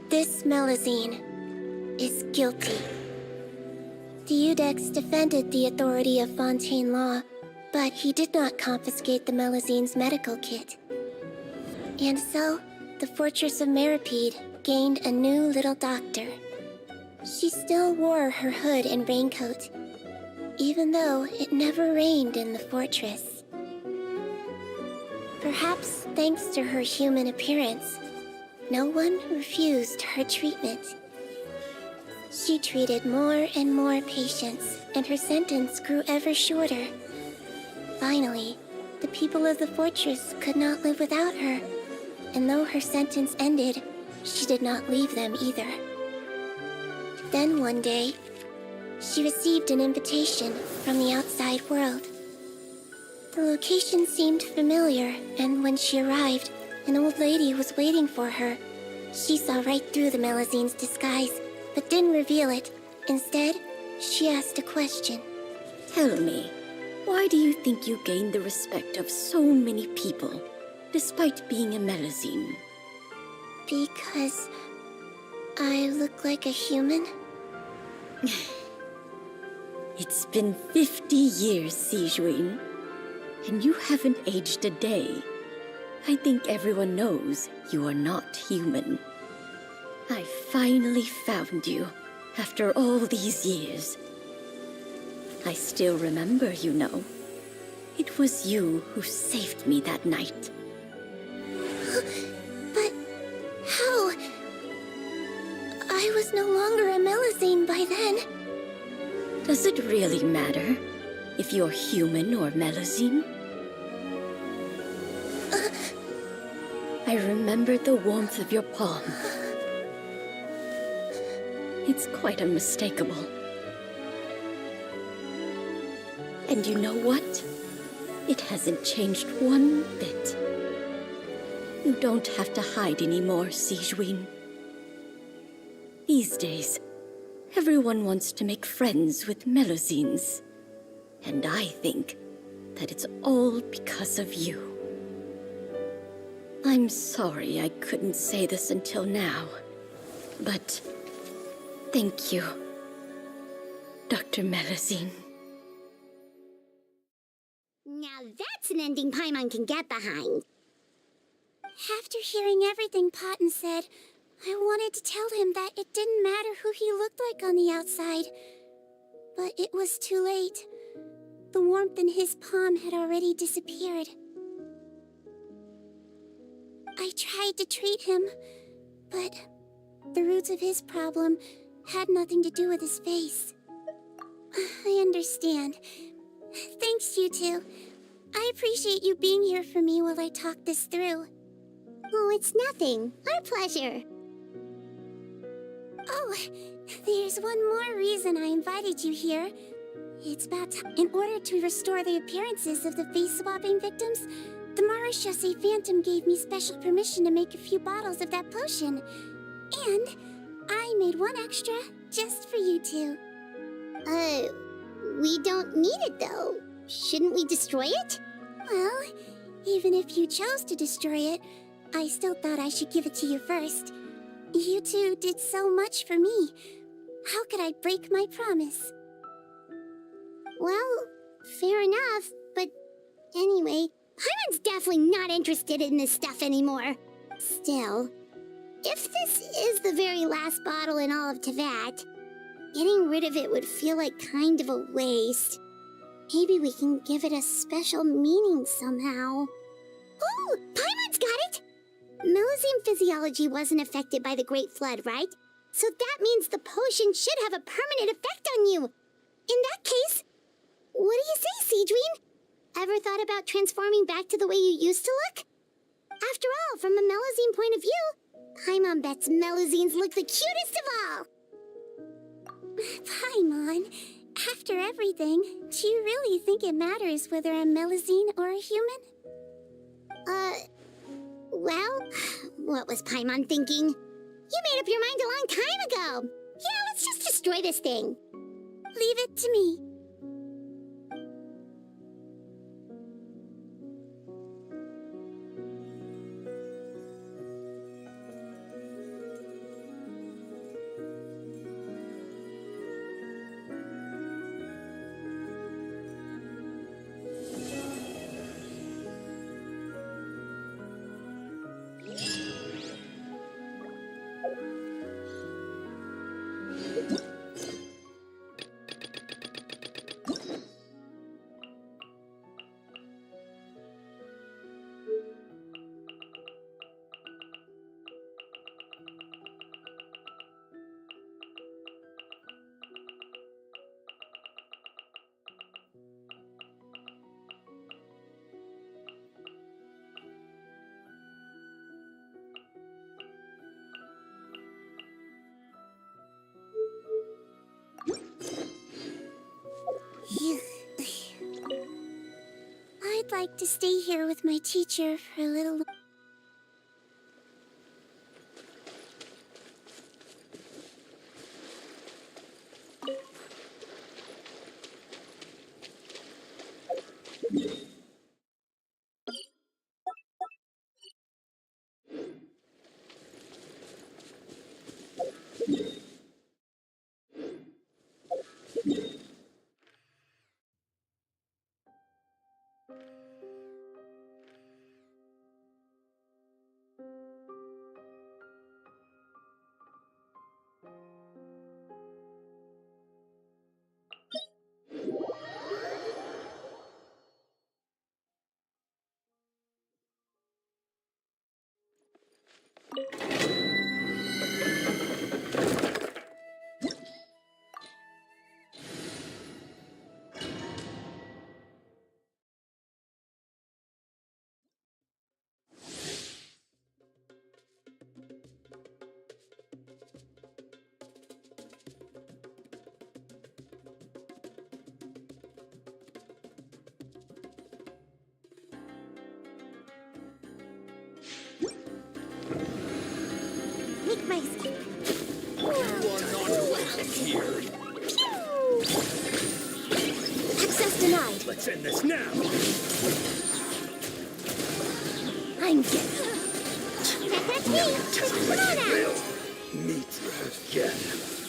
This Melusine is guilty. The Iudex defended the authority of Fontaine law, But he did not confiscate the Melazine's medical kit. And so, the fortress of Meripede gained a new little doctor. She still wore her hood and raincoat, even though it never rained in the fortress. Perhaps thanks to her human appearance, no one refused her treatment. She treated more and more patients, and her sentence grew ever shorter. Finally, the people of the fortress could not live without her, and though her sentence ended, she did not leave them either. Then one day, she received an invitation from the outside world. The location seemed familiar, and when she arrived, an old lady was waiting for her. She saw right through the Melazine's disguise, but didn't reveal it. Instead, she asked a question. Tell me, why do you think you gained the respect of so many people, despite being a Melazine? Because I look like a human? It's been 50 years, Sigewinne, and you haven't aged a day. I think everyone knows you are not human. I finally found you, after all these years. I still remember, you know. It was you who saved me that night. But how? I was no longer a Melazine by then. Does it really matter if you're human or Melazine? I remembered the warmth of your palm. It's quite unmistakable. And you know what? It hasn't changed one bit. You don't have to hide anymore, Sigewinne. These days, everyone wants to make friends with Melazines. And I think that it's all because of you. I'm sorry I couldn't say this until now, but thank you, Dr. Melazine. Now that's an ending Paimon can get behind. After hearing everything Potten said, I wanted to tell him that it didn't matter who he looked like on the outside. But it was too late. The warmth in his palm had already disappeared. I tried to treat him, but the roots of his problem had nothing to do with his face. I understand. Thanks, you two. I appreciate you being here for me while I talk this through. Oh, it's nothing. Our pleasure. Oh, there's one more reason I invited you here. It's about time. In order to restore the appearances of the face-swapping victims, the Marechaussee Phantom gave me special permission to make a few bottles of that potion. And I made one extra just for you two. We don't need it though. Shouldn't we destroy it? Well, even if you chose to destroy it, I still thought I should give it to you first. You two did so much for me. How could I break my promise? Well, fair enough, but anyway, Paimon's definitely not interested in this stuff anymore. Still, if this is the very last bottle in all of Teyvat, getting rid of it would feel like kind of a waste. Maybe we can give it a special meaning somehow. Oh, Paimon's got it! Melazine physiology wasn't affected by the Great Flood, right? So that means the potion should have a permanent effect on you. In that case, what do you say, Sigewinne? Ever thought about transforming back to the way you used to look? After all, from a Melazine point of view, Paimon bets Melazines look the cutest of all. Paimon, after everything, do you really think it matters whether I'm Melazine or a human? Well, what was Paimon thinking? You made up your mind a long time ago. Yeah, let's just destroy this thing. Leave it to me. I'd like to stay here with my teacher for a little. Make my escape. You are not welcome here. Access denied. Let's end this now! I'm dead. That's me. Come on out. Meet again.